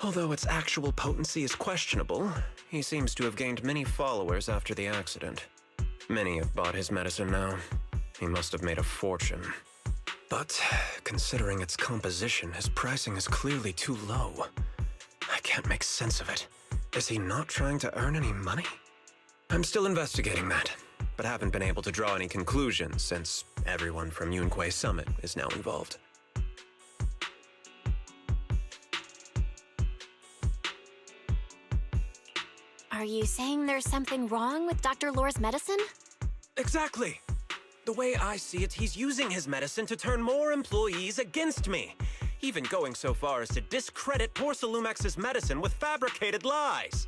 Although its actual potency is questionable, he seems to have gained many followers after the accident. Many have bought his medicine now. He must have made a fortune. But considering its composition, his pricing is clearly too low. I can't make sense of it. Is he not trying to earn any money? I'm still investigating that, but haven't been able to draw any conclusions since everyone from Yunque Summit is now involved. Are you saying there's something wrong with Dr. Lore's medicine? Exactly! The way I see it, he's using his medicine to turn more employees against me, even going so far as to discredit Porcelumex's medicine with fabricated lies.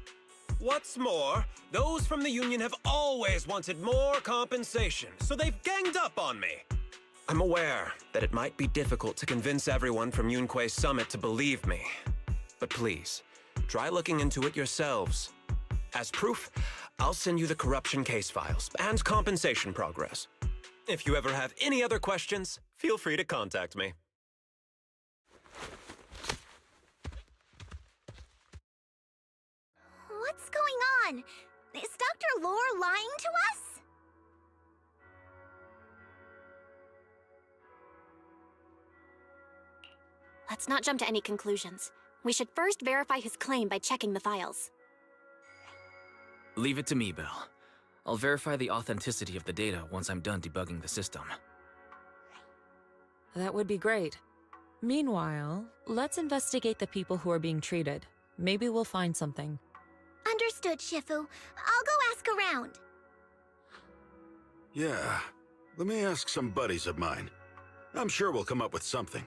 What's more, those from the union have always wanted more compensation, so they've ganged up on me. I'm aware that it might be difficult to convince everyone from Yunque Summit to believe me, but please, try looking into it yourselves. As proof, I'll send you the corruption case files and compensation progress. If you ever have any other questions, feel free to contact me. What's going on? Is Dr. Lore lying to us? Let's not jump to any conclusions. We should first verify his claim by checking the files. Leave it to me, Belle. I'll verify the authenticity of the data once I'm done debugging the system. That would be great. Meanwhile, let's investigate the people who are being treated. Maybe we'll find something. Understood, Shifu. I'll go ask around. Yeah, let me ask some buddies of mine. I'm sure we'll come up with something.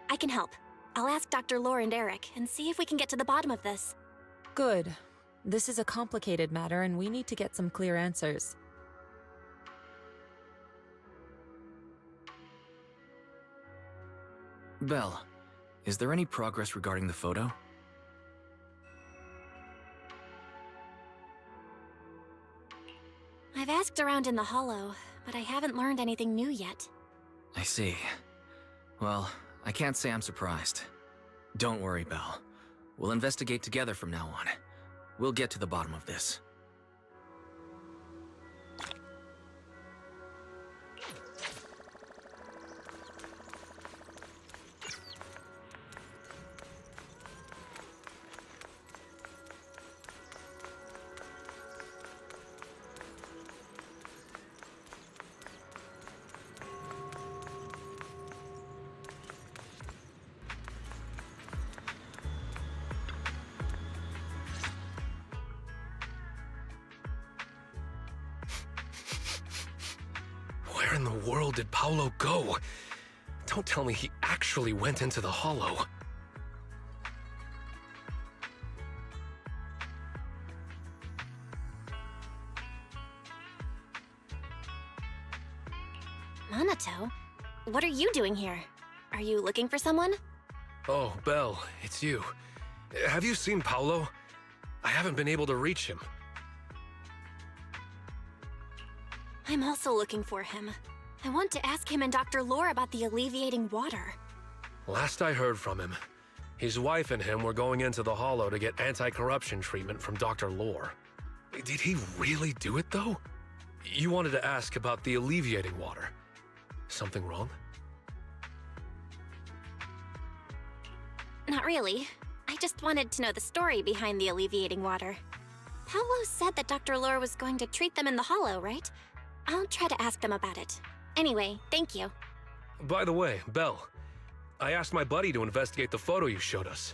I can help. I'll ask Dr. Lore and Eric and see if we can get to the bottom of this. Good. This is a complicated matter and we need to get some clear answers. Belle, is there any progress regarding the photo? I've asked around in the Hollow, but I haven't learned anything new yet. I see. Well, I can't say I'm surprised. Don't worry, Belle. We'll investigate together from now on. We'll get to the bottom of this. Where in the world did Paolo go? Don't tell me he actually went into the Hollow. Minato? What are you doing here? Are you looking for someone? Oh, Belle, it's you. Have you seen Paolo? I haven't been able to reach him. I'm also looking for him. I want to ask him and Dr. Lore about the alleviating water. Last I heard from him, his wife and him were going into the Hollow to get anti-corruption treatment from Dr. Lore. Did he really do it, though? You wanted to ask about the alleviating water. Something wrong? Not really. I just wanted to know the story behind the alleviating water. Paolo said that Dr. Lore was going to treat them in the Hollow, right? I'll try to ask them about it. Anyway, thank you. By the way, Belle, I asked my buddy to investigate the photo you showed us.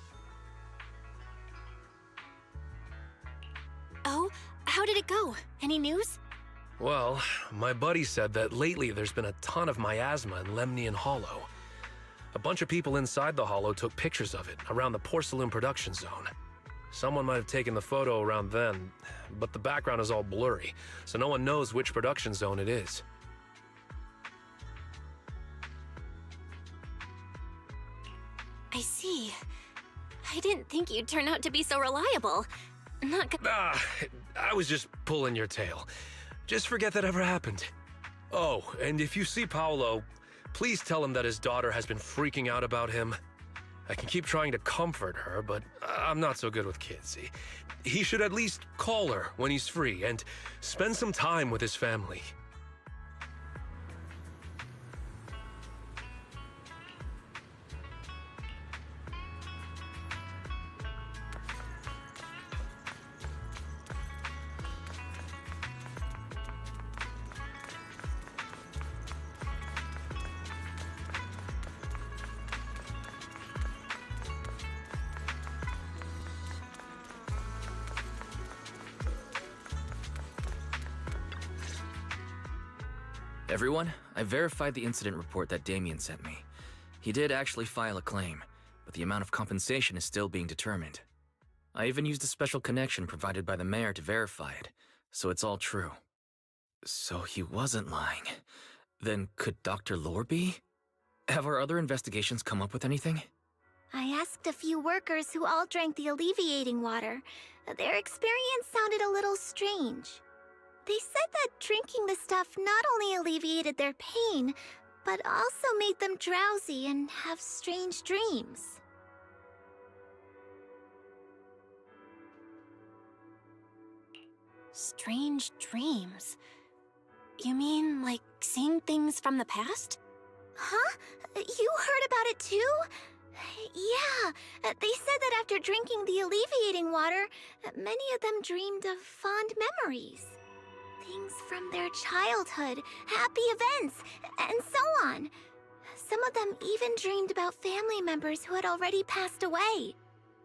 Oh, how did it go? Any news? Well, my buddy said that lately there's been a ton of miasma in Lemnian Hollow. A bunch of people inside the Hollow took pictures of it around the porcelain production zone. Someone might have taken the photo around then, but the background is all blurry, so no one knows which production zone it is. I see. I didn't think you'd turn out to be so reliable. I was just pulling your tail. Just forget that ever happened. Oh, and if you see Paolo, please tell him that his daughter has been freaking out about him. I can keep trying to comfort her, but I'm not so good with kids. He should at least call her when he's free and spend some time with his family. Everyone, I verified the incident report that Damien sent me. He did actually file a claim, but the amount of compensation is still being determined. I even used a special connection provided by the mayor to verify it, so it's all true. So he wasn't lying. Then could Dr. Lore be? Have our other investigations come up with anything? I asked a few workers who all drank the alleviating water. Their experience sounded a little strange. They said that drinking the stuff not only alleviated their pain, but also made them drowsy and have strange dreams. Strange dreams? You mean, like, seeing things from the past? Huh? You heard about it too? Yeah, they said that after drinking the alleviating water, many of them dreamed of fond memories. Things from their childhood, happy events, and so on. Some of them even dreamed about family members who had already passed away.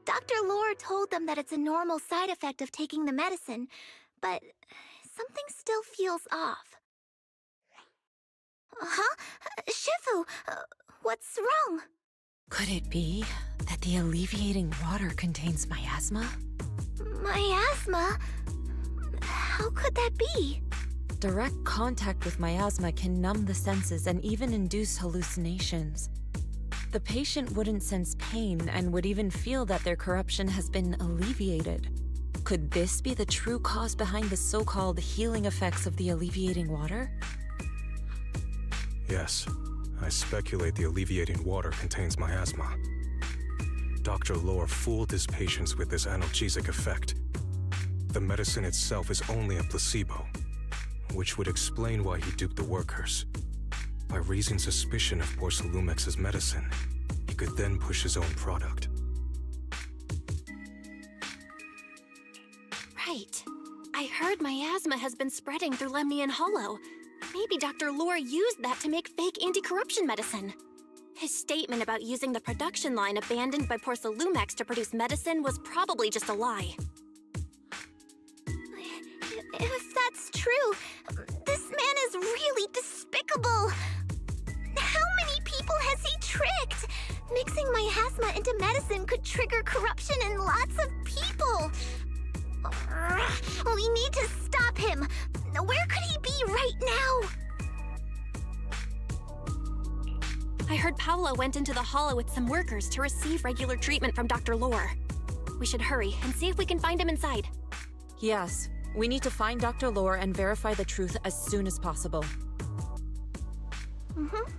Dr. Lore told them that it's a normal side effect of taking the medicine, but something still feels off. Huh? Shifu, what's wrong? Could it be that the alleviating water contains miasma? Miasma? How could that be? Direct contact with miasma can numb the senses and even induce hallucinations. The patient wouldn't sense pain and would even feel that their corruption has been alleviated. Could this be the true cause behind the so-called healing effects of the alleviating water? Yes, I speculate the alleviating water contains miasma. Dr. Lore fooled his patients with this analgesic effect. The medicine itself is only a placebo, which would explain why he duped the workers. By raising suspicion of Porcelumex's medicine, he could then push his own product. Right. I heard miasma has been spreading through Lemnian Hollow. Maybe Dr. Lore used that to make fake anti-corruption medicine. His statement about using the production line abandoned by Porcelumex to produce medicine was probably just a lie. If that's true, this man is really despicable. How many people has he tricked? Mixing miasma into medicine could trigger corruption in lots of people. We need to stop him. Where could he be right now? I heard Paolo went into the Hollow with some workers to receive regular treatment from Dr. Lore. We should hurry and see if we can find him inside. Yes, we need to find Dr. Lore and verify the truth as soon as possible. Mm-hmm.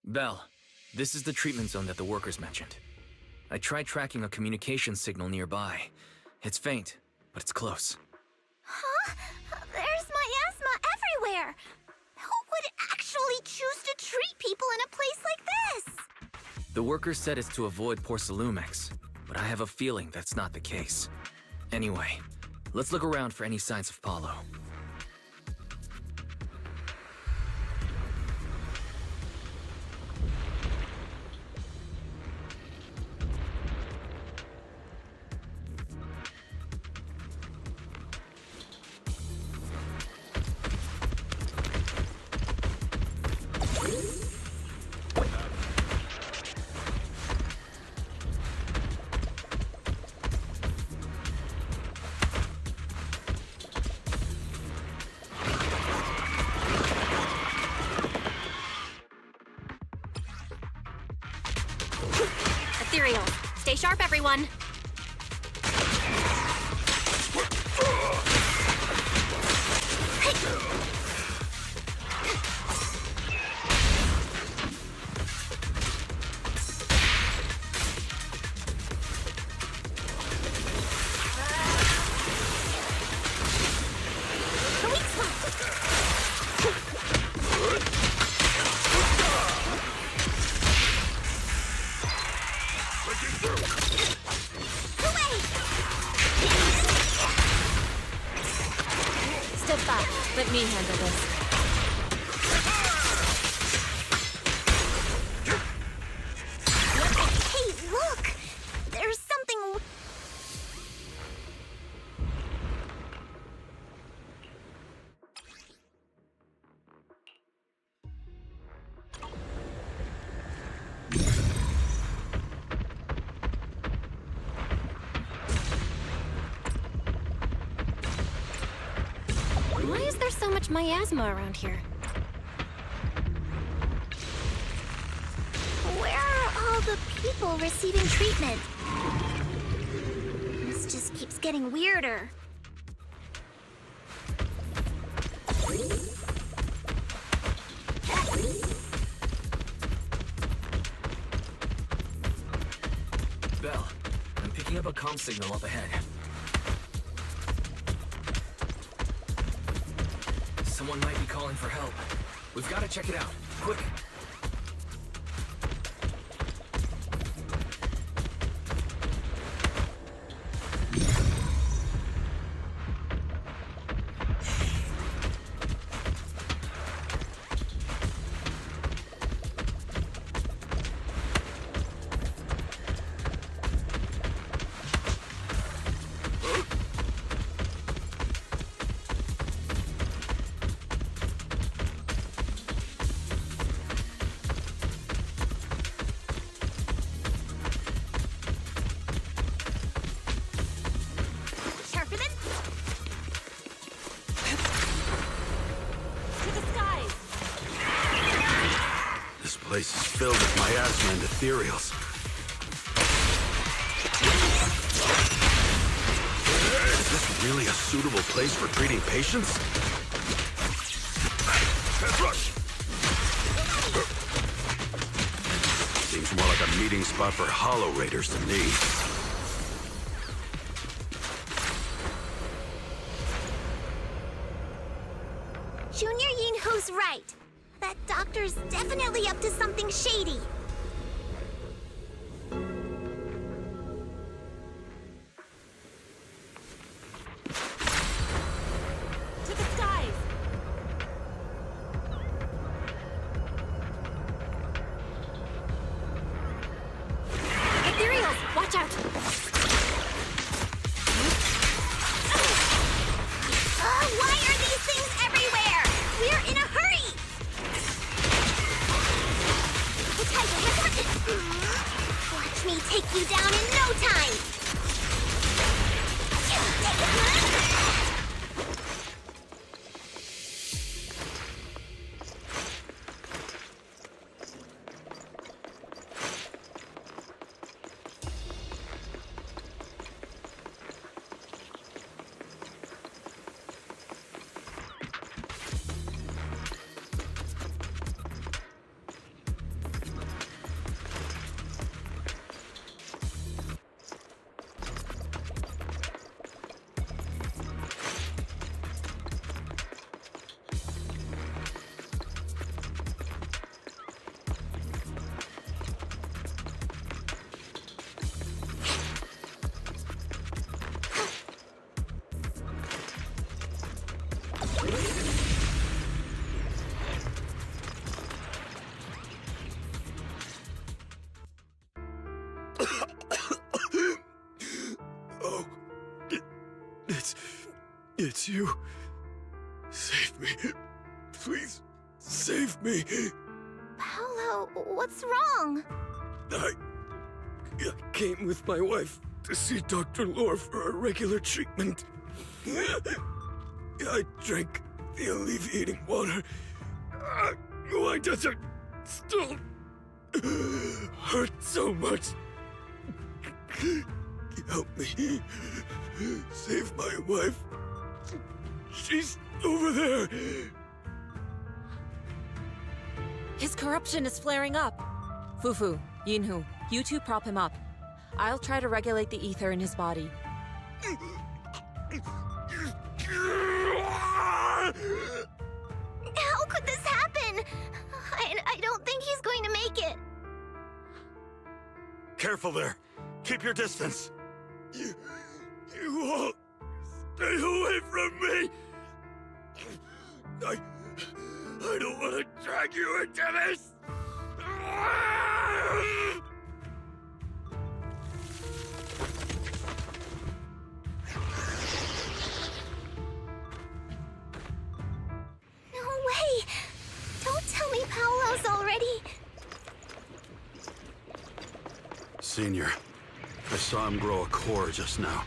Belle, this is the treatment zone that the workers mentioned. I tried tracking a communication signal nearby. It's faint, but it's close. Huh? There's miasma everywhere! Who would actually choose to treat people in a place like this? The workers said it's to avoid Porcelumex, but I have a feeling that's not the case. Anyway, let's look around for any signs of Paulo. Ethereal. Stay sharp, everyone. Step back. Let me handle this. Hey, look! There's something... Why is there so much miasma around here? Where are all the people receiving treatment? This just keeps getting weirder. Belle, I'm picking up a comm signal up ahead. Someone might be calling for help. We've got to check it out. Quick! This place is filled with miasma and ethereals. Is this really a suitable place for treating patients? Rush! Seems more like a meeting spot for Hollow Raiders to me. Junior Yinho's right. That doctor's definitely up to something shady. To the skies! Ethereals, watch out! Why are these things everywhere? We're in a hurry! Tiger, No. It's you. Save me. Please, save me. Paolo, what's wrong? I came with my wife to see Dr. Lore for a regular treatment. I drank the alleviating water. Why does it still hurt so much? Help me. Save my wife. She's over there. His corruption is flaring up. Fufu, Yinhu, you two prop him up. I'll try to regulate the ether in his body. How could this happen? I don't think he's going to make it. Careful there. Keep your distance. You all stay away from me. I don't want to drag you into this. No way! Don't tell me Paolo's already... Senior, I saw him grow a core just now.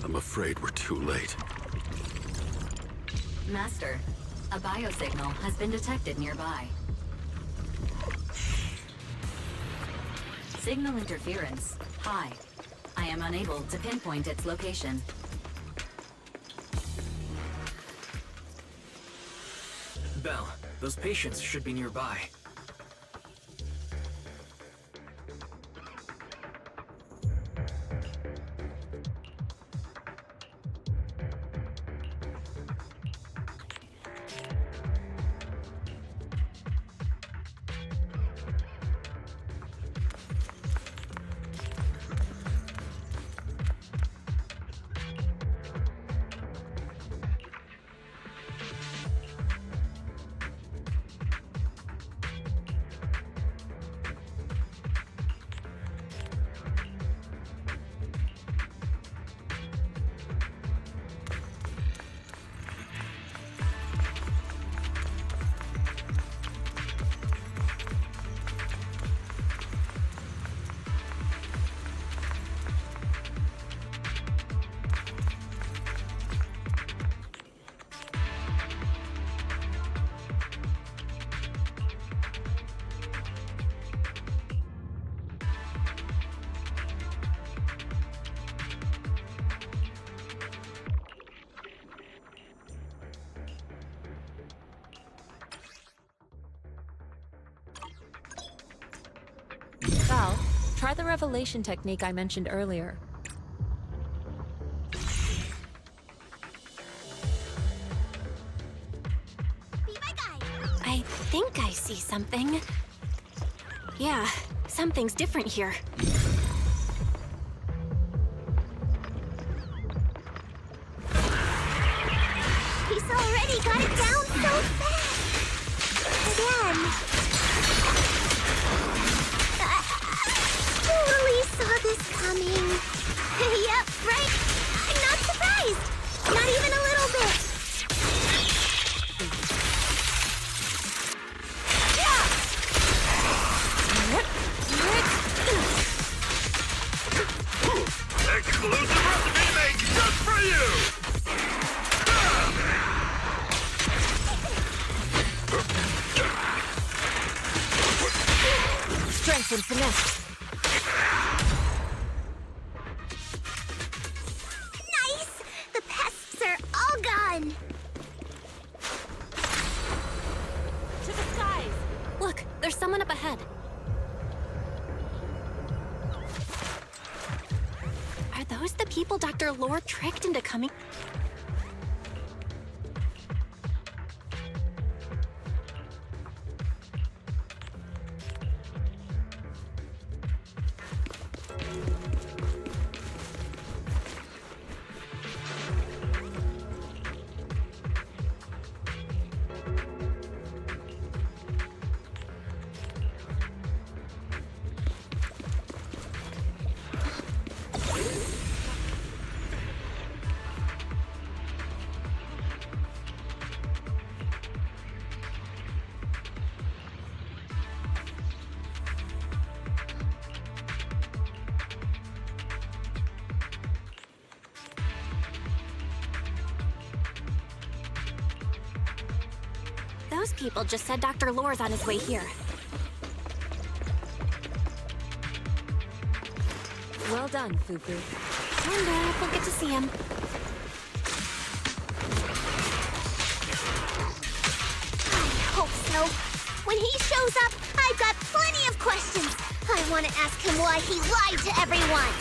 I'm afraid we're too late. Master, a biosignal has been detected nearby. Signal interference high. I am unable to pinpoint its location. Belle, those patients should be nearby. Val, try the revelation technique I mentioned earlier. I think I see something. Yeah, something's different here. He's already got it down so fast! Again! Totally saw this coming. Yep, right? I'm not surprised! Not even a little bit! Exclusive recipe made just for you! Strength and finesse. Nice! The pests are all gone! To the skies! Look, there's someone up ahead. Are those the people Dr. Lore tricked into coming? Those people just said Dr. Lore's on his way here. Well done, Fufu. Wonder if we'll get to see him. I hope so. When he shows up, I've got plenty of questions. I want to ask him why he lied to everyone.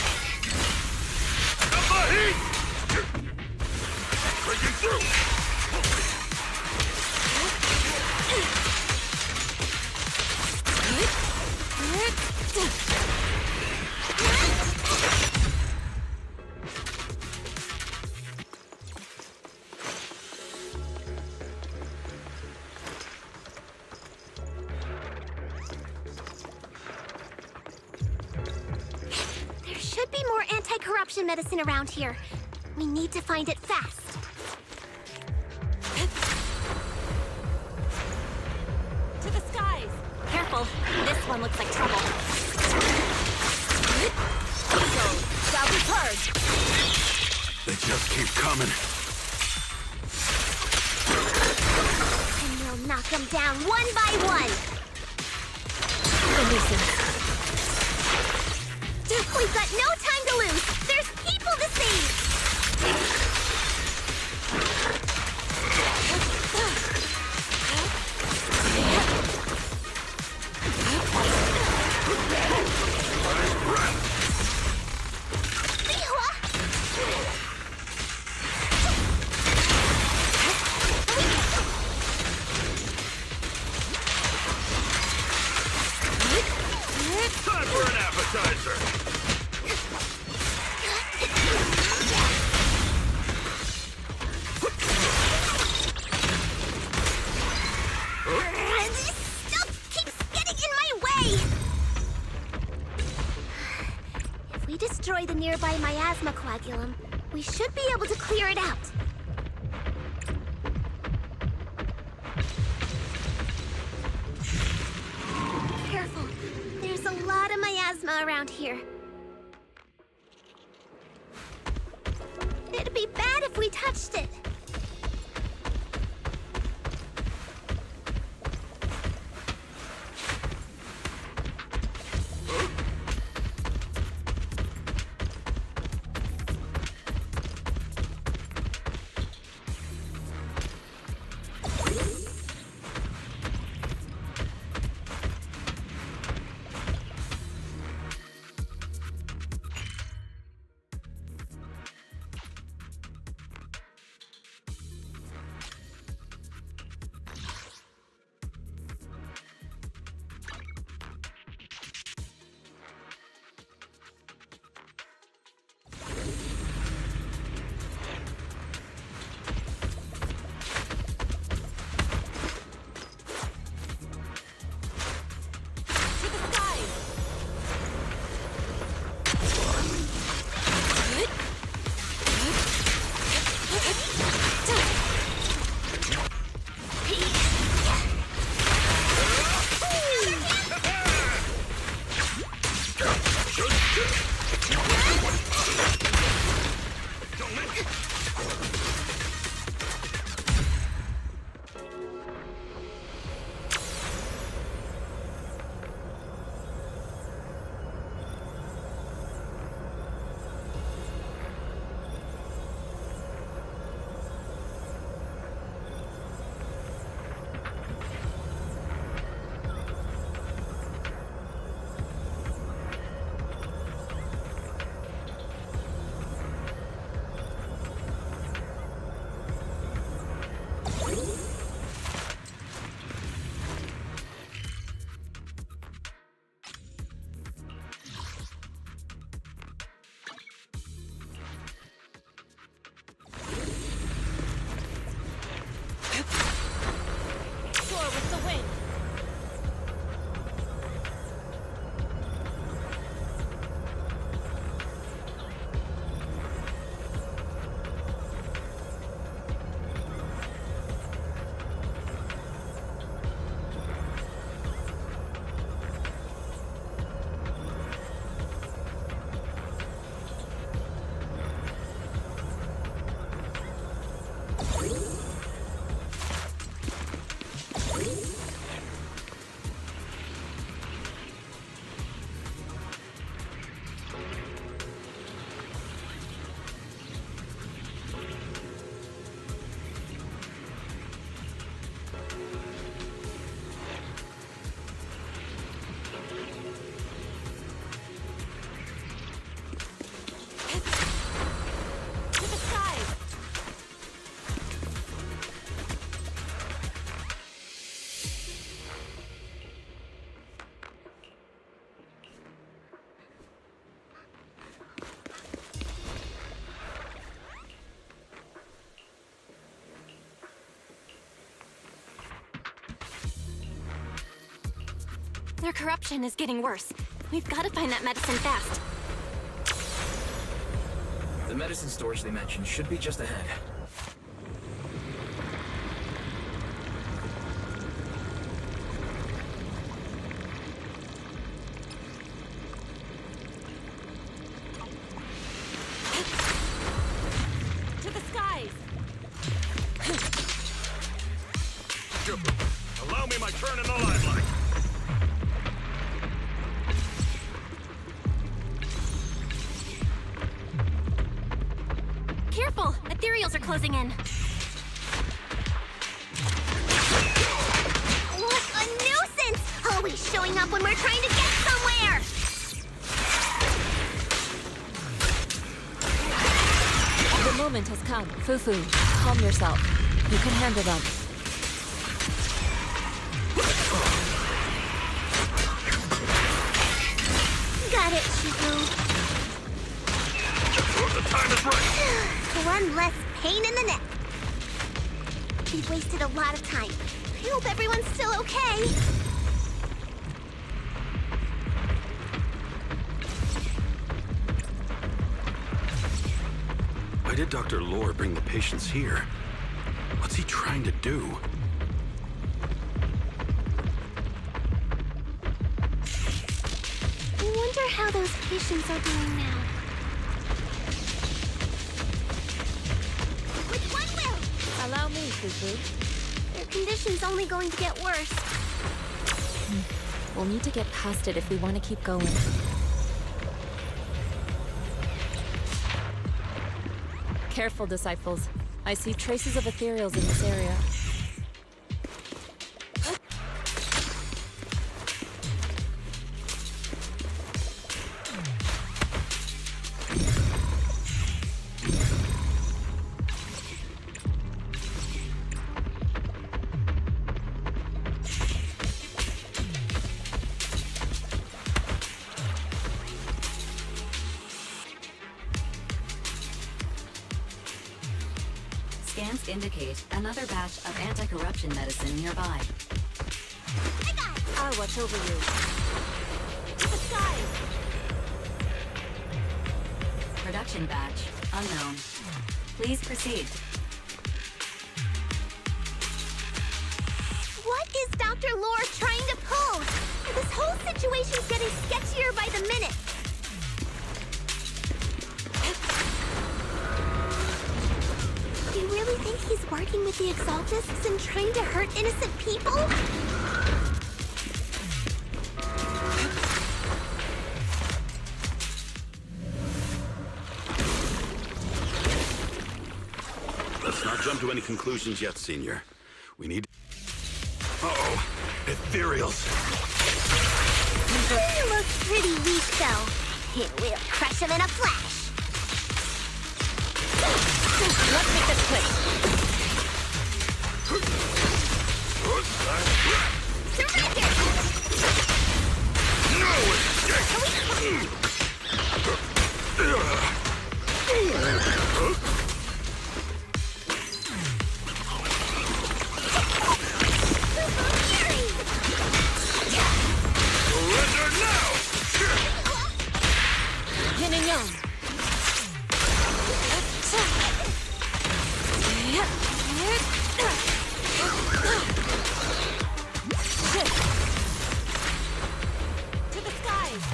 Breaking through! There should be more anti-corruption medicine around here. We need to find it fast. To the skies! Careful, this one looks like trouble. Shall be purged! They just keep coming. And we'll knock them down one by one. We've got no time to lose. There's people to save. Time for an appetizer. This stuff keeps getting in my way. If we destroy the nearby miasma coagulum, we should be able to clear it out. Careful. There's a lot of miasma around here. It'd be bad if we touched it. Their corruption is getting worse. We've got to find that medicine fast. The medicine storage they mentioned should be just ahead. To the skies! Allow me my turn in the limelight. Careful! Ethereals are closing in. What a nuisance! Always showing up when we're trying to get somewhere! The moment has come. Fufu, calm yourself. You can handle them. Got it, Shifu. The time is right. One less pain in the neck. We've wasted a lot of time. I hope everyone's still okay. Why did Dr. Lore bring the patients here? What's he trying to do? I wonder how those patients are doing now. Which one will? Allow me, Fufu. Their condition's only going to get worse. We'll need to get past it if we want to keep going. Careful, disciples. I see traces of ethereals in this area. Scans indicate another batch of anti-corruption medicine nearby. I'll watch over you. To the skies! Production batch unknown. Please proceed. What is Dr. Lore trying to pull? This whole situation's getting sketchier by the minute. Do you really think he's working with the Exaltists and trying to hurt innocent people? Let's not jump to any conclusions yet, Senior. We need... Uh-oh. Ethereals. He looks pretty weak, though. We'll crush him in a flash. Let's make this quick. Surrender! No escape! Surrender now! Yin and yang. To the skies!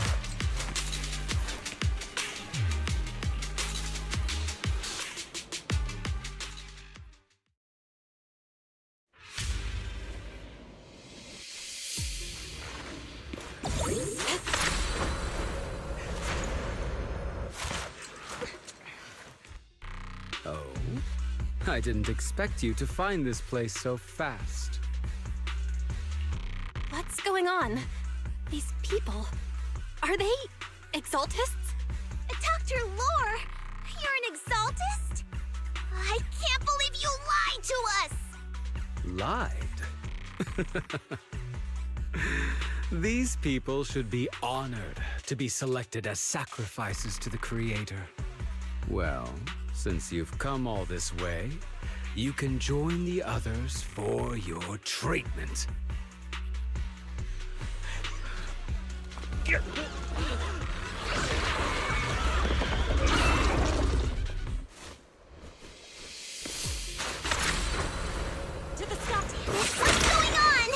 Oh? I didn't expect you to find this place so fast. What's going on? These people... Are they... Exaltists? Dr. Lore, you're an Exaltist? I can't believe you lied to us! Lied? These people should be honored to be selected as sacrifices to the Creator. Well, since you've come all this way, you can join the others for your treatment. To the sky! What's going on?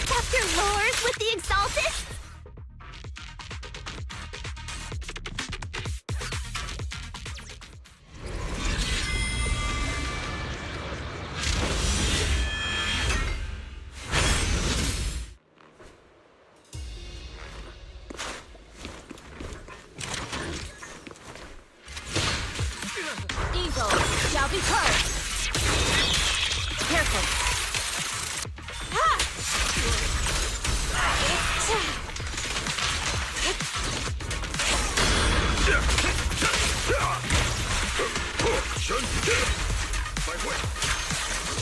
Dr. Lores with the Exalted? Evil shall be cursed! Careful!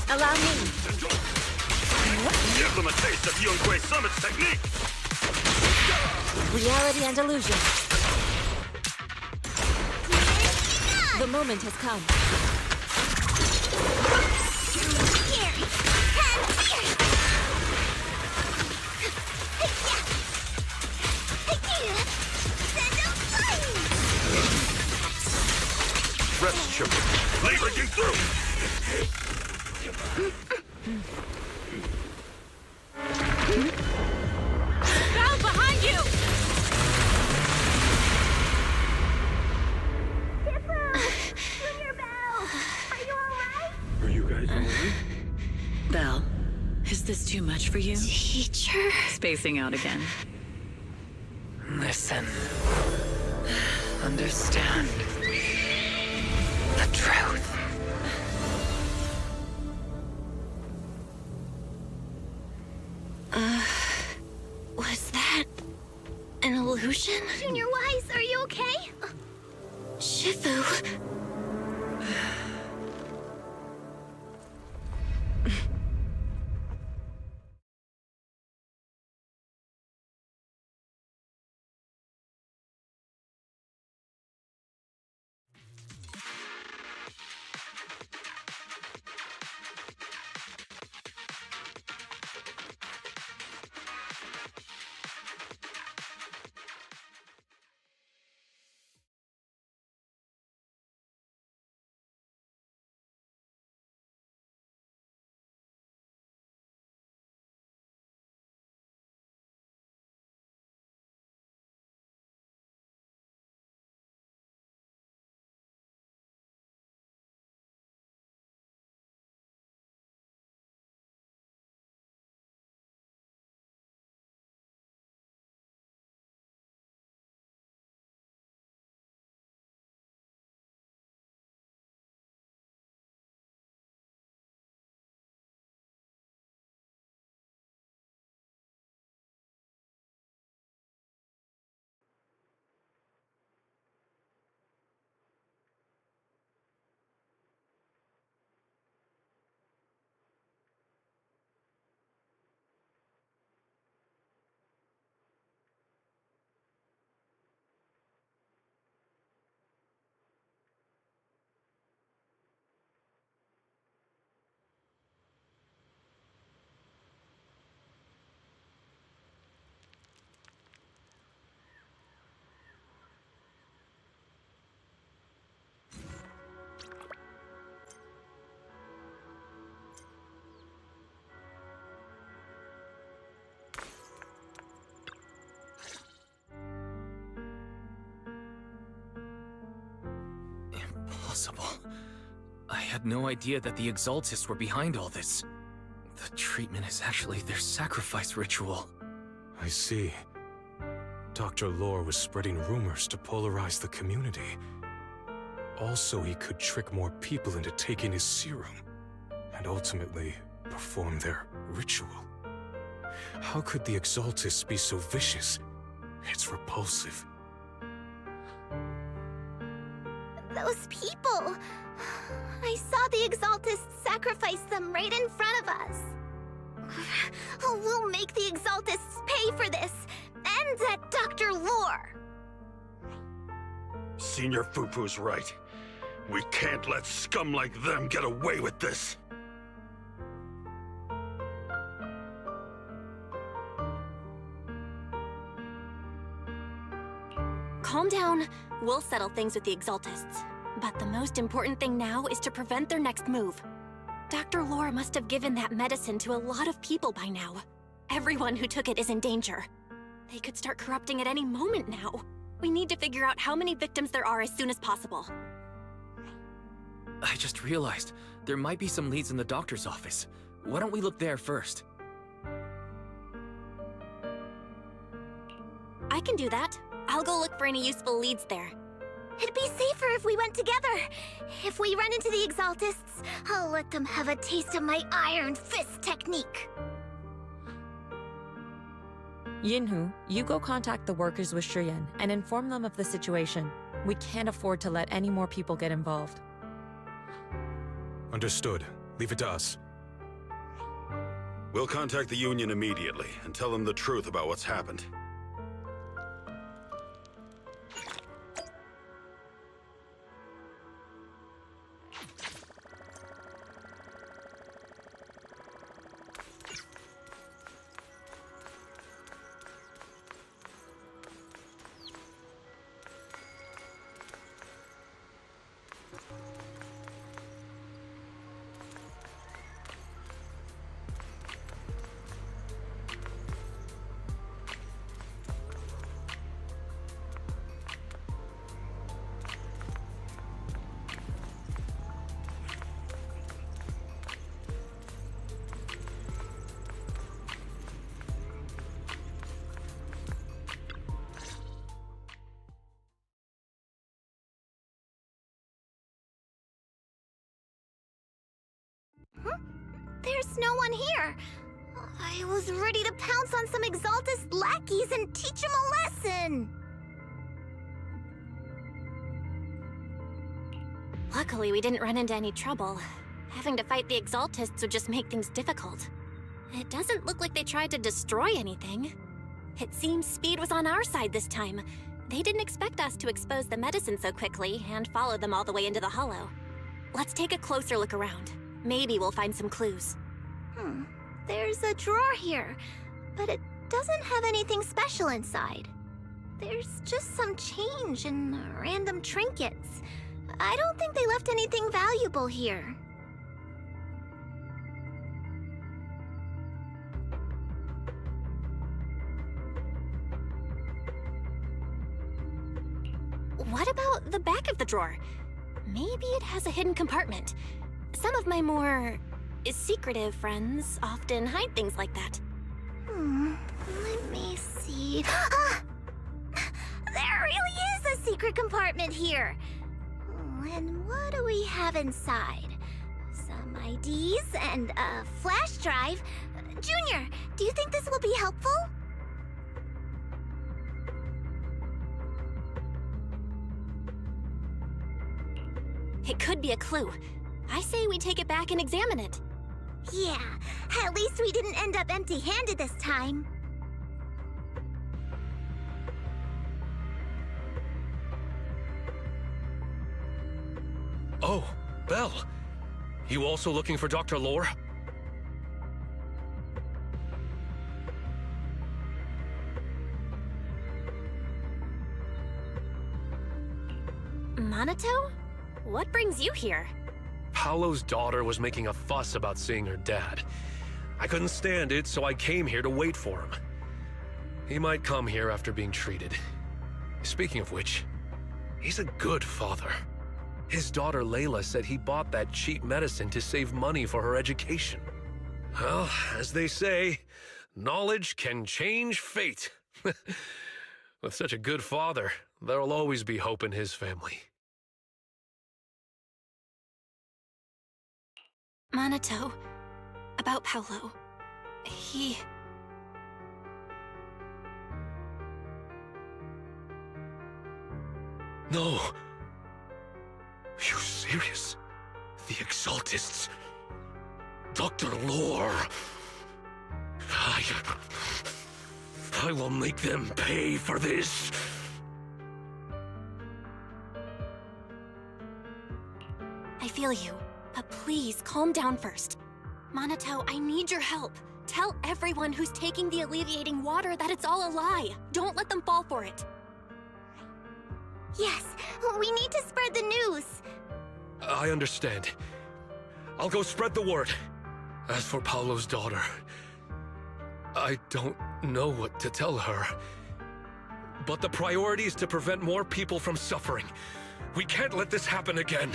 Allow me. Give them a taste of Yunque Summit's technique! Reality and illusion. The moment has come. Rest, children. Leave breaking through! Ground behind you! Are you guys alright? Belle, is this too much for you? Teacher? Spacing out again. Listen. Understand. The truth. Was that an illusion? Junior Wise, are you okay? Shifu. Impossible. I had no idea that the Exaltists were behind all this. The treatment is actually their sacrifice ritual. I see. Dr. Lore was spreading rumors to polarize the community. Also, he could trick more people into taking his serum, and ultimately perform their ritual. How could the Exaltists be so vicious? It's repulsive. Those people! I saw the Exaltists sacrifice them right in front of us. We'll make the Exaltists pay for this, and that Dr. Lore! Senior Fufu's right. We can't let scum like them get away with this. Calm down. We'll settle things with the Exaltists. But the most important thing now is to prevent their next move. Dr. Lore must have given that medicine to a lot of people by now. Everyone who took it is in danger. They could start corrupting at any moment now. We need to figure out how many victims there are as soon as possible. I just realized there might be some leads in the doctor's office. Why don't we look there first? I can do that. I'll go look for any useful leads there. It'd be safer if we went together. If we run into the Exaltists, I'll let them have a taste of my Iron Fist technique. Yinhu, you go contact the workers with Shiyan and inform them of the situation. We can't afford to let any more people get involved. Understood. Leave it to us. We'll contact the Union immediately and tell them the truth about what's happened. There's no one here. I was ready to pounce on some Exaltist lackeys and teach them a lesson. Luckily, we didn't run into any trouble. Having to fight the Exaltists would just make things difficult. It doesn't look like they tried to destroy anything. It seems speed was on our side this time. They didn't expect us to expose the medicine so quickly and follow them all the way into the hollow. Let's take a closer look around. Maybe we'll find some clues. There's a drawer here, but it doesn't have anything special inside. There's just some change and random trinkets. I don't think they left anything valuable here. What about the back of the drawer? Maybe it has a hidden compartment. Some of my more secretive friends often hide things like that. Let me see. Ah! There really is a secret compartment here. And what do we have inside? Some IDs and a flash drive. Junior, do you think this will be helpful? It could be a clue. I say we take it back and examine it. Yeah, at least we didn't end up empty-handed this time. Oh, Belle. You also looking for Dr. Lore? Minato? What brings you here? Paolo's daughter was making a fuss about seeing her dad. I couldn't stand it, so I came here to wait for him. He might come here after being treated. Speaking of which, he's a good father. His daughter Layla said he bought that cheap medicine to save money for her education. Well, as they say, knowledge can change fate. With such a good father, there'll always be hope in his family. Minato, about Paolo. He... No. You serious? The Exaltists? Dr. Lore? I will make them pay for this. I feel you, but please calm down first. Minato, I need your help. Tell everyone who's taking the alleviating water that it's all a lie. Don't let them fall for it. Yes, we need to spread the news. I understand. I'll go spread the word. As for Paolo's daughter, I don't know what to tell her. But the priority is to prevent more people from suffering. We can't let this happen again.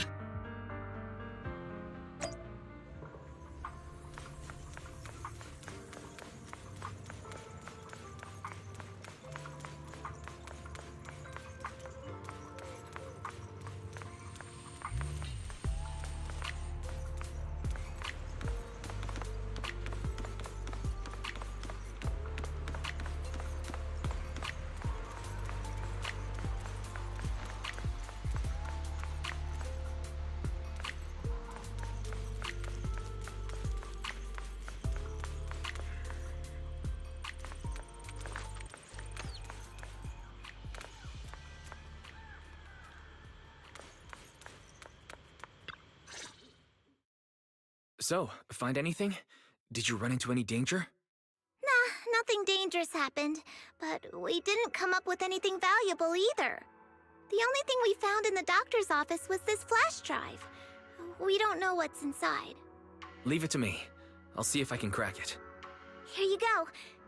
So, find anything? Did you run into any danger? Nah, nothing dangerous happened, but we didn't come up with anything valuable either. The only thing we found in the doctor's office was this flash drive. We don't know what's inside. Leave it to me. I'll see if I can crack it. Here you go.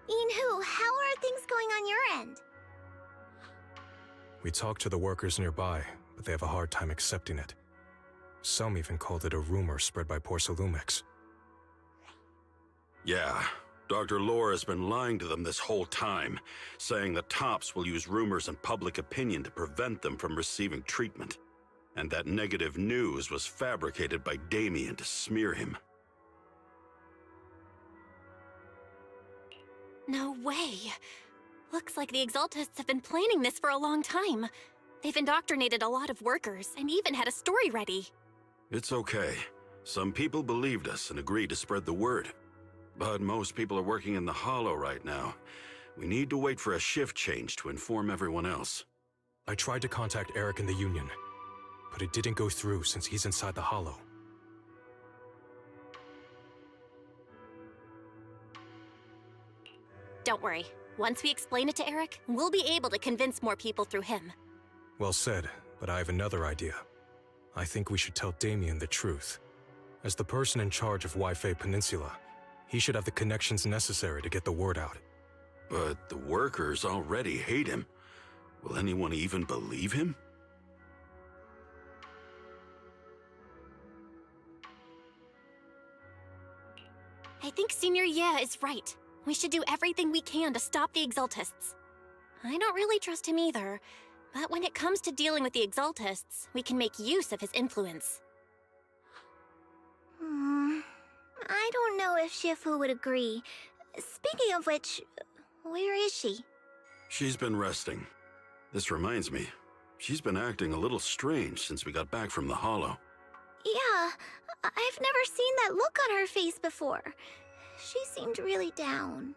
Inhu, how are things going on your end? We talked to the workers nearby, but they have a hard time accepting it. Some even called it a rumor spread by Porcelumex. Yeah, Dr. Lore has been lying to them this whole time, saying the Tops will use rumors and public opinion to prevent them from receiving treatment. And that negative news was fabricated by Damien to smear him. No way. Looks like the Exaltists have been planning this for a long time. They've indoctrinated a lot of workers and even had a story ready. It's okay. Some people believed us and agreed to spread the word. But most people are working in the Hollow right now. We need to wait for a shift change to inform everyone else. I tried to contact Eric in the Union, but it didn't go through since he's inside the Hollow. Don't worry. Once we explain it to Eric, we'll be able to convince more people through him. Well said, but I have another idea. I think we should tell Damien the truth. As the person in charge of Wi-Fi Peninsula, he should have the connections necessary to get the word out. But the workers already hate him. Will anyone even believe him? I think Senior Ye is right. We should do everything we can to stop the Exaltists. I don't really trust him either, but when it comes to dealing with the Exaltists, we can make use of his influence. I don't know if Shifu would agree. Speaking of which, where is she? She's been resting. This reminds me, she's been acting a little strange since we got back from the Hollow. Yeah, I've never seen that look on her face before. She seemed really down.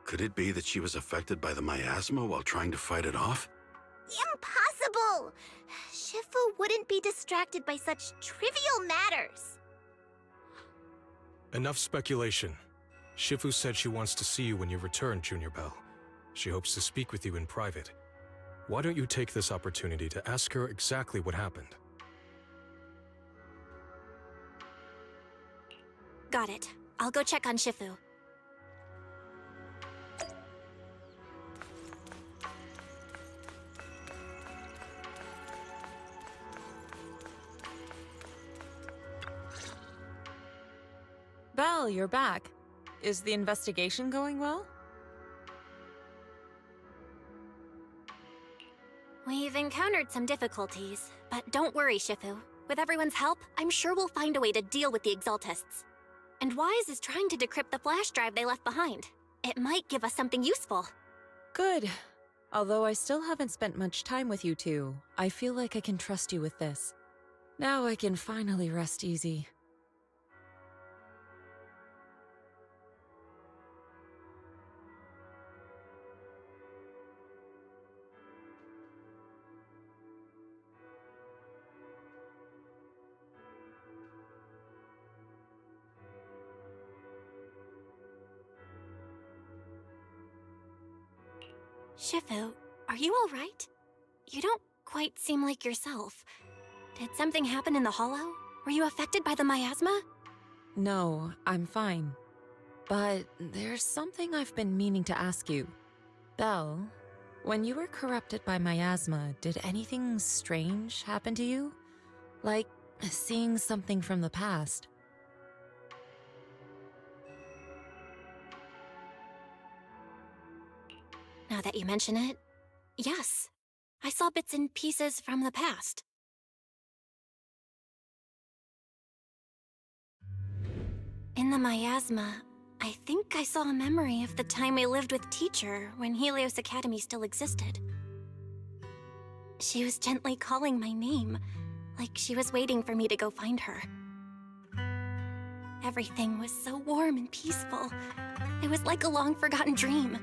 Could it be that she was affected by the miasma while trying to fight it off? Impossible! Shifu wouldn't be distracted by such trivial matters. Enough speculation. Shifu said she wants to see you when you return, Junior Bell. She hopes to speak with you in private. Why don't you take this opportunity to ask her exactly what happened? Got it. I'll go check on Shifu. Belle, you're back. Is the investigation going well? We've encountered some difficulties, but don't worry, Shifu. With everyone's help, I'm sure we'll find a way to deal with the Exaltists. And Wise is trying to decrypt the flash drive they left behind. It might give us something useful. Good. Although I still haven't spent much time with you two, I feel like I can trust you with this. Now I can finally rest easy. Shifu, are you all right? You don't quite seem like yourself. Did something happen in the hollow? Were you affected by the miasma? No, I'm fine. But there's something I've been meaning to ask you. Belle, when you were corrupted by miasma, did anything strange happen to you? Like seeing something from the past? Now that you mention it, yes. I saw bits and pieces from the past. In the miasma, I think I saw a memory of the time we lived with Teacher when Helios Academy still existed. She was gently calling my name, like she was waiting for me to go find her. Everything was so warm and peaceful. It was like a long-forgotten dream.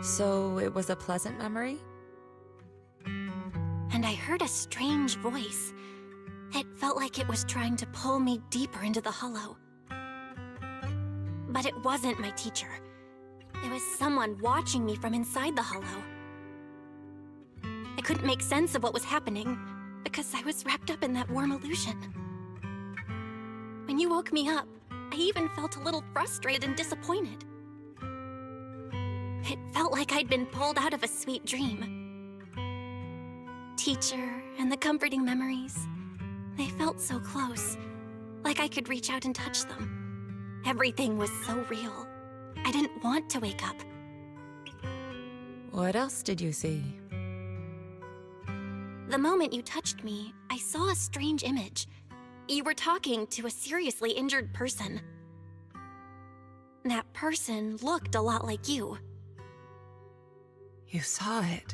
So it was a pleasant memory? And I heard a strange voice. It felt like it was trying to pull me deeper into the hollow. But it wasn't my teacher. It was someone watching me from inside the hollow. I couldn't make sense of what was happening because I was wrapped up in that warm illusion. When you woke me up, I even felt a little frustrated and disappointed. It felt like I'd been pulled out of a sweet dream. Teacher and the comforting memories, they felt so close, like I could reach out and touch them. Everything was so real. I didn't want to wake up. What else did you see? The moment you touched me, I saw a strange image. You were talking to a seriously injured person. That person looked a lot like you. You saw it.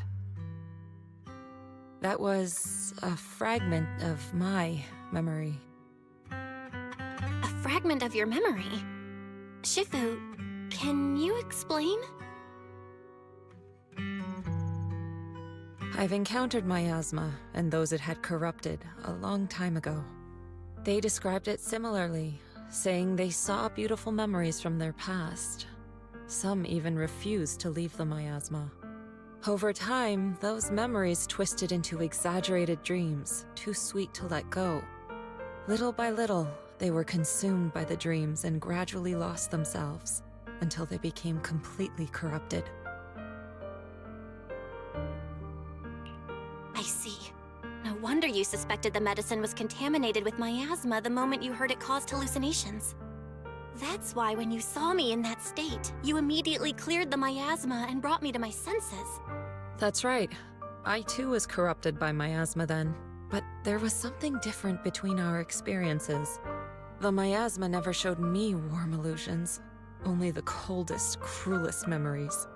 That was a fragment of my memory. A fragment of your memory? Shifu, can you explain? I've encountered miasma and those it had corrupted a long time ago. They described it similarly, saying they saw beautiful memories from their past. Some even refused to leave the miasma. Over time, those memories twisted into exaggerated dreams, too sweet to let go. Little by little, they were consumed by the dreams and gradually lost themselves, until they became completely corrupted. I see. No wonder you suspected the medicine was contaminated with miasma the moment you heard it caused hallucinations. That's why when you saw me in that state, you immediately cleared the miasma and brought me to my senses. That's right. I too was corrupted by miasma then, but there was something different between our experiences. The miasma never showed me warm illusions, only the coldest, cruelest memories.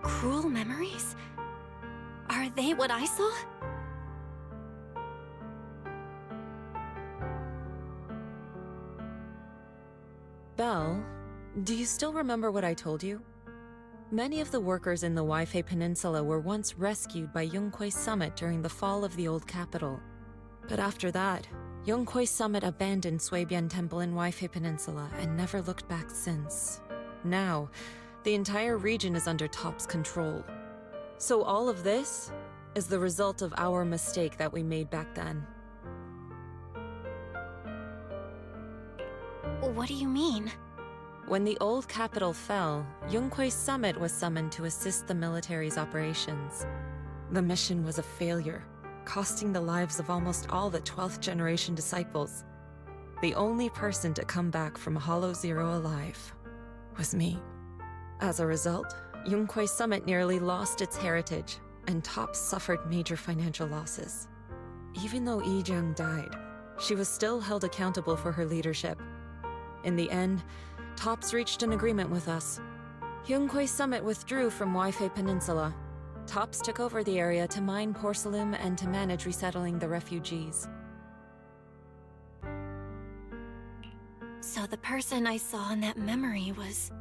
Cruel memories? Are they what I saw? Belle, do you still remember what I told you? Many of the workers in the Waifei Peninsula were once rescued by Yunquei Summit during the fall of the old capital. But after that, Yunquei Summit abandoned Suibian Temple in Waifei Peninsula and never looked back since. Now, the entire region is under Top's control. So all of this is the result of our mistake that we made back then. What do you mean? When the old capital fell, Yunquei Summit was summoned to assist the military's operations. The mission was a failure, costing the lives of almost all the 12th generation disciples. The only person to come back from Hollow Zero alive was me. As a result, Yunquei Summit nearly lost its heritage, and Top suffered major financial losses. Even though Yijiang died, she was still held accountable for her leadership. In the end, Tops reached an agreement with us. Yunquei Summit withdrew from Waifei Peninsula. Tops took over the area to mine porcelain and to manage resettling the refugees. So the person I saw in that memory was...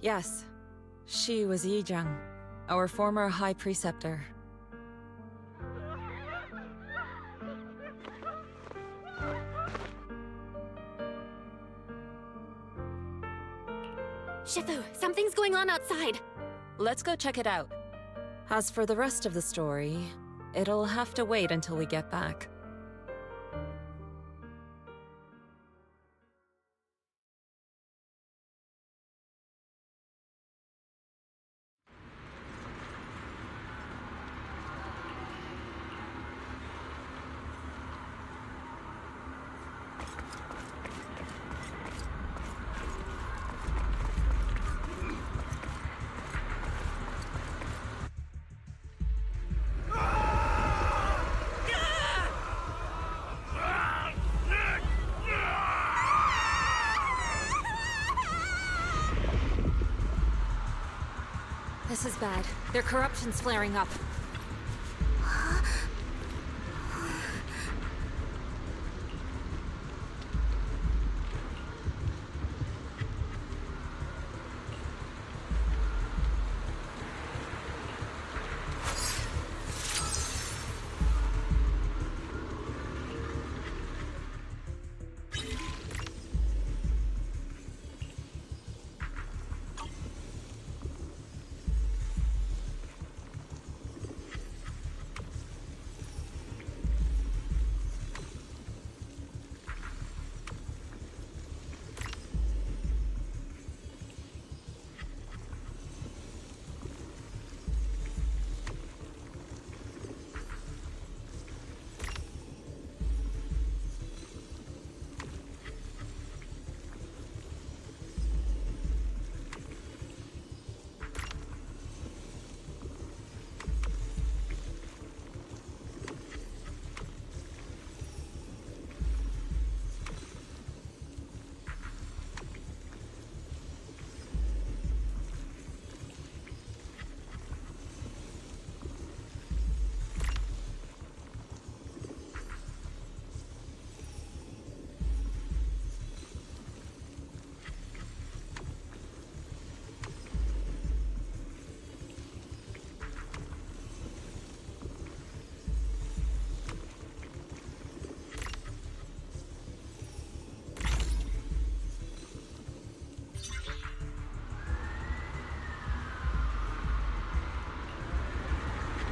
Yes, she was Yijiang, our former High Preceptor. Shifu, something's going on outside. Let's go check it out. As for the rest of the story, it'll have to wait until we get back. This is bad. Their corruption's flaring up.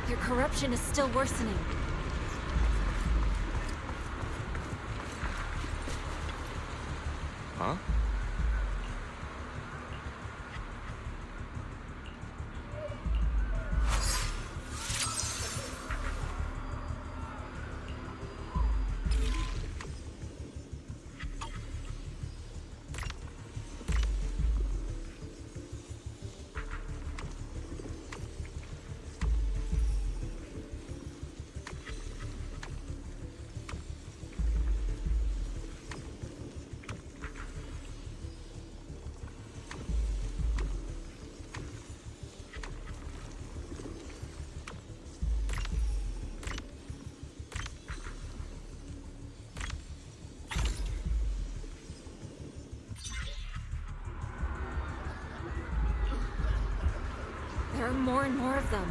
Your corruption is still worsening. Huh? There are more and more of them.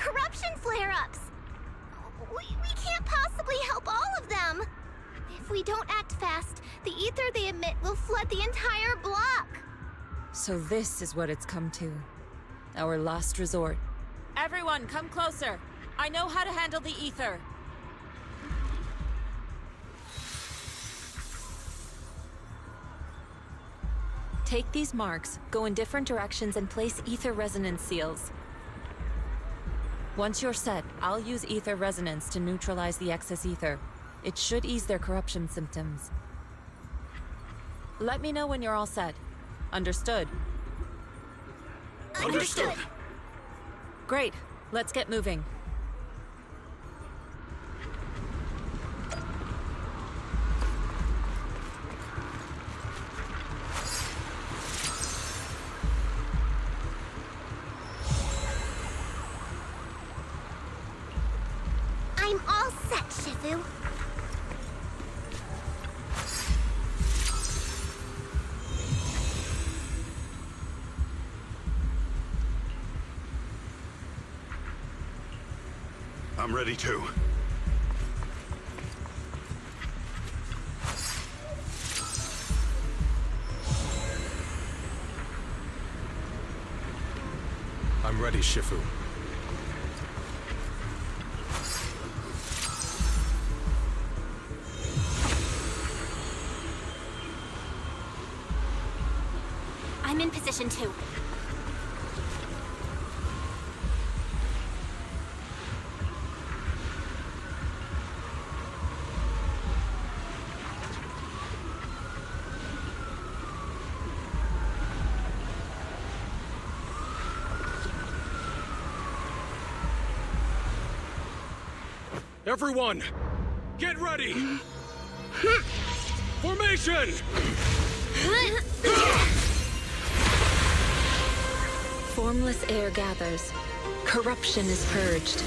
corruption flare-ups. We can't possibly help all of them. If we don't act fast, the ether they emit will flood the entire block. So this is what it's come to. Our last resort. Everyone, come closer. I know how to handle the ether. Take these marks, go in different directions, and place ether resonance seals. Once you're set, I'll use ether resonance to neutralize the excess ether. It should ease their corruption symptoms. Let me know when you're all set. Understood? Understood. Great. Let's get moving. I'm all set, Shifu. I'm ready too. I'm ready, Shifu. I'm in position too. Everyone, get ready! Formation! Formless air gathers. Corruption is purged.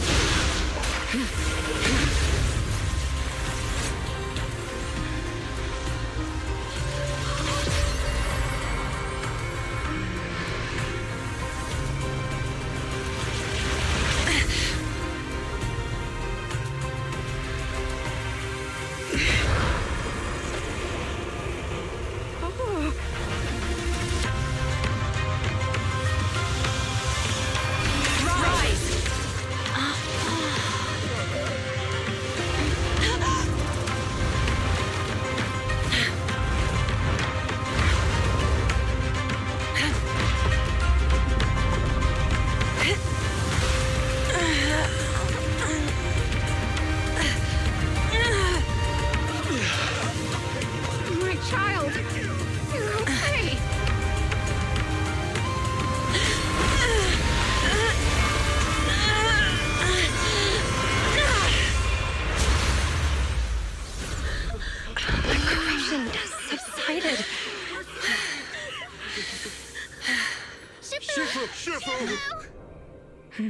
We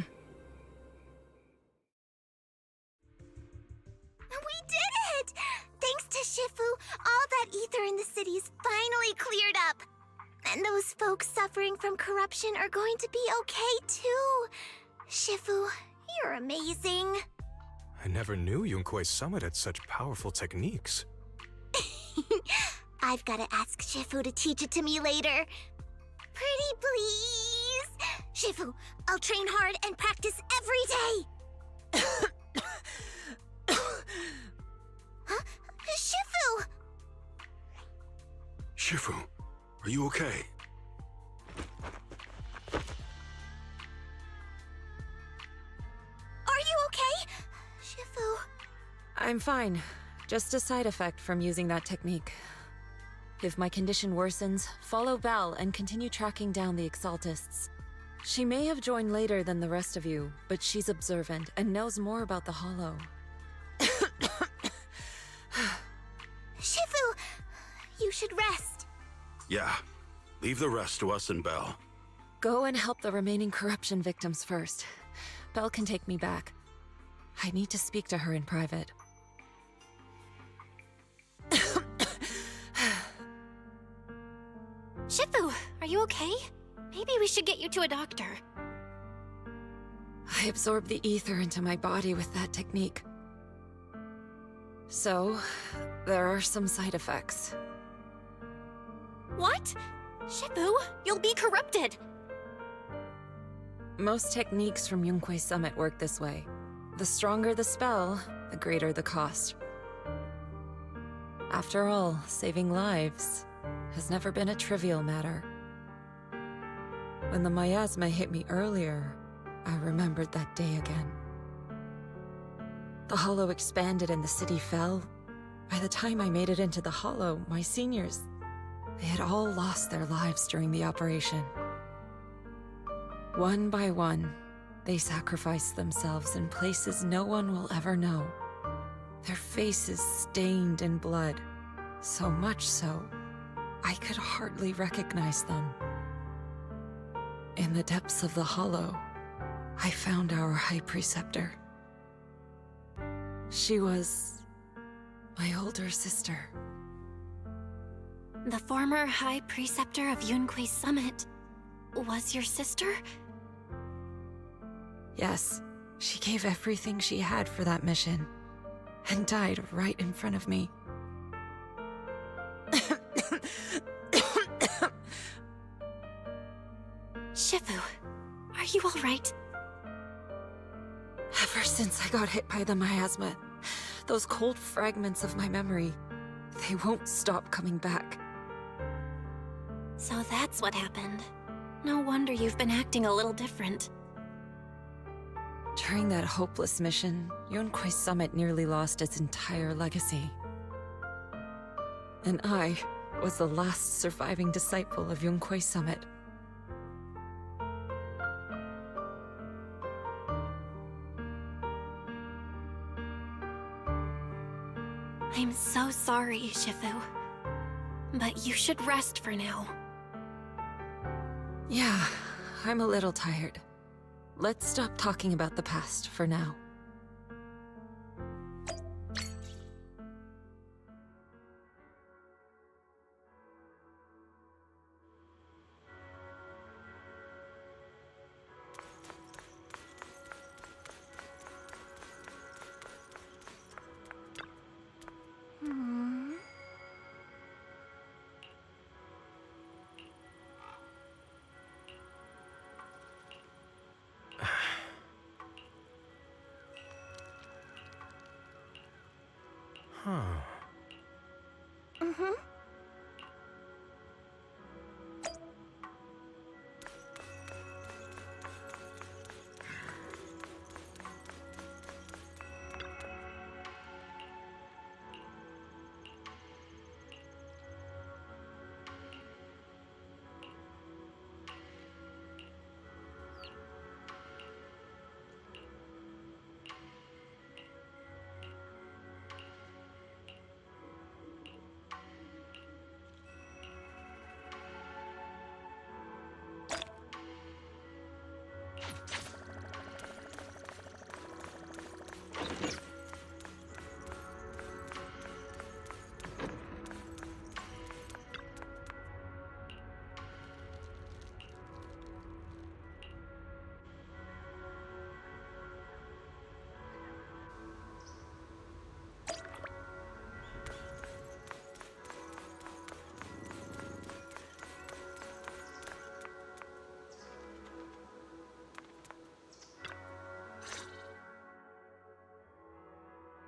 did it! Thanks to Shifu, all that ether in the city's finally cleared up. And those folks suffering from corruption are going to be okay too. Shifu, you're amazing. I never knew Yunque's summit had such powerful techniques. I've got to ask Shifu to teach it to me later. Pretty please? Shifu, I'll train hard and practice every day. Huh? Shifu! Shifu, are you okay? Are you okay? Shifu... I'm fine. Just a side effect from using that technique. If my condition worsens, follow Belle and continue tracking down the Exaltists. She may have joined later than the rest of you, but she's observant and knows more about the Hollow. Shifu! You should rest. Yeah. Leave the rest to us and Belle. Go and help the remaining corruption victims first. Belle can take me back. I need to speak to her in private. Shifu, are you okay? Maybe we should get you to a doctor. I absorbed the ether into my body with that technique. So, there are some side effects. What? Shifu, you'll be corrupted! Most techniques from Yunque's Summit work this way. The stronger the spell, the greater the cost. After all, saving lives has never been a trivial matter. When the miasma hit me earlier, I remembered that day again. The hollow expanded and the city fell. By the time I made it into the hollow, my seniors, they had all lost their lives during the operation. One by one, they sacrificed themselves in places no one will ever know. Their faces stained in blood, so much so, I could hardly recognize them. In the depths of the hollow, I found our High Preceptor. She was my older sister. The former High Preceptor of Yunque's Summit was your sister? Yes, she gave everything she had for that mission, and died right in front of me. Shifu, are you all right? Ever since I got hit by the miasma, those cold fragments of my memory, they won't stop coming back. So that's what happened. No wonder you've been acting a little different. During that hopeless mission, Yunque's Summit nearly lost its entire legacy. And I was the last surviving disciple of Yunque's Summit. I'm so sorry, Shifu. But you should rest for now. Yeah, I'm a little tired. Let's stop talking about the past for now.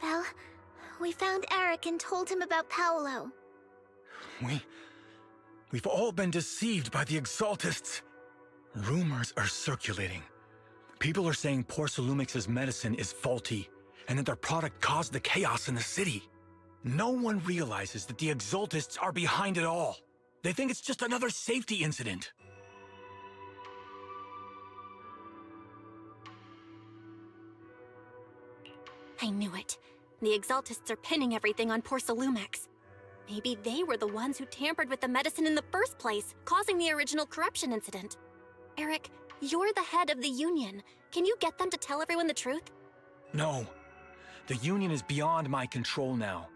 Well, we found Eric and told him about Paolo. We've all been deceived by the Exaltists. Rumors are circulating. People are saying Porcelumix's medicine is faulty, and that their product caused the chaos in the city. No one realizes that the Exaltists are behind it all. They think it's just another safety incident. I knew it. The Exaltists are pinning everything on Porcelumix. Maybe they were the ones who tampered with the medicine in the first place, causing the original corruption incident. Eric, you're the head of the Union. Can you get them to tell everyone the truth? No. The Union is beyond my control now.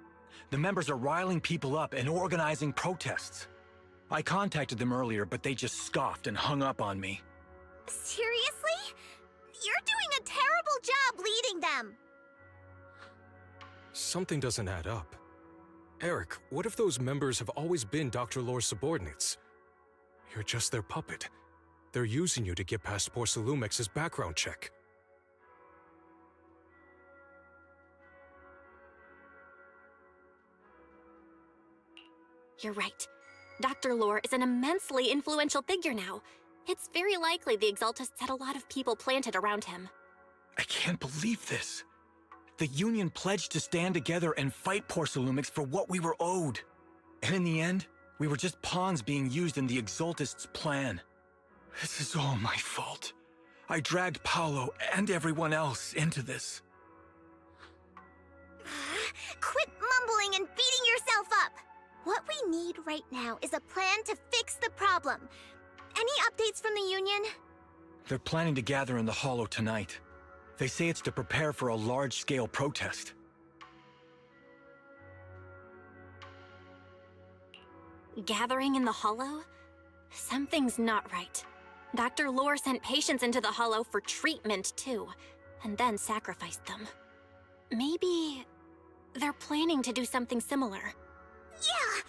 The members are riling people up and organizing protests. I contacted them earlier, but they just scoffed and hung up on me. Seriously? You're doing a job leading them. Something doesn't add up. Eric, what if those members have always been Dr. Lore's subordinates? You're just their puppet. They're using you to get past Porcelumex's background check. You're right. Dr. Lore is an immensely influential figure now. It's very likely the Exaltists had a lot of people planted around him. I can't believe this. The Union pledged to stand together and fight Porcelumex for what we were owed. And in the end, we were just pawns being used in the Exaltists' plan. This is all my fault. I dragged Paolo and everyone else into this. Quit mumbling and beating yourself up! What we need right now is a plan to fix the problem. Any updates from the Union? They're planning to gather in the Hollow tonight. They say it's to prepare for a large-scale protest. Gathering in the Hollow? Something's not right. Dr. Lore sent patients into the Hollow for treatment, too, and then sacrificed them. Maybe they're planning to do something similar. Yeah!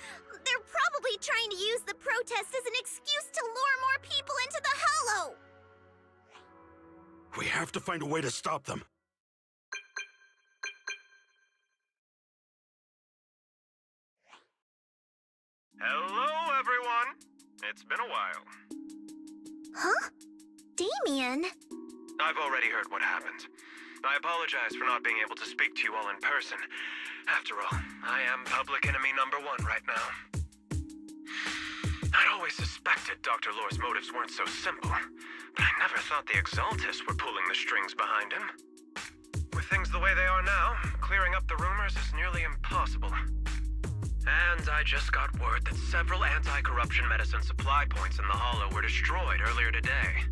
They're probably trying to use the protest as an excuse to lure more people into the Hollow! We have to find a way to stop them. Hello, everyone! It's been a while. Huh? Damien? I've already heard what happened. I apologize for not being able to speak to you all in person. After all, I am public enemy #1 right now. I'd always suspected Dr. Lore's motives weren't so simple, but I never thought the Exaltists were pulling the strings behind him. With things the way they are now, clearing up the rumors is nearly impossible. And I just got word that several anti-corruption medicine supply points in the Hollow were destroyed earlier today.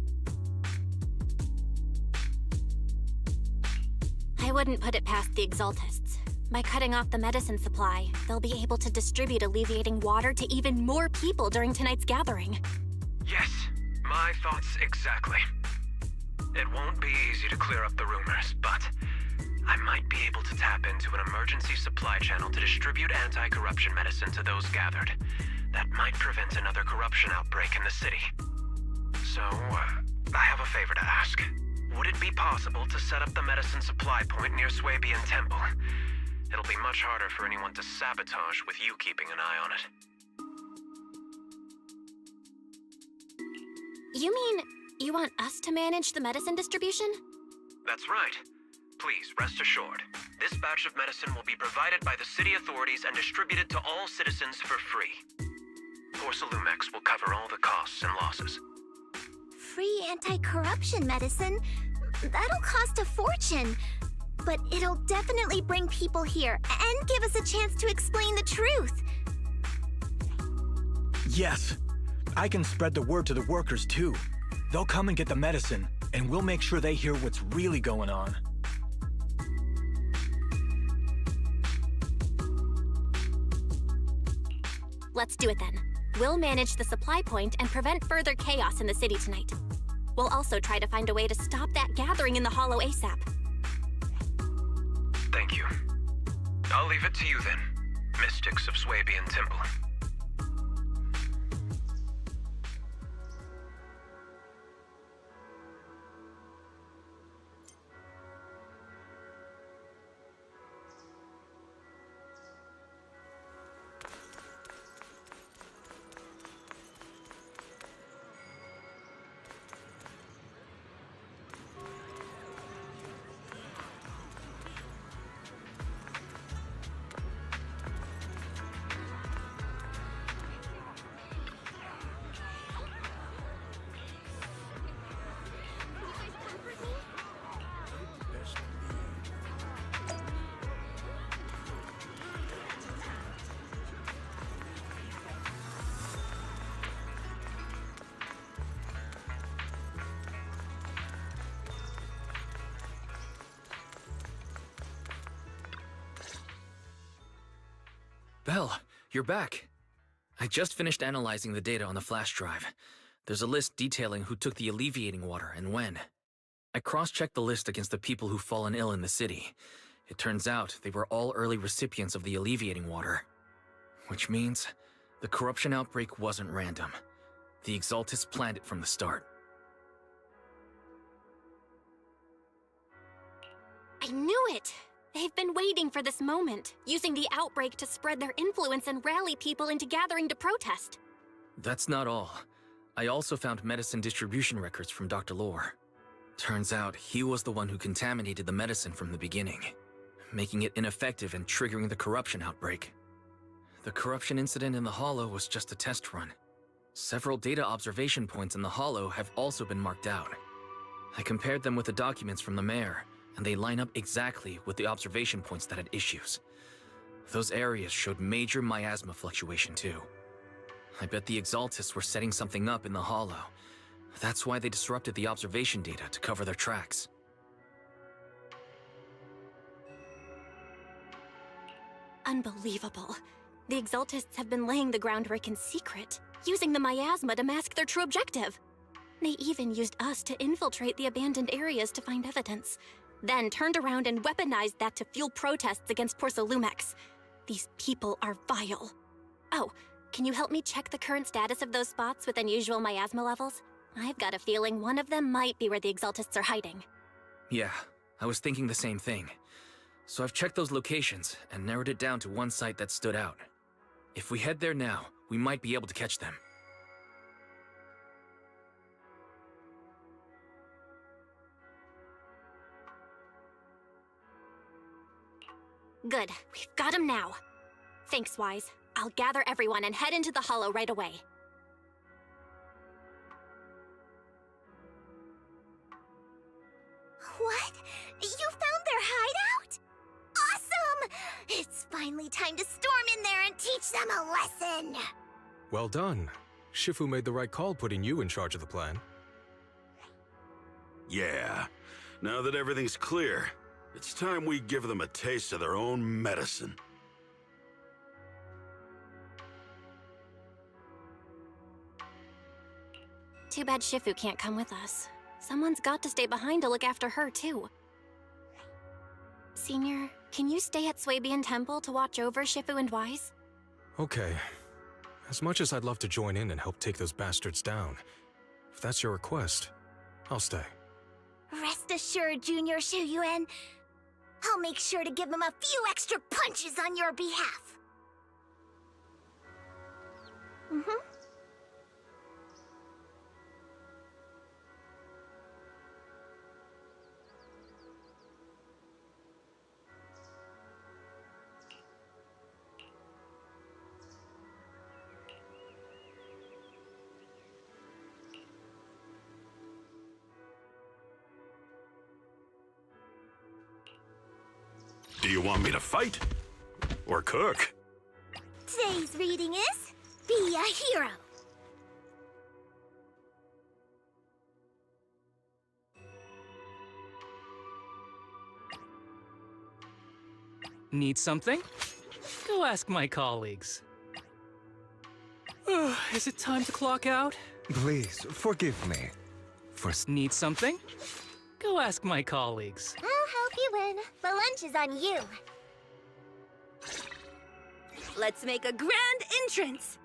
I wouldn't put it past the Exaltists. By cutting off the medicine supply, they'll be able to distribute alleviating water to even more people during tonight's gathering. Yes, my thoughts exactly. It won't be easy to clear up the rumors, but I might be able to tap into an emergency supply channel to distribute anti-corruption medicine to those gathered. That might prevent another corruption outbreak in the city. So, I have a favor to ask. Would it be possible to set up the medicine supply point near Swabian Temple? It'll be much harder for anyone to sabotage with you keeping an eye on it. You mean you want us to manage the medicine distribution? That's right. Please, rest assured, this batch of medicine will be provided by the city authorities and distributed to all citizens for free. Porcelumex will cover all the costs and losses. Free anti-corruption medicine? That'll cost a fortune. But it'll definitely bring people here and give us a chance to explain the truth. Yes, I can spread the word to the workers too. They'll come and get the medicine, and we'll make sure they hear what's really going on. Let's do it then. We'll manage the supply point and prevent further chaos in the city tonight. We'll also try to find a way to stop that gathering in the Hollow ASAP. Thank you. I'll leave it to you then, mystics of Swabian Temple. Belle, you're back. I just finished analyzing the data on the flash drive. There's a list detailing who took the alleviating water and when. I cross-checked the list against the people who've fallen ill in the city. It turns out they were all early recipients of the alleviating water. Which means the corruption outbreak wasn't random. The Exaltists planned it from the start. I knew it! They've been waiting for this moment, using the outbreak to spread their influence and rally people into gathering to protest. That's not all. I also found medicine distribution records from Dr. Lore. Turns out he was the one who contaminated the medicine from the beginning, making it ineffective and triggering the corruption outbreak. The corruption incident in the Hollow was just a test run. Several data observation points in the Hollow have also been marked out. I compared them with the documents from the mayor, and they line up exactly with the observation points that had issues. Those areas showed major miasma fluctuation too. I bet the Exaltists were setting something up in the Hollow. That's why they disrupted the observation data to cover their tracks. Unbelievable. The Exaltists have been laying the groundwork in secret, using the miasma to mask their true objective. They even used us to infiltrate the abandoned areas to find evidence, then turned around and weaponized that to fuel protests against Porsalumex. These people are vile. Oh, can you help me check the current status of those spots with unusual miasma levels? I've got a feeling one of them might be where the Exaltists are hiding. Yeah, I was thinking the same thing. So I've checked those locations and narrowed it down to one site that stood out. If we head there now, we might be able to catch them. Good, we've got him now. Thanks, Wise. I'll gather everyone and head into the Hollow right away. What? You found their hideout? Awesome! It's finally time to storm in there and teach them a lesson! Well done. Shifu made the right call putting you in charge of the plan. Yeah. Now that everything's clear, it's time we give them a taste of their own medicine. Too bad Shifu can't come with us. Someone's got to stay behind to look after her, too. Senior, can you stay at Swabian Temple to watch over Shifu and Wise? Okay. As much as I'd love to join in and help take those bastards down, if that's your request, I'll stay. Rest assured, Junior Shuyuan. I'll make sure to give them a few extra punches on your behalf. Do you want me to fight? Or cook? Today's reading is Be a Hero. Need something? Go ask my colleagues. Is it time to clock out? Please, forgive me. Need something? Go ask my colleagues. I'll help you win. The lunch is on you. Let's make a grand entrance!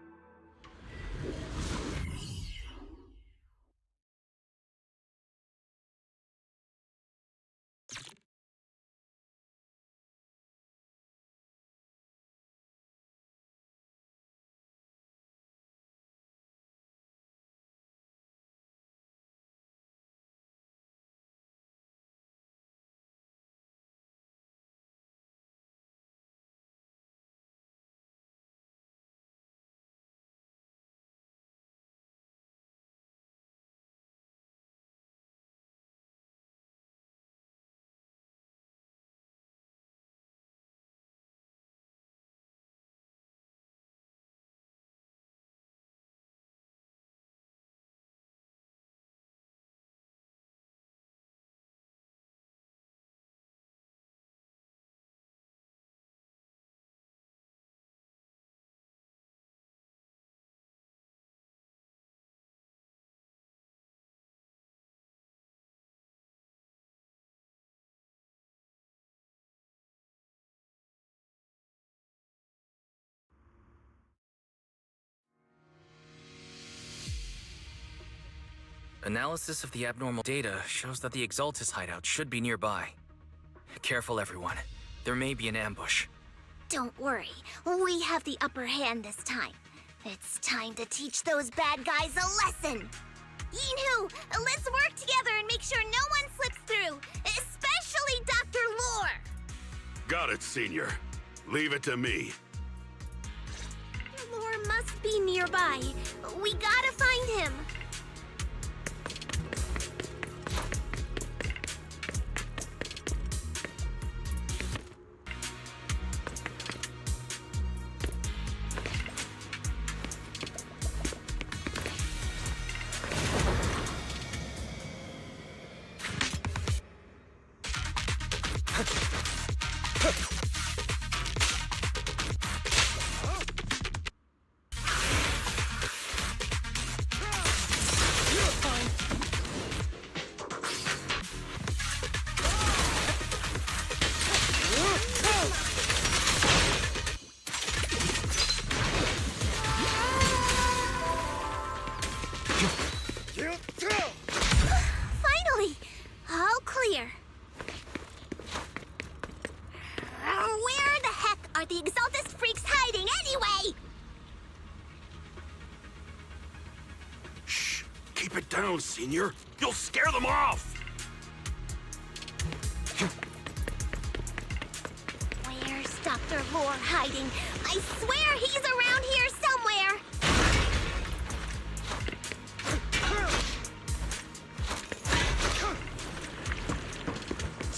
Analysis of the abnormal data shows that the Exaltus hideout should be nearby. Careful, everyone. There may be an ambush. Don't worry, we have the upper hand this time. It's time to teach those bad guys a lesson. Yinhu, let's work together and make sure no one slips through, especially Dr. Lore. Got it, Senior. Leave it to me. Lore must be nearby. We gotta find him. Finally! All clear. Where the heck are the Exaltus freaks hiding anyway? Shh! Keep it down, Senior. You'll scare them off! Where's Dr. Lore hiding? I swear he's around here somewhere!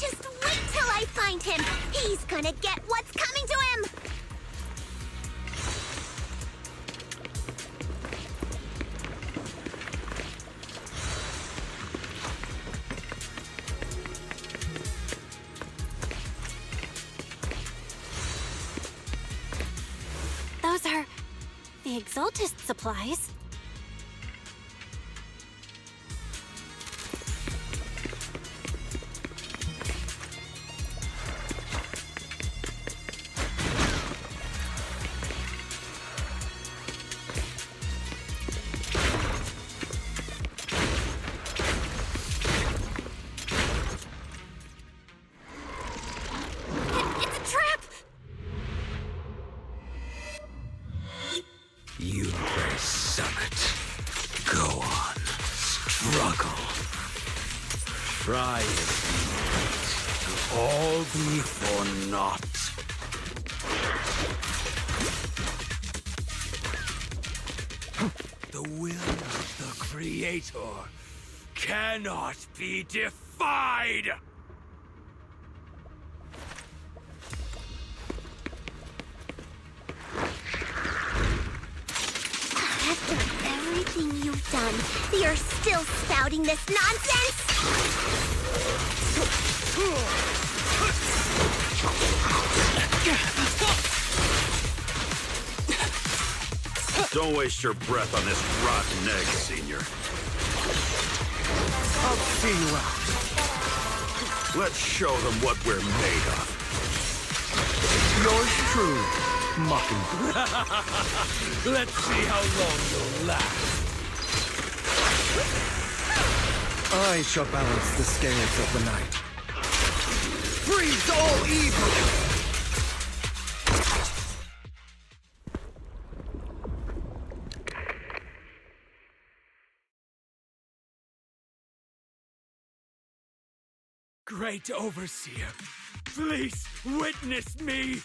Just wait till I find him! He's gonna get what's coming to him! Those are the Exaltus supplies. It's a trap! You summit. Go on. Struggle. Try it. It'll all be for naught. The will of the Creator cannot be defied! After everything you've done, you're still spouting this nonsense? Don't waste your breath on this rotten egg, Senior. I'll see you out. Let's show them what we're made of. Yours true, Mockingbird. Let's see how long you'll last. I shall balance the scales of the night. Freeze all evil! Great Overseer, please witness me!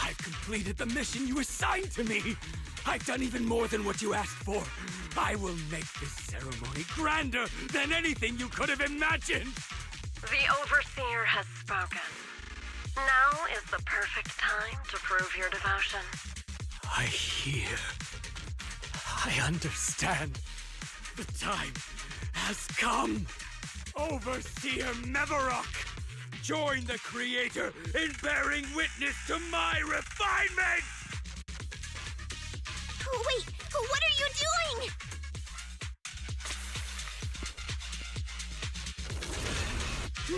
I've completed the mission you assigned to me! I've done even more than what you asked for! I will make this ceremony grander than anything you could have imagined! The Overseer has spoken. Now is the perfect time to prove your devotion. I hear. I understand. The time has come! Overseer Mevarok! Join the Creator in bearing witness to my refinement! Wait, what are you doing?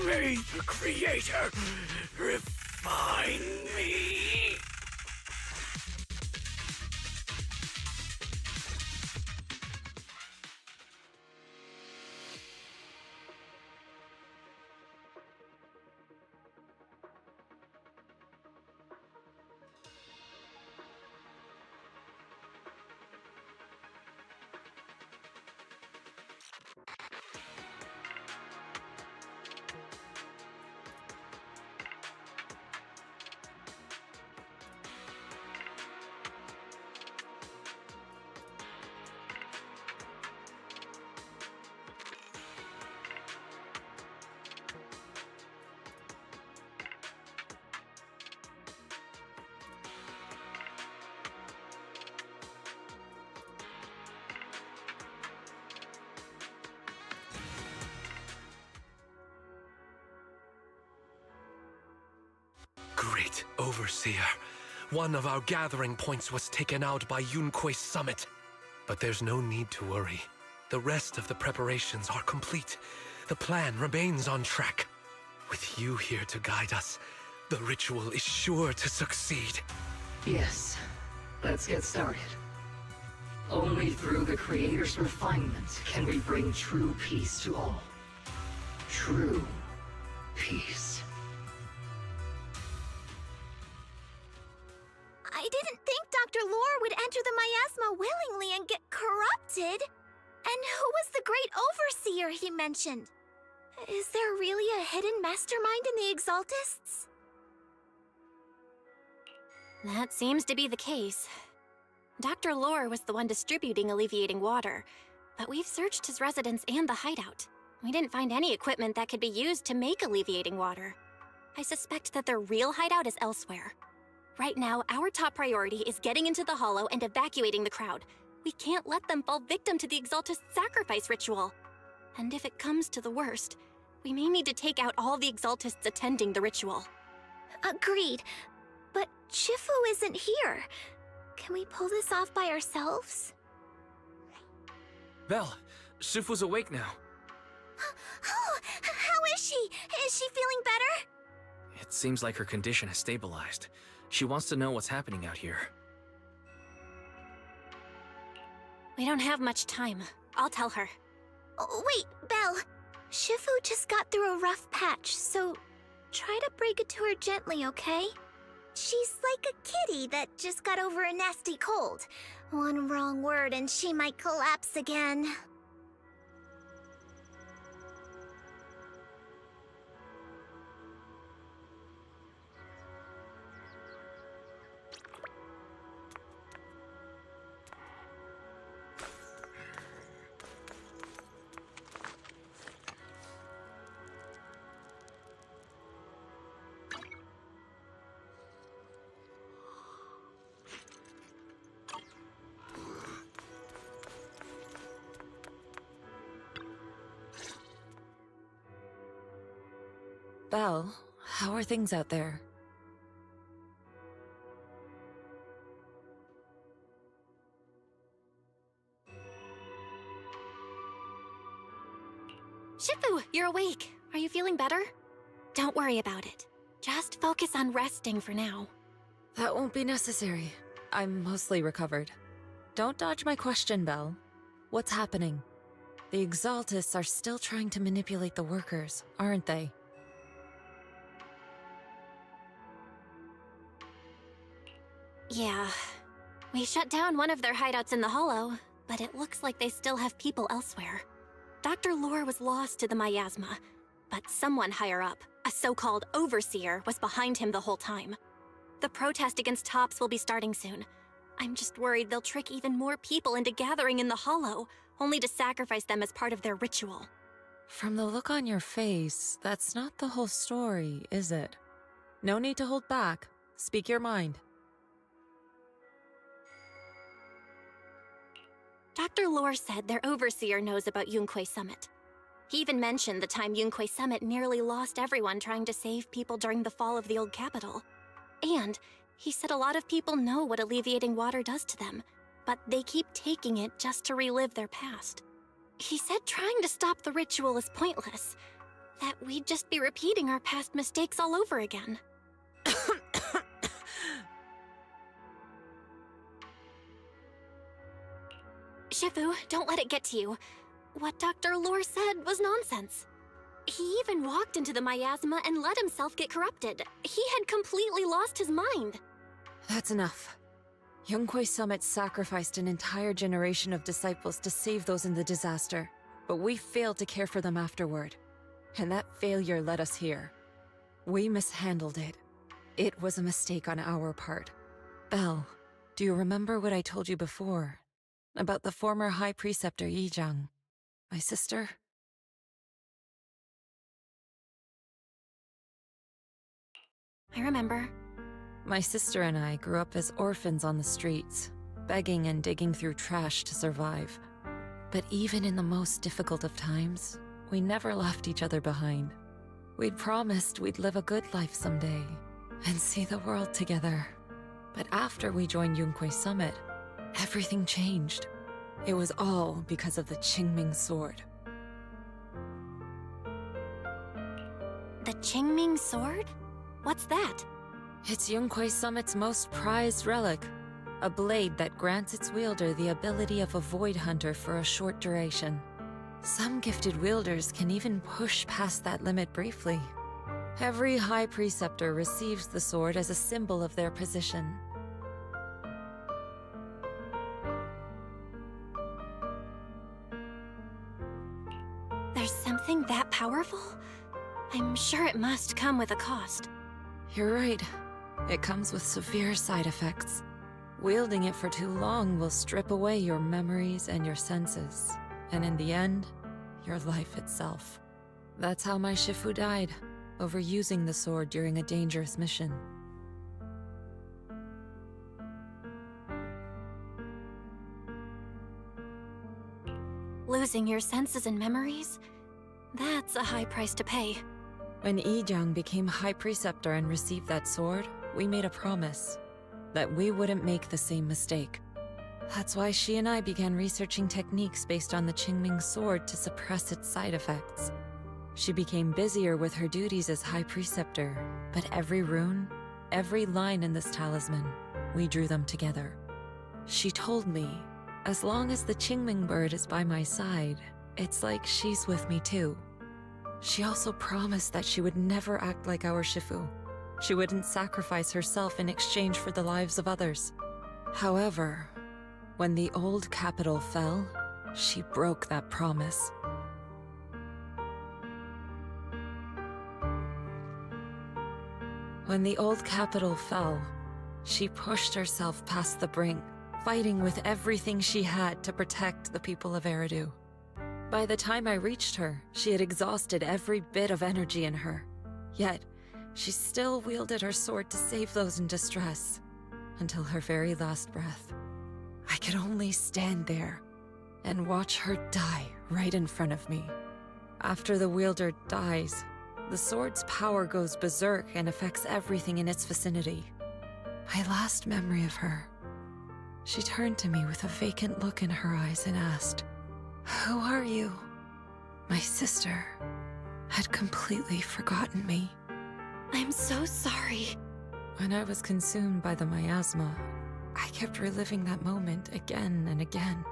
May the Creator refine me! right, Overseer. One of our gathering points was taken out by Yunque's summit. But there's no need to worry. The rest of the preparations are complete. The plan remains on track. With you here to guide us, the ritual is sure to succeed. Yes, let's get started. Only through the Creator's refinement can we bring true peace to all. True peace. I didn't think Dr. Lore would enter the miasma willingly and get corrupted. And who was the great overseer he mentioned? Is there really a hidden mastermind in the Exaltists? That seems to be the case. Dr. Lore was the one distributing alleviating water, but we've searched his residence and the hideout. We didn't find any equipment that could be used to make alleviating water. I suspect that their real hideout is elsewhere. Right now, our top priority is getting into the Hollow and evacuating the crowd. We can't let them fall victim to the Exaltist sacrifice ritual. And if it comes to the worst, we may need to take out all the Exaltists attending the ritual. Agreed. But Shifu isn't here. Can we pull this off by ourselves? Belle, Shifu's awake now. Oh, how is she? Is she feeling better? It seems like her condition has stabilized. She wants to know what's happening out here. We don't have much time. I'll tell her. Oh, wait, Belle. Shifu just got through a rough patch, so try to break it to her gently, okay? She's like a kitty that just got over a nasty cold. One wrong word and she might collapse again. Belle, how are things out there? Shifu, you're awake. Are you feeling better? Don't worry about it. Just focus on resting for now. That won't be necessary. I'm mostly recovered. Don't dodge my question, Belle. What's happening? The Exaltists are still trying to manipulate the workers, aren't they? Yeah. We shut down one of their hideouts in the Hollow, but it looks like they still have people elsewhere. Dr. Lore was lost to the miasma, but someone higher up, a so-called overseer, was behind him the whole time. The protest against Tops will be starting soon. I'm just worried they'll trick even more people into gathering in the Hollow, only to sacrifice them as part of their ritual. From the look on your face, that's not the whole story, is it? No need to hold back. Speak your mind. Dr. Lore said their overseer knows about Yunque's summit. He even mentioned the time Yunque's summit nearly lost everyone trying to save people during the fall of the old capital. And he said a lot of people know what alleviating water does to them, but they keep taking it just to relive their past. He said trying to stop the ritual is pointless, that we'd just be repeating our past mistakes all over again. Shifu, don't let it get to you. What Dr. Lore said was nonsense. He even walked into the miasma and let himself get corrupted. He had completely lost his mind. That's enough. Yunque's summit sacrificed an entire generation of disciples to save those in the disaster, but we failed to care for them afterward. And that failure led us here. We mishandled it. It was a mistake on our part. Belle, do you remember what I told you before? About the former High Preceptor Yizhang, my sister? I remember. My sister and I grew up as orphans on the streets, begging and digging through trash to survive. But even in the most difficult of times, we never left each other behind. We'd promised we'd live a good life someday, and see the world together. But after we joined Yunkwei Summit, everything changed. It was all because of the Qingming sword. The Qingming sword? What's that? It's Yunkwei Summit's most prized relic. A blade that grants its wielder the ability of a void hunter for a short duration. Some gifted wielders can even push past that limit briefly. Every High Preceptor receives the sword as a symbol of their position. There's something that powerful? I'm sure it must come with a cost. You're right. It comes with severe side effects. Wielding it for too long will strip away your memories and your senses. And in the end, your life itself. That's how my Shifu died, overusing the sword during a dangerous mission. Losing your senses and memories? That's a high price to pay. When Yijiang became High Preceptor and received that sword, we made a promise that we wouldn't make the same mistake. That's why she and I began researching techniques based on the Qingming sword to suppress its side effects. She became busier with her duties as High Preceptor, but every rune, every line in this talisman, we drew them together. She told me, as long as the Qingming bird is by my side, it's like she's with me too. She also promised that she would never act like our Shifu. She wouldn't sacrifice herself in exchange for the lives of others. However, when the old capital fell, she broke that promise. When the old capital fell, she pushed herself past the brink, fighting with everything she had to protect the people of Eridu. By the time I reached her, she had exhausted every bit of energy in her. Yet, she still wielded her sword to save those in distress, until her very last breath. I could only stand there and watch her die right in front of me. After the wielder dies, the sword's power goes berserk and affects everything in its vicinity. My last memory of her, she turned to me with a vacant look in her eyes and asked, "Who are you?" My sister had completely forgotten me. I'm so sorry. When I was consumed by the miasma, I kept reliving that moment again and again.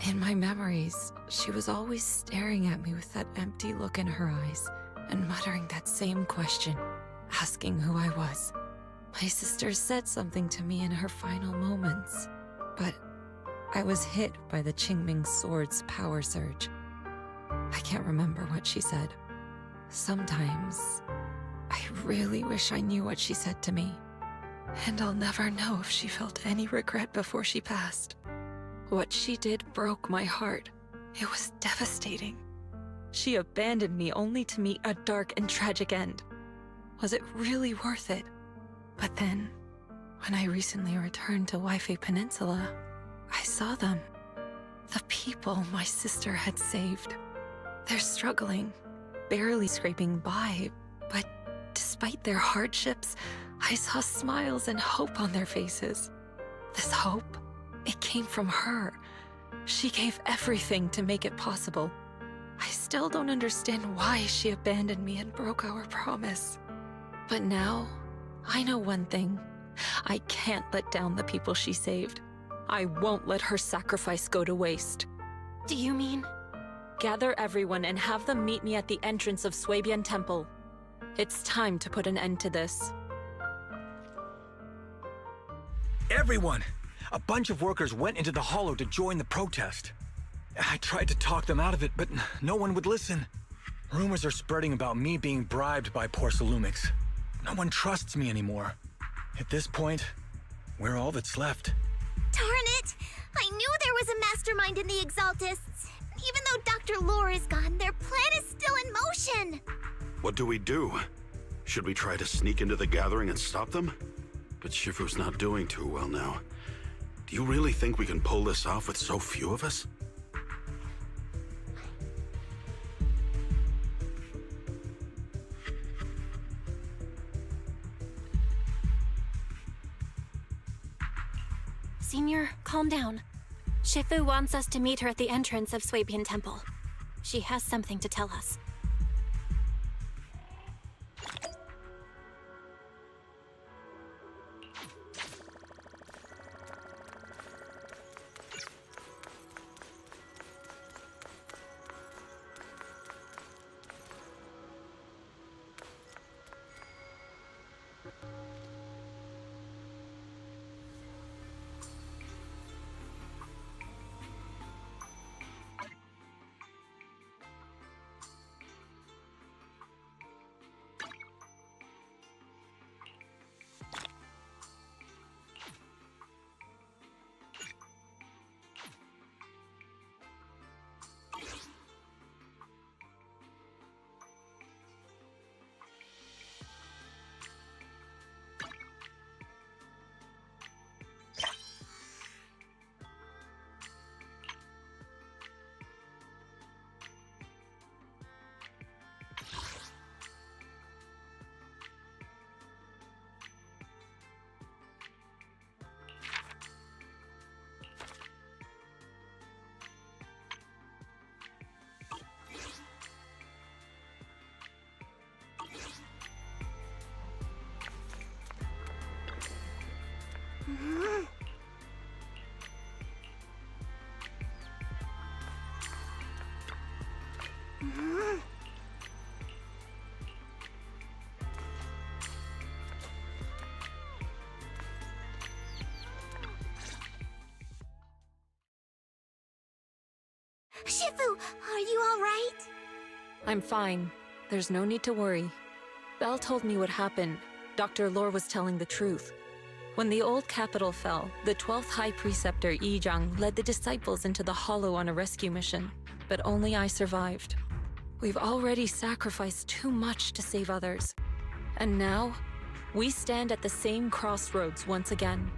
In my memories, she was always staring at me with that empty look in her eyes and muttering that same question, asking who I was. My sister said something to me in her final moments, but I was hit by the Qingming sword's power surge. I can't remember what she said. Sometimes, I really wish I knew what she said to me. And I'll never know if she felt any regret before she passed. What she did broke my heart. It was devastating. She abandoned me only to meet a dark and tragic end. Was it really worth it? But then, when I recently returned to Waifei Peninsula, I saw them. The people my sister had saved. They're struggling, barely scraping by, but despite their hardships, I saw smiles and hope on their faces. This hope, it came from her. She gave everything to make it possible. I still don't understand why she abandoned me and broke our promise. But now, I know one thing. I can't let down the people she saved. I won't let her sacrifice go to waste. Do you mean? Gather everyone and have them meet me at the entrance of Suibian Temple. It's time to put an end to this. Everyone! A bunch of workers went into the hollow to join the protest. I tried to talk them out of it, but no one would listen. Rumors are spreading about me being bribed by Porcelumix. No one trusts me anymore. At this point, we're all that's left. Darn it! I knew there was a mastermind in the Exaltists. Even though Dr. Lore is gone, their plan is still in motion. What do we do? Should we try to sneak into the gathering and stop them? But Shifu's not doing too well now. Do you really think we can pull this off with so few of us? calm down. Shifu wants us to meet her at the entrance of Swabian Temple. She has something to tell us. Shifu, are you alright? I'm fine. There's no need to worry. Belle told me what happened. Dr. Lore was telling the truth. When the old capital fell, the 12th High Preceptor Yi Zhang led the disciples into the Hollow on a rescue mission, but only I survived. We've already sacrificed too much to save others. And now, we stand at the same crossroads once again.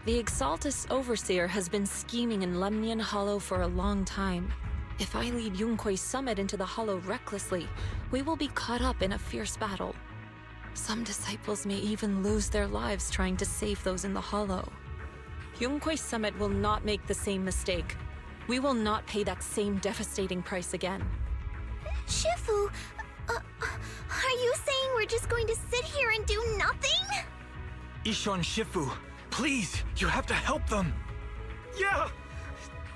The Exaltus Overseer has been scheming in Lemnian Hollow for a long time. If I lead Yunkui's summit into the Hollow recklessly, we will be caught up in a fierce battle. Some disciples may even lose their lives trying to save those in the Hollow. Yunkui's summit will not make the same mistake. We will not pay that same devastating price again. Shifu, are you saying we're just going to sit here and do nothing? Isho and Shifu, please, you have to help them. Yeah!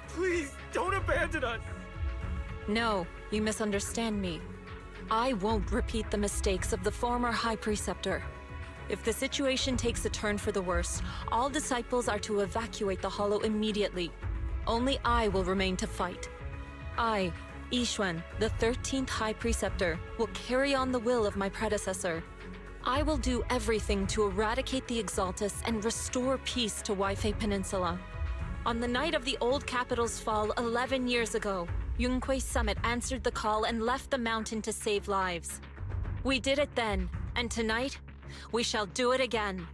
Please, don't abandon us! No, you misunderstand me. I won't repeat the mistakes of the former High Preceptor. If the situation takes a turn for the worse, all disciples are to evacuate the Hollow immediately. Only I will remain to fight. I, Yixuan, the 13th High Preceptor, will carry on the will of my predecessor. I will do everything to eradicate the Exaltus and restore peace to Waifei Peninsula. On the night of the old capital's fall 11 years ago, Yunkui's summit answered the call and left the mountain to save lives. We did it then, and tonight, we shall do it again.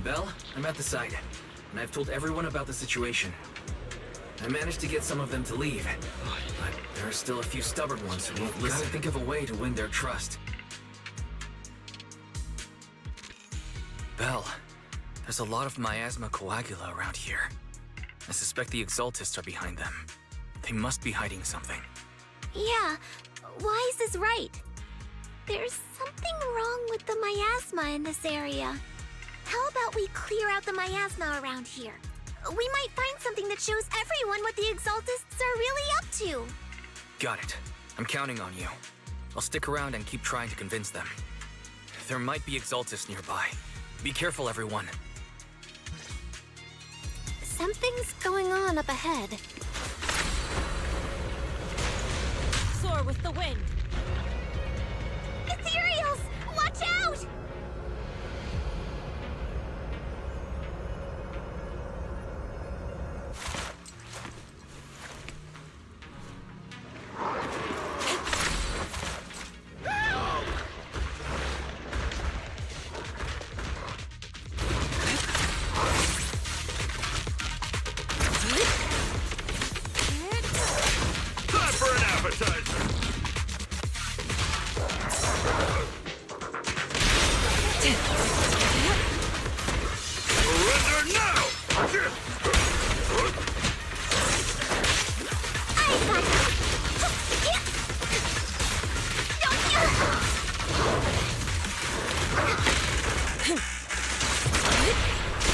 Belle, I'm at the site, and I've told everyone about the situation. I managed to get some of them to leave, but there are still a few stubborn ones who won't listen. Think of a way to win their trust. Belle, there's a lot of miasma coagula around here. I suspect the Exaltists are behind them. They must be hiding something. Yeah, Wise is right. There's something wrong with the miasma in this area. How about we clear out the miasma around here? We might find something that shows everyone what the Exaltists are really up to. Got it. I'm counting on you. I'll stick around and keep trying to convince them. There might be Exaltists nearby. Be careful, everyone. Something's going on up ahead. Soar with the wind. Ethereals! Watch out! Time for an appetizer! Surrender now!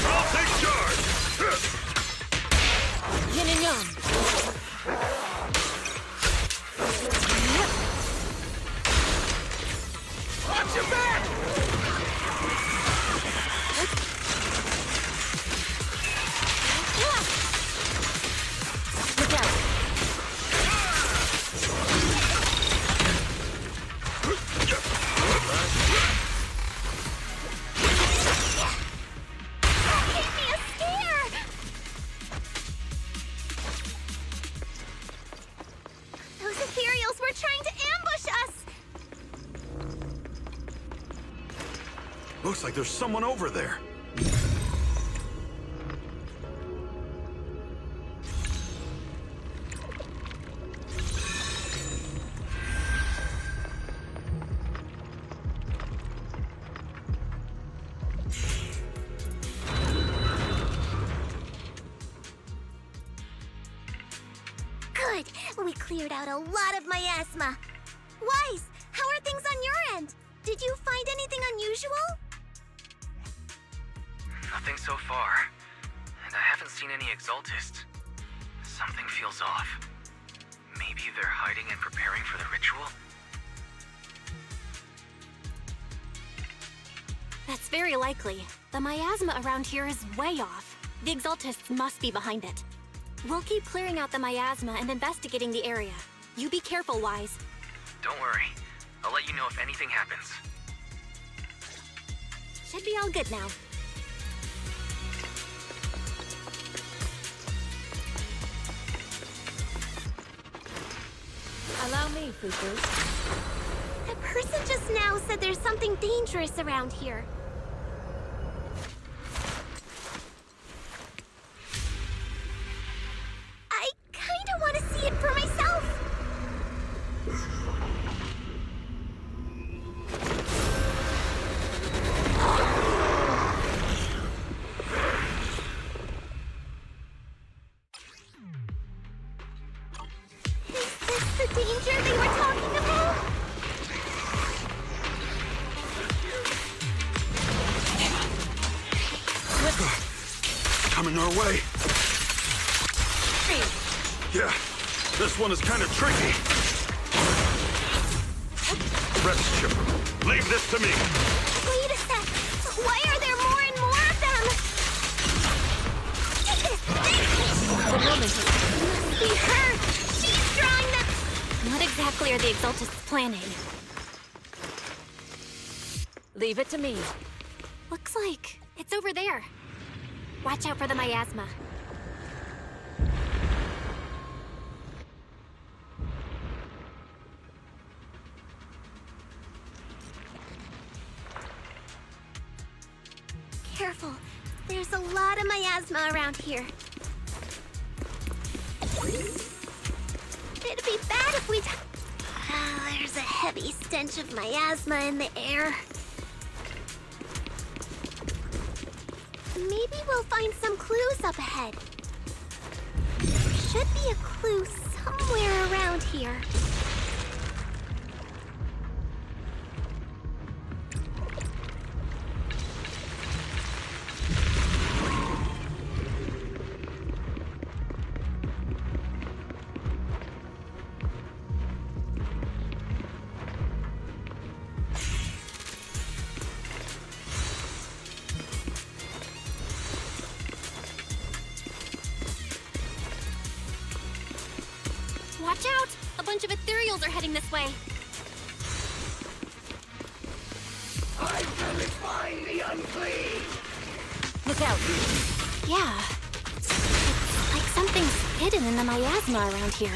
I'll take charge! Yin and yang. Watch your back! Look out. Gave me a scare! Those ethereals were trying to ambush us! Looks like there's someone over there. Good! We cleared out a lot of miasma. Wise, how are things on your end? Did you find anything unusual? Nothing so far. And I haven't seen any Exaltists. Something feels off. Maybe they're hiding and preparing for the ritual? That's very likely. The miasma around here is way off. The Exaltists must be behind it. We'll keep clearing out the miasma and investigating the area. You be careful, Wise. Don't worry. I'll let you know if anything happens. Should be all good now. Allow me, Fufu. The person just now said there's something dangerous around here. I kinda want to see it for myself. Is this the danger they were talking about? Coming our way. Yeah, this one is kind of tricky. Rest, Chipper. Leave this to me. Wait a sec. Why are there more and more of them? The moment. Must be her. She's drawing them. What exactly are the Exaltists planning? Leave it to me. Looks like it's over there. Watch out for the miasma. careful. There's a lot of miasma around here. It'd be bad if we... there's a heavy stench of miasma in the air. Maybe we'll find some clues up ahead. There should be a clue somewhere around here. Watch out! A bunch of ethereals are heading this way. I can find the unclean. Look out. Yeah. It's like something's hidden in the miasma around here.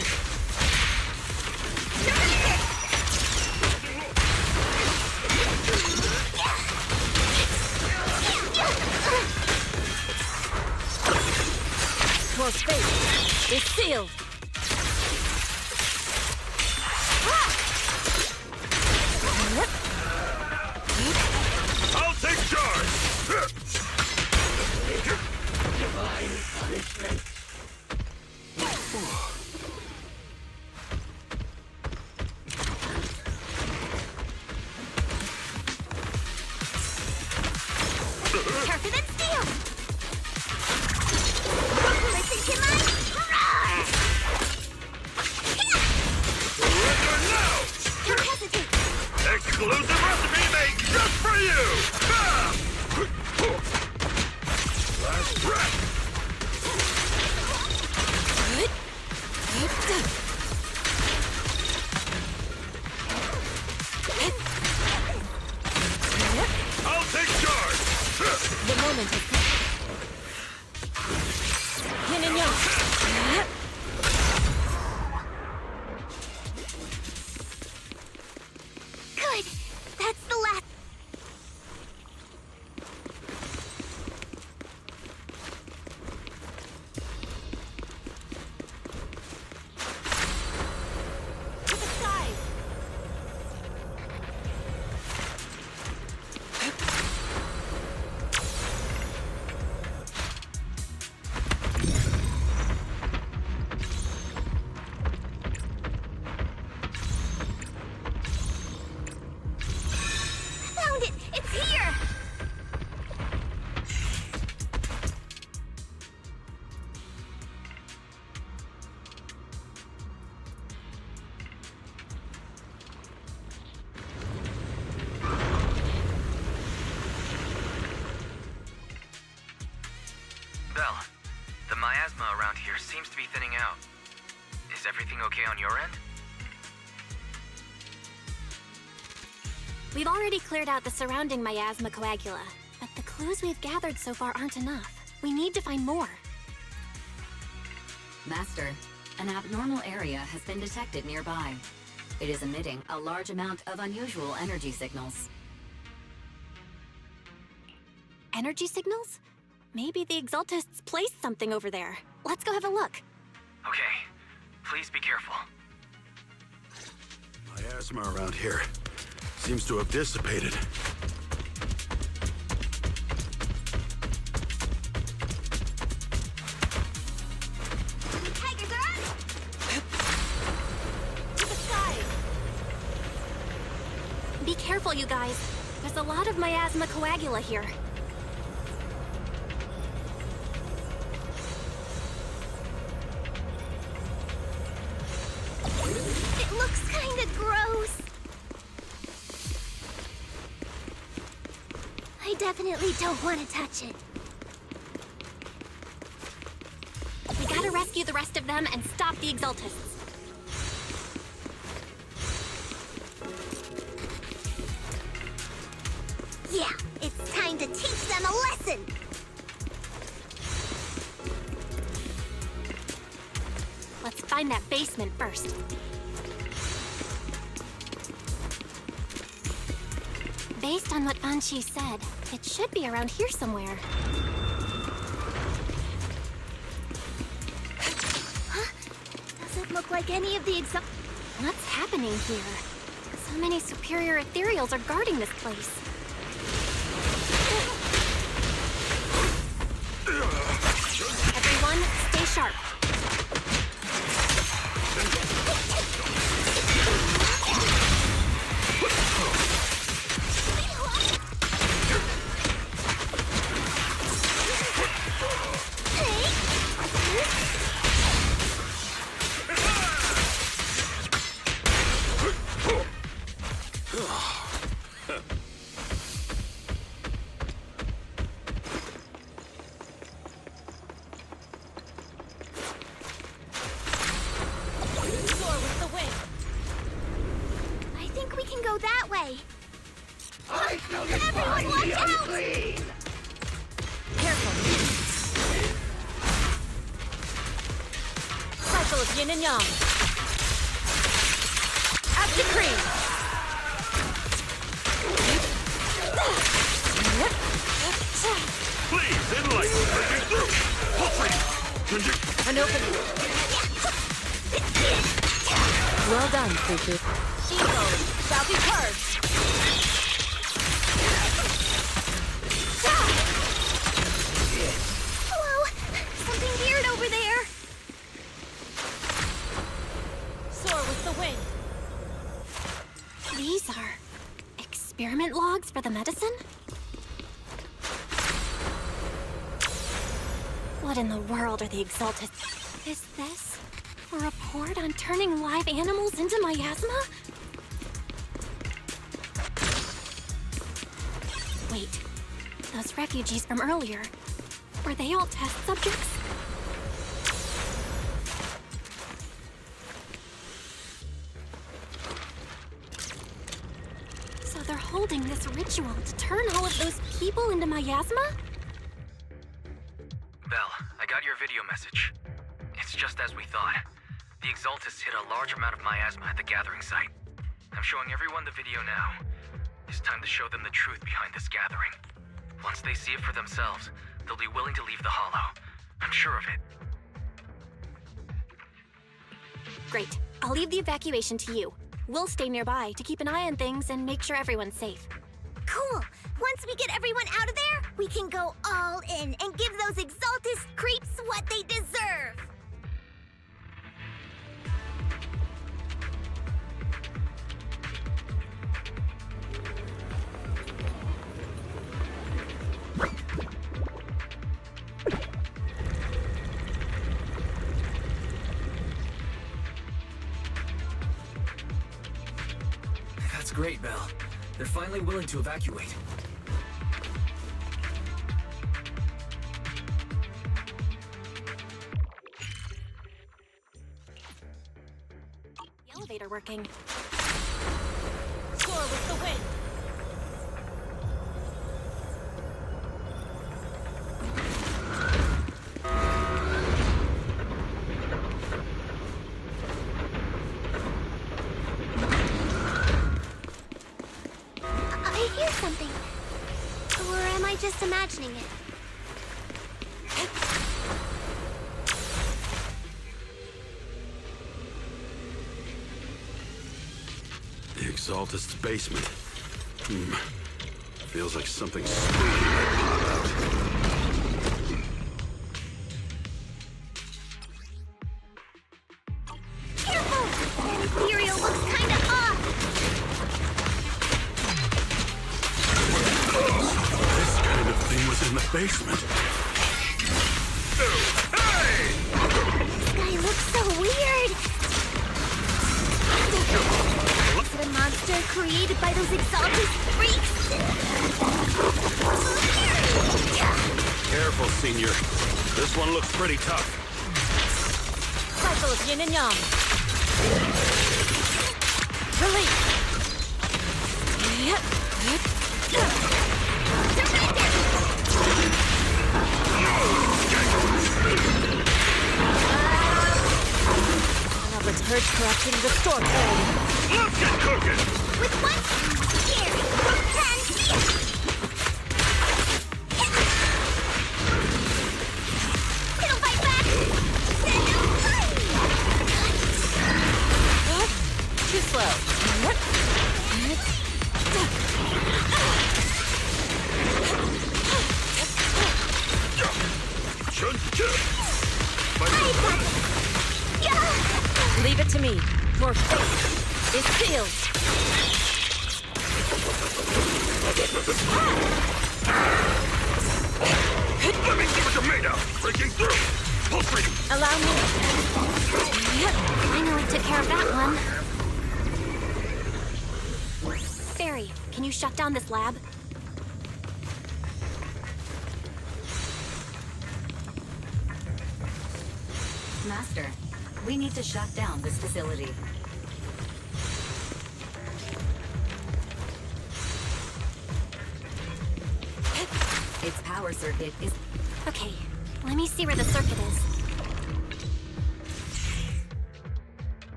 Your fate is sealed. I'll take charge! Divine punishment. Tougher than steel! Listen to my roar! Now! Don't hesitate! Exclusive recipe made just for you! Ah! Last breath! I'll take charge! The moment has come. Yin and yang. Good! That's the last... To the side! Found it! It's here! Belle, the miasma around here seems to be thinning out. Is everything okay on your end? We've already cleared out the surrounding miasma coagula, but the clues we've gathered so far aren't enough. We need to find more. Master, an abnormal area has been detected nearby. It is emitting a large amount of unusual energy signals. Energy signals? Maybe the Exaltists placed something over there. Let's go have a look. Okay. Please be careful. Miasma around here seems to have dissipated. Tigers are on! To the side! Be careful, you guys. There's a lot of miasma coagula here. It looks kinda gross. I definitely don't want to touch it. We gotta rescue the rest of them and stop the Exaltists. Yeah, it's time to teach them a lesson. Let's find that basement first. Based on what Anchi said, it should be around here somewhere. Huh? Doesn't look like any of the What's happening here? So many superior ethereals are guarding this place. Everyone, stay sharp. Yin and yang. As decreed. Please, enlighten, breaking through! Hopefully! An opening. Well done, Fufu. Shield shall be purged. Hello! Something weird over there! Soar with the wind. These are experiment logs for the medicine? What in the world are the Exalted? Is this a report on turning live animals into miasma? Wait, those refugees from earlier, were they all test subjects? So they're holding this ritual to turn all of those people into miasma? Belle, I got your video message. It's just as we thought. The Exaltists hit a large amount of miasma at the gathering site. I'm showing everyone the video now. It's time to show them the truth behind this gathering. Once they see it for themselves, they'll be willing to leave the Hollow. I'm sure of it. Great. I'll leave the evacuation to you. We'll stay nearby to keep an eye on things and make sure everyone's safe. Cool! Once we get everyone out of there, we can go all in and give those Exaltist creeps what they deserve! That's great, Belle. They're finally willing to evacuate. The elevator working. Soar with the wind. I hear something. Or am I just imagining it? The Exaltist's basement. Feels like something spooky might pop out. Careful! That ethereal looks kinda off! This kind of thing was in the basement. This guy looks so weird! Is it a monster created by those Exaltist freaks? Careful, Senior. This one looks pretty tough. Cycle of yin and yang. Release. Now let's purge corruption, restore clarity. Let's get cooking! With what? Here! 10 Leave it to me. Your fate is sealed. Let me see what you're made of! Breaking through! Pulse reading! Allow me. Yep, finally took care of that one. Fairy, can you shut down this lab? Master, we need to shut down this facility. Its power circuit is... Okay, let me see where the circuit is.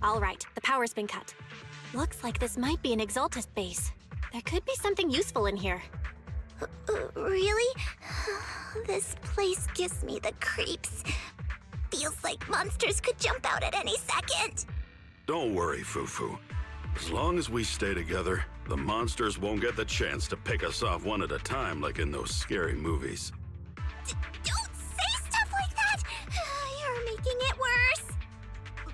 All right, the power's been cut. Looks like this might be an Exaltist base. There could be something useful in here. Really? This place gives me the creeps. Feels like monsters could jump out at any second. Don't worry, Fufu. As long as we stay together, the monsters won't get the chance to pick us off one at a time like in those scary movies. Don't say stuff like that! You're making it worse.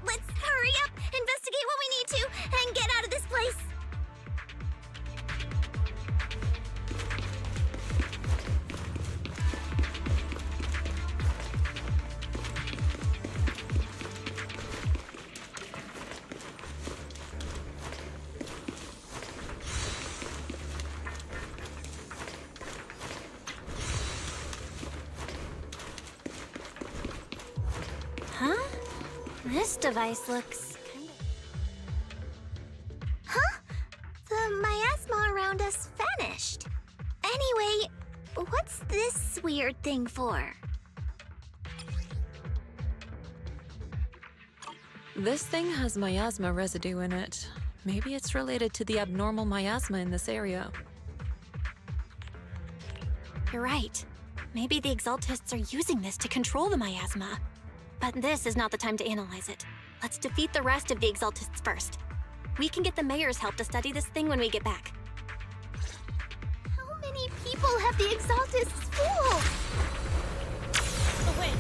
Let's hurry up, investigate what we need to, and get out of this place. Huh? This device looks kind of... Huh? The miasma around us vanished. Anyway, what's this weird thing for? This thing has miasma residue in it. Maybe it's related to the abnormal miasma in this area. You're right. Maybe the Exaltists are using this to control the miasma. But this is not the time to analyze it. Let's defeat the rest of the Exaltists first. We can get the mayor's help to study this thing when we get back. How many people have the Exaltists fooled? Away.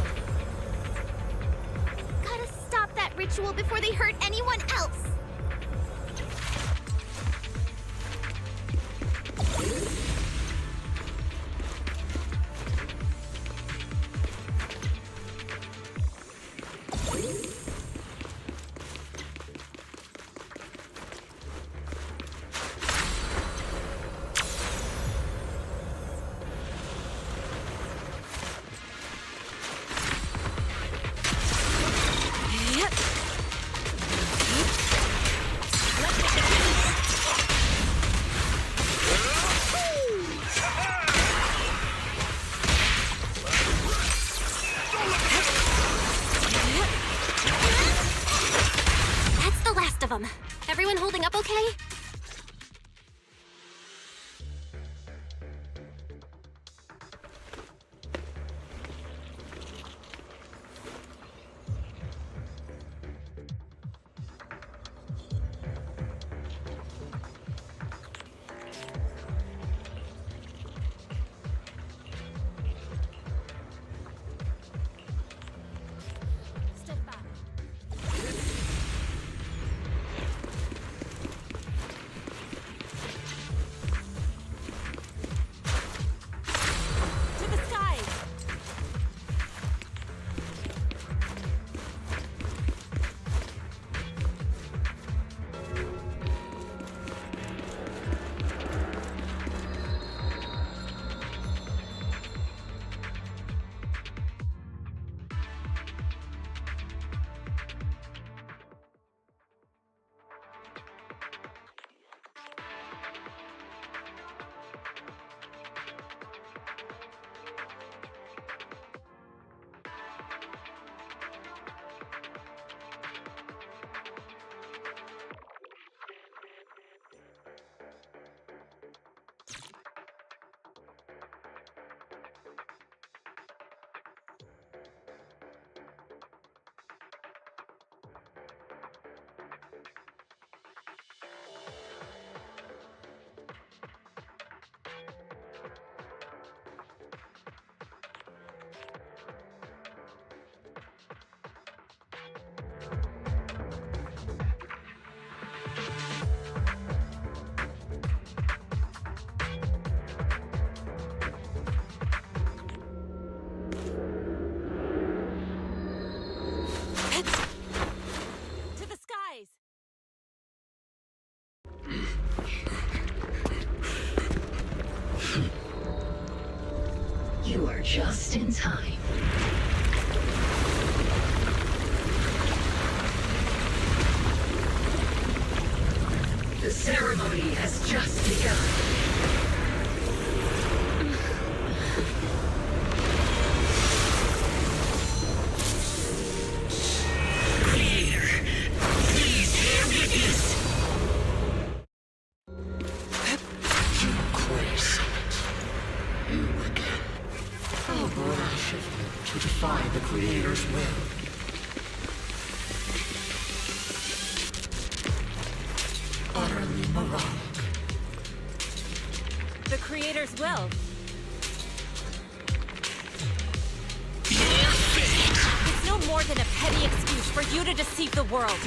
Gotta stop that ritual before they hurt anyone else. Everyone holding up okay? just in time. The ceremony has just begun. To defy the Creator's will. Utterly moronic. The Creator's will. It's no more than a petty excuse for you to deceive the world.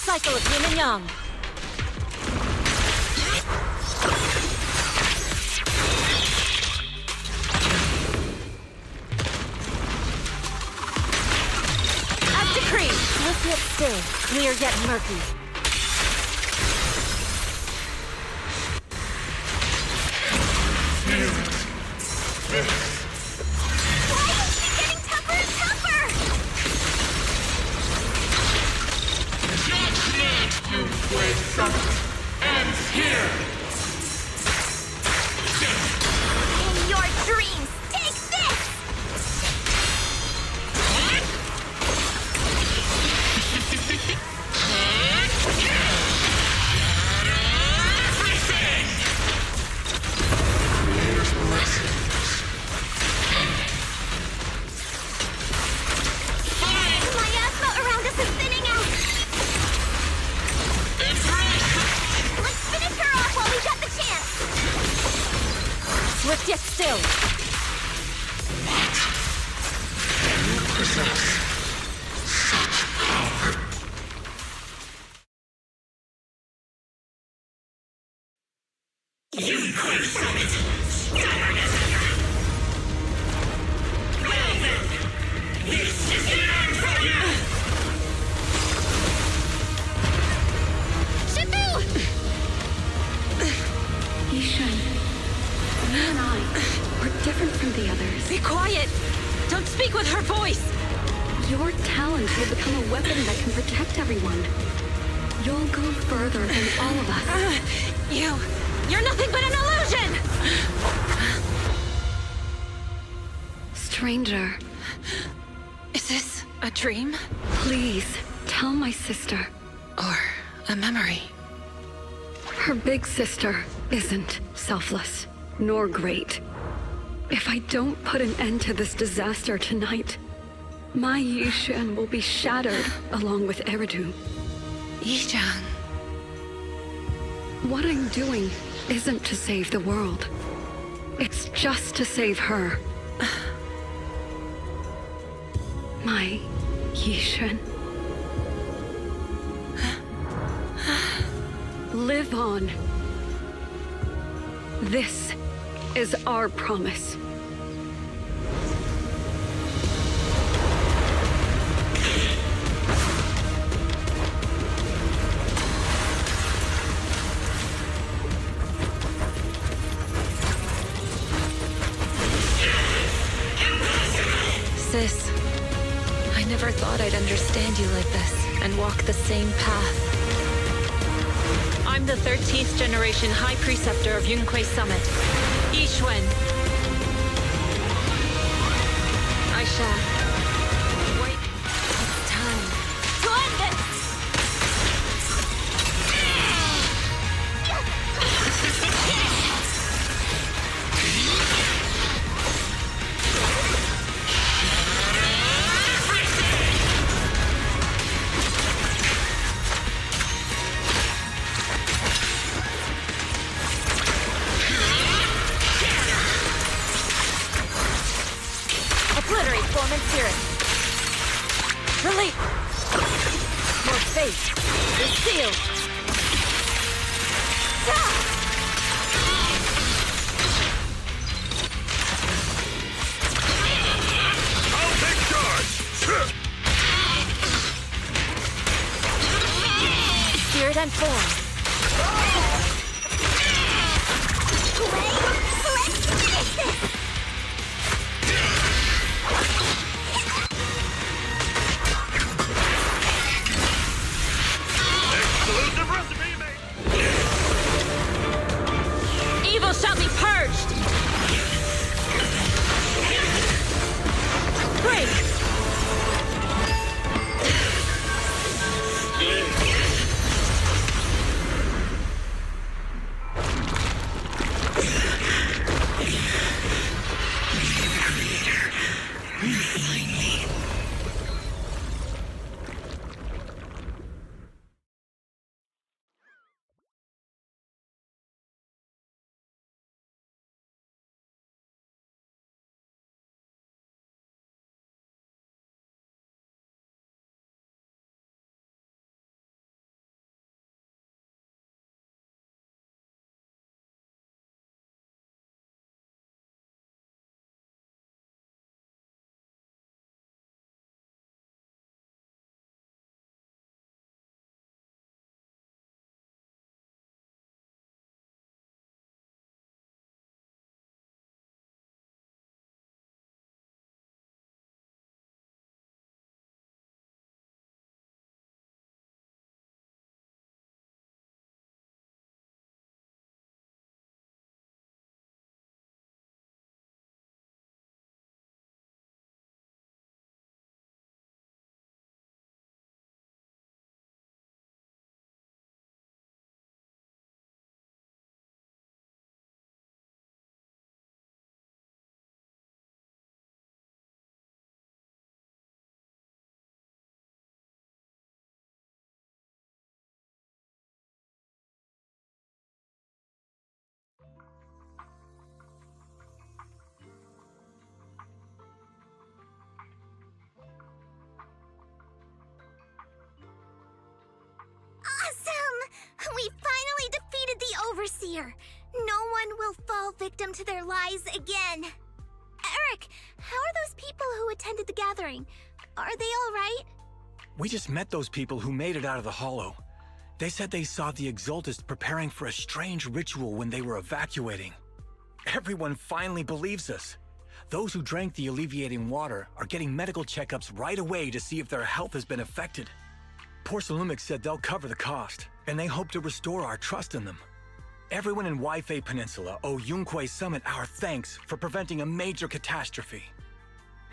Cycle of yin and yang. As decreed, swift yet still, clear yet murky. Ends here! In your dreams, take this! Everything! Creator's blessings. My asthma around us is thinning out! Let's finish her off while we got the chance! Swift yet still. What? You possess such power. You crave summit. Stubborn as ever. Well then, this is the end for you! Yishan, you and I, we're different from the others. Be quiet! Don't speak with her voice! Your talent will become a weapon that can protect everyone. You'll go further than all of us. You're nothing but an illusion! Stranger. Is this a dream? Please, tell my sister. Or a memory? Her big sister isn't selfless, nor great. If I don't put an end to this disaster tonight, my Yishan will be shattered along with Eridu. Yishan. What I'm doing isn't to save the world. It's just to save her. My Yishan. Live on. This is our promise. I'd understand you like this and walk the same path. I'm the 13th generation High Preceptor of Yunquei Summit, Yixuan. I shall wait. It's time to end this! Obliterate form and spirit. Release. More space. Is sealed. I'll take charge! Spirit and form. Let's finish this! Exclusive recipe, mate! Evil shall be purged! Break! Awesome! We finally defeated the Overseer. No one will fall victim to their lies again. Eric, how are those people who attended the gathering? Are they all right? We just met those people who made it out of the hollow. They said they saw the Exaltists preparing for a strange ritual when they were evacuating. Everyone finally believes us. Those who drank the alleviating water are getting medical checkups right away to see if their health has been affected. Porcelumix said they'll cover the cost, and they hope to restore our trust in them. Everyone in Waifei Peninsula owe Yunquei Summit our thanks for preventing a major catastrophe.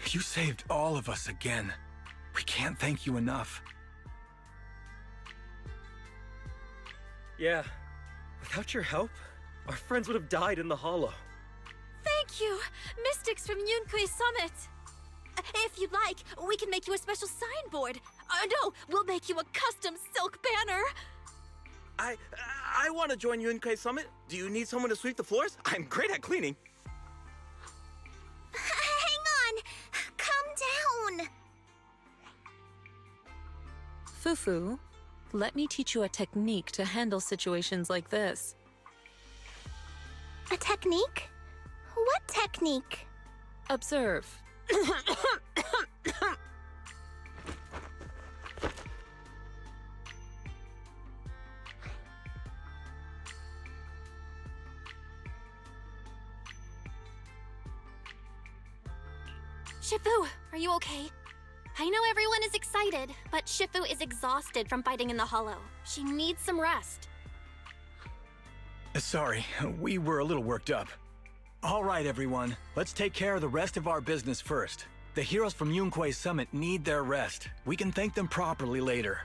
You saved all of us again. We can't thank you enough. Yeah, without your help, our friends would have died in the hollow. Thank you, mystics from Yunquei Summit. If you'd like, we can make you a special signboard. No, we'll make you a custom silk banner. I want to join Yunquei Summit. Do you need someone to sweep the floors? I'm great at cleaning. Hang on! Calm down! Fufu, let me teach you a technique to handle situations like this. A technique? What technique? Observe. Shifu, are you okay? I know everyone is excited, but Shifu is exhausted from fighting in the Hollow. She needs some rest. Sorry, we were a little worked up. All right, everyone. Let's take care of the rest of our business first. The heroes from Yunquei Summit need their rest. We can thank them properly later.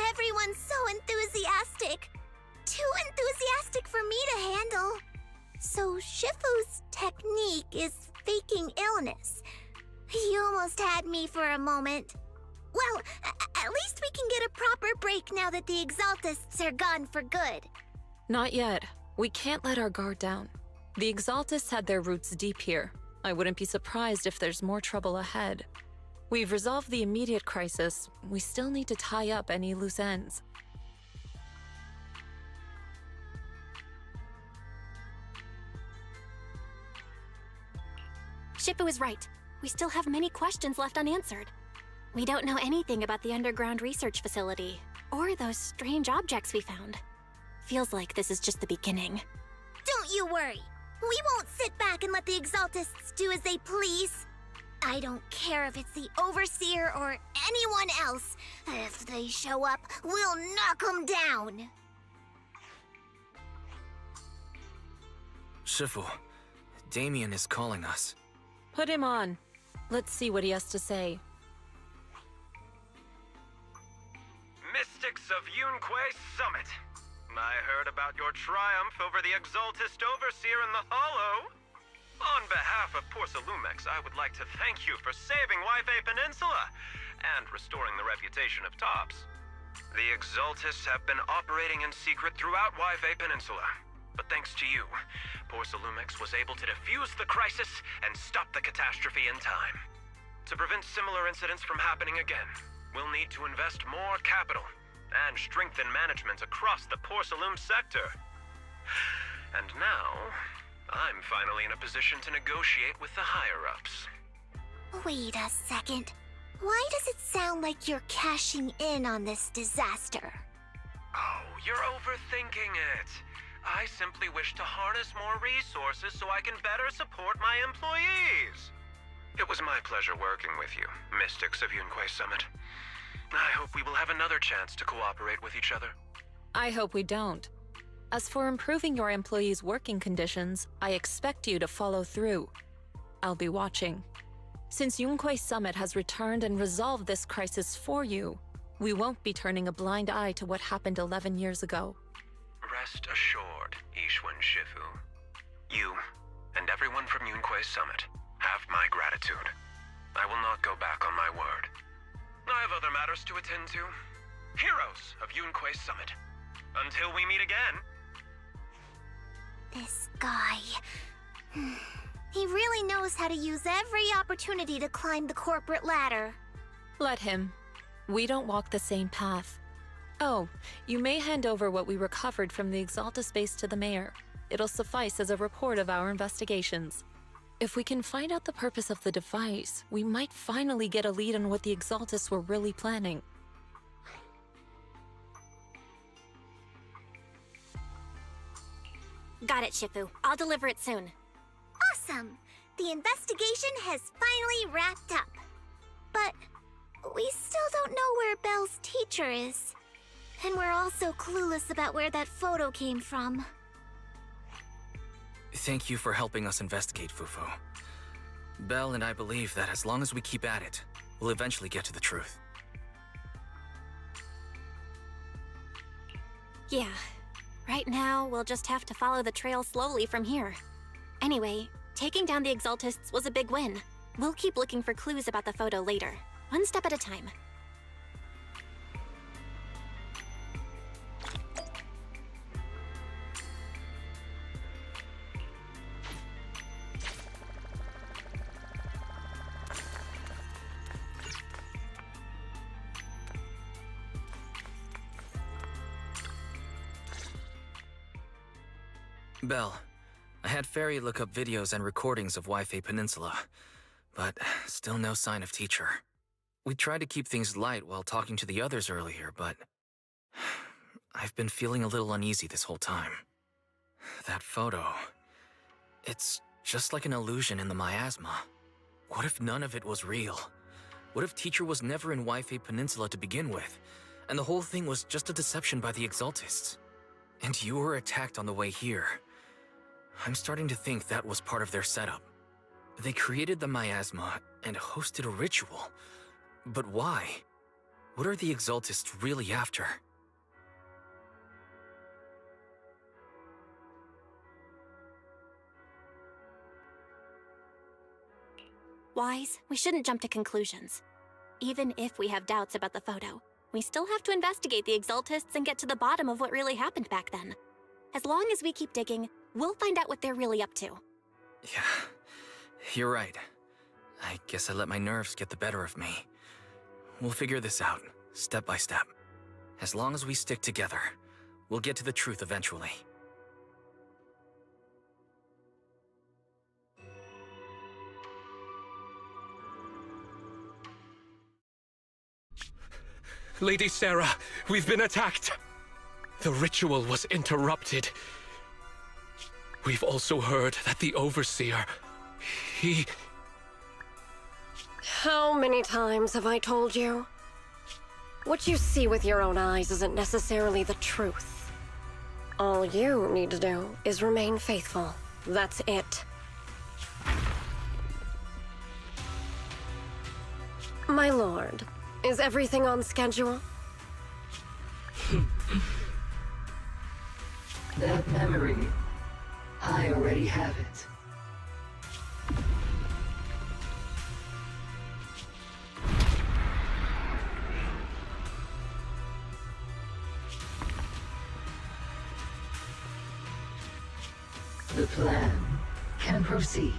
Everyone's so enthusiastic. Too enthusiastic for me to handle. So Shifu's technique is faking illness. You almost had me for a moment. Well, at least we can get a proper break now that the Exaltists are gone for good. Not yet. We can't let our guard down. The Exaltists had their roots deep here. I wouldn't be surprised if there's more trouble ahead. We've resolved the immediate crisis. We still need to tie up any loose ends. Shifu is right. We still have many questions left unanswered. We don't know anything about the underground research facility, or those strange objects we found. Feels like this is just the beginning. Don't you worry. We won't sit back and let the Exaltists do as they please. I don't care if it's the Overseer or anyone else. If they show up, we'll knock them down. Shifu, Damien is calling us. Put him on. Let's see what he has to say. Mystics of Yunquei Summit. I heard about your triumph over the Exaltist Overseer in the Hollow. On behalf of Porsalumex, I would like to thank you for saving Waifei Peninsula and restoring the reputation of Tops. The Exaltists have been operating in secret throughout Waifei Peninsula, but thanks to you, Porsalumex was able to defuse the crisis and stop the catastrophe in time. To prevent similar incidents from happening again, we'll need to invest more capital and strengthen management across the Porsalume sector. And now, I'm finally in a position to negotiate with the higher-ups. Wait a second. Why does it sound like you're cashing in on this disaster? Oh, you're overthinking it. I simply wish to harness more resources so I can better support my employees. It was my pleasure working with you, Mystics of Yunquei Summit. I hope we will have another chance to cooperate with each other. I hope we don't. As for improving your employees' working conditions, I expect you to follow through. I'll be watching. Since Yunquei Summit has returned and resolved this crisis for you, we won't be turning a blind eye to what happened 11 years ago. Rest assured, Ishwan Shifu. You and everyone from Yunquei Summit have my gratitude. I will not go back on my word. I have other matters to attend to. Heroes of Yunquei Summit. Until we meet again. This guy... He really knows how to use every opportunity to climb the corporate ladder. Let him. We don't walk the same path. Oh, you may hand over what we recovered from the Exaltus base to the mayor. It'll suffice as a report of our investigations. If we can find out the purpose of the device, we might finally get a lead on what the Exaltus were really planning. Got it, Shifu. I'll deliver it soon. Awesome! The investigation has finally wrapped up. But we still don't know where Belle's teacher is. And we're also clueless about where that photo came from. Thank you for helping us investigate, Fufu. Belle and I believe that as long as we keep at it, we'll eventually get to the truth. Yeah. Right now, we'll just have to follow the trail slowly from here. Anyway, taking down the Exaltists was a big win. We'll keep looking for clues about the photo later, one step at a time. Belle, I had Fairy look up videos and recordings of Waifei Peninsula, but still no sign of teacher. We tried to keep things light while talking to the others earlier, but I've been feeling a little uneasy this whole time. That photo, it's Just like an illusion in the miasma. What if none of it was real? What if Teacher was never in Wi-Fi Peninsula to begin with, and the whole thing was just a deception by the Exaltists? And you were attacked on the way here. I'm starting to think that was part of their setup. They created the miasma and hosted a ritual. But why? What are the Exaltists really after? Wise, we shouldn't jump to conclusions. Even if we have doubts about the photo, we still have to investigate the Exaltists and get to the bottom of what really happened back then. As long as we keep digging, we'll find out what they're really up to. Yeah, you're right. I guess I let my nerves get the better of me. We'll figure this out, step by step. As long as we stick together, we'll get to the truth eventually. Lady Sarah, we've been attacked. The ritual was interrupted. We've also heard that the Overseer, he... How many times have I told you? What you see with your own eyes isn't necessarily the truth. All you need to do is remain faithful. That's it. My lord, is everything on schedule? That memory, I already have it. The plan can proceed.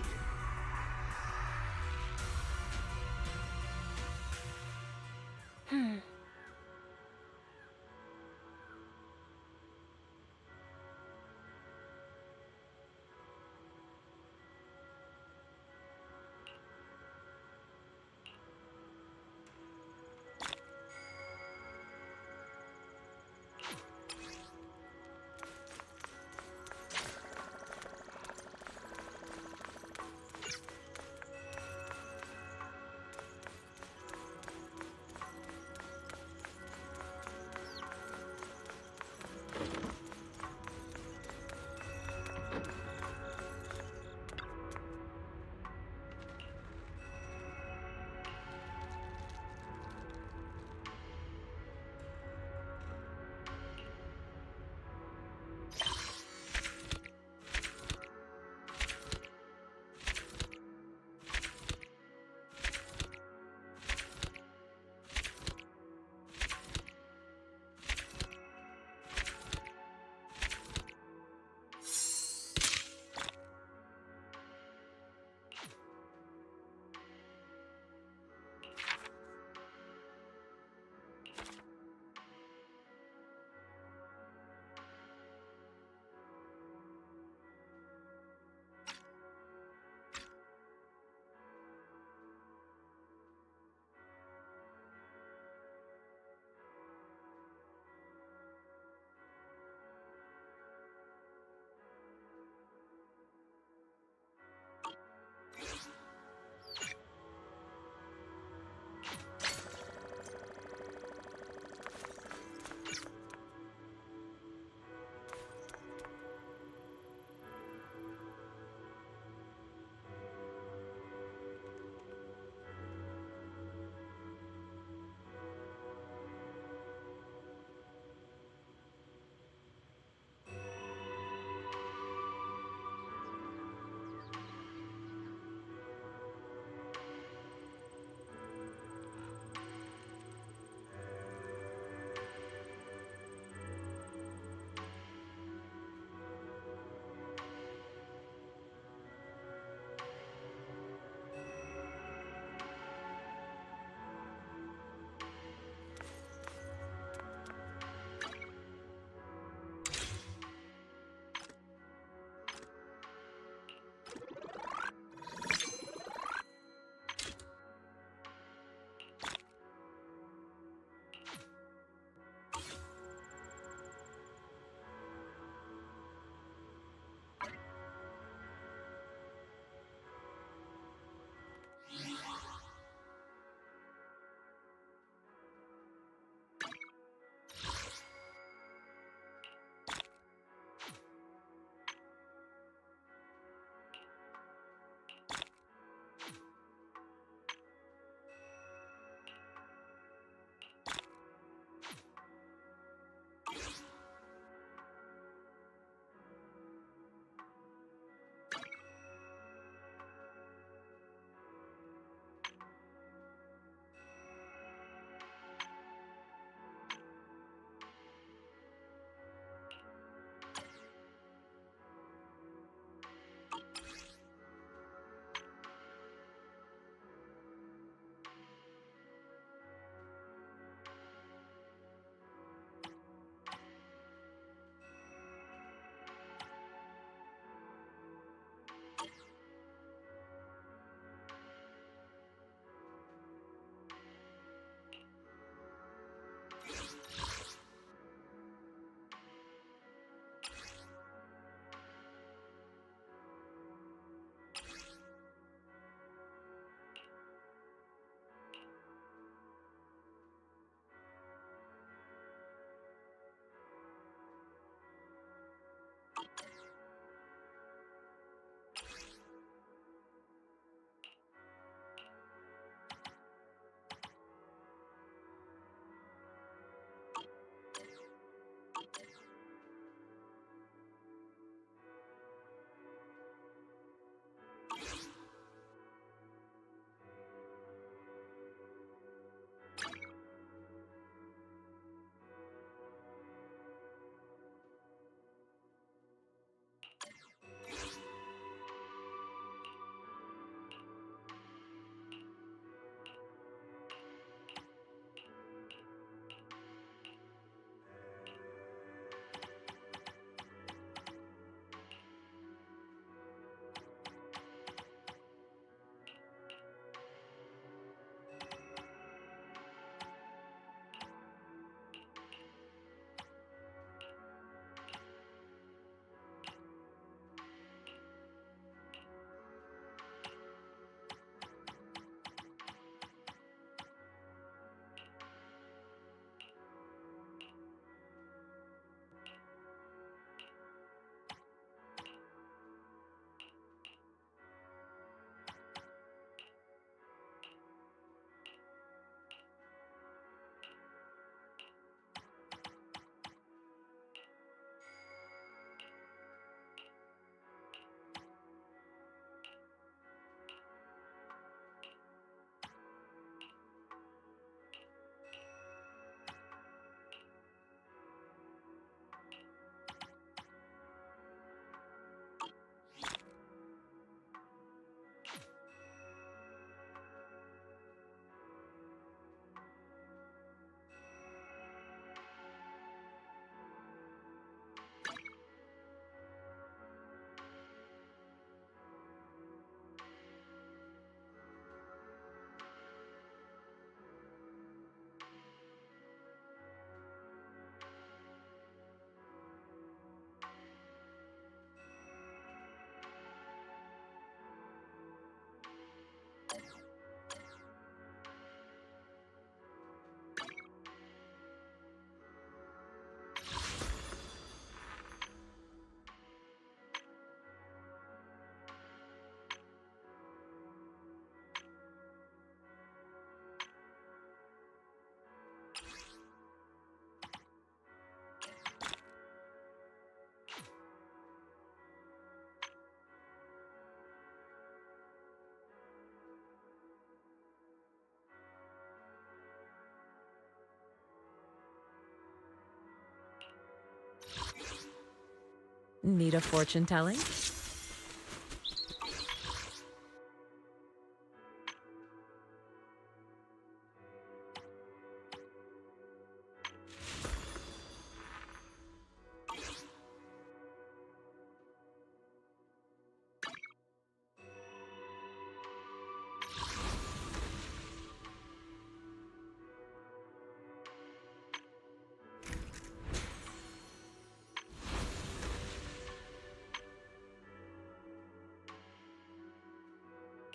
Need a fortune telling?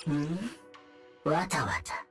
Hmm? わたわた。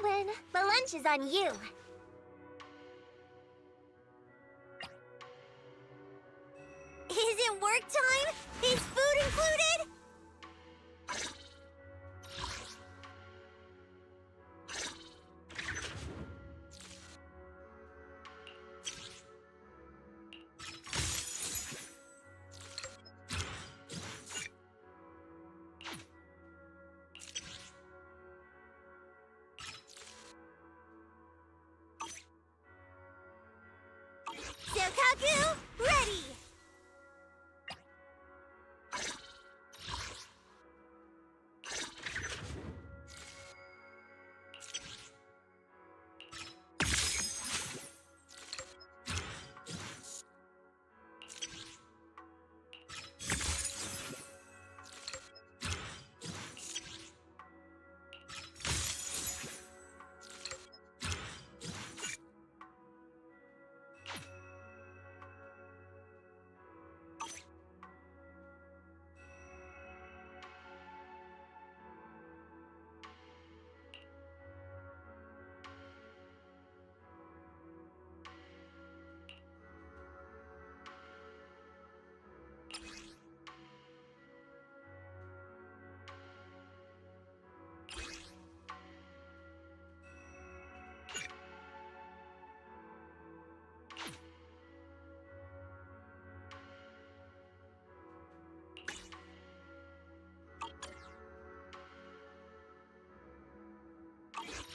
win. The lunch is on you. Isn't work time? Is food included? Sokaku, ready!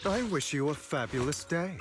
I wish you a fabulous day.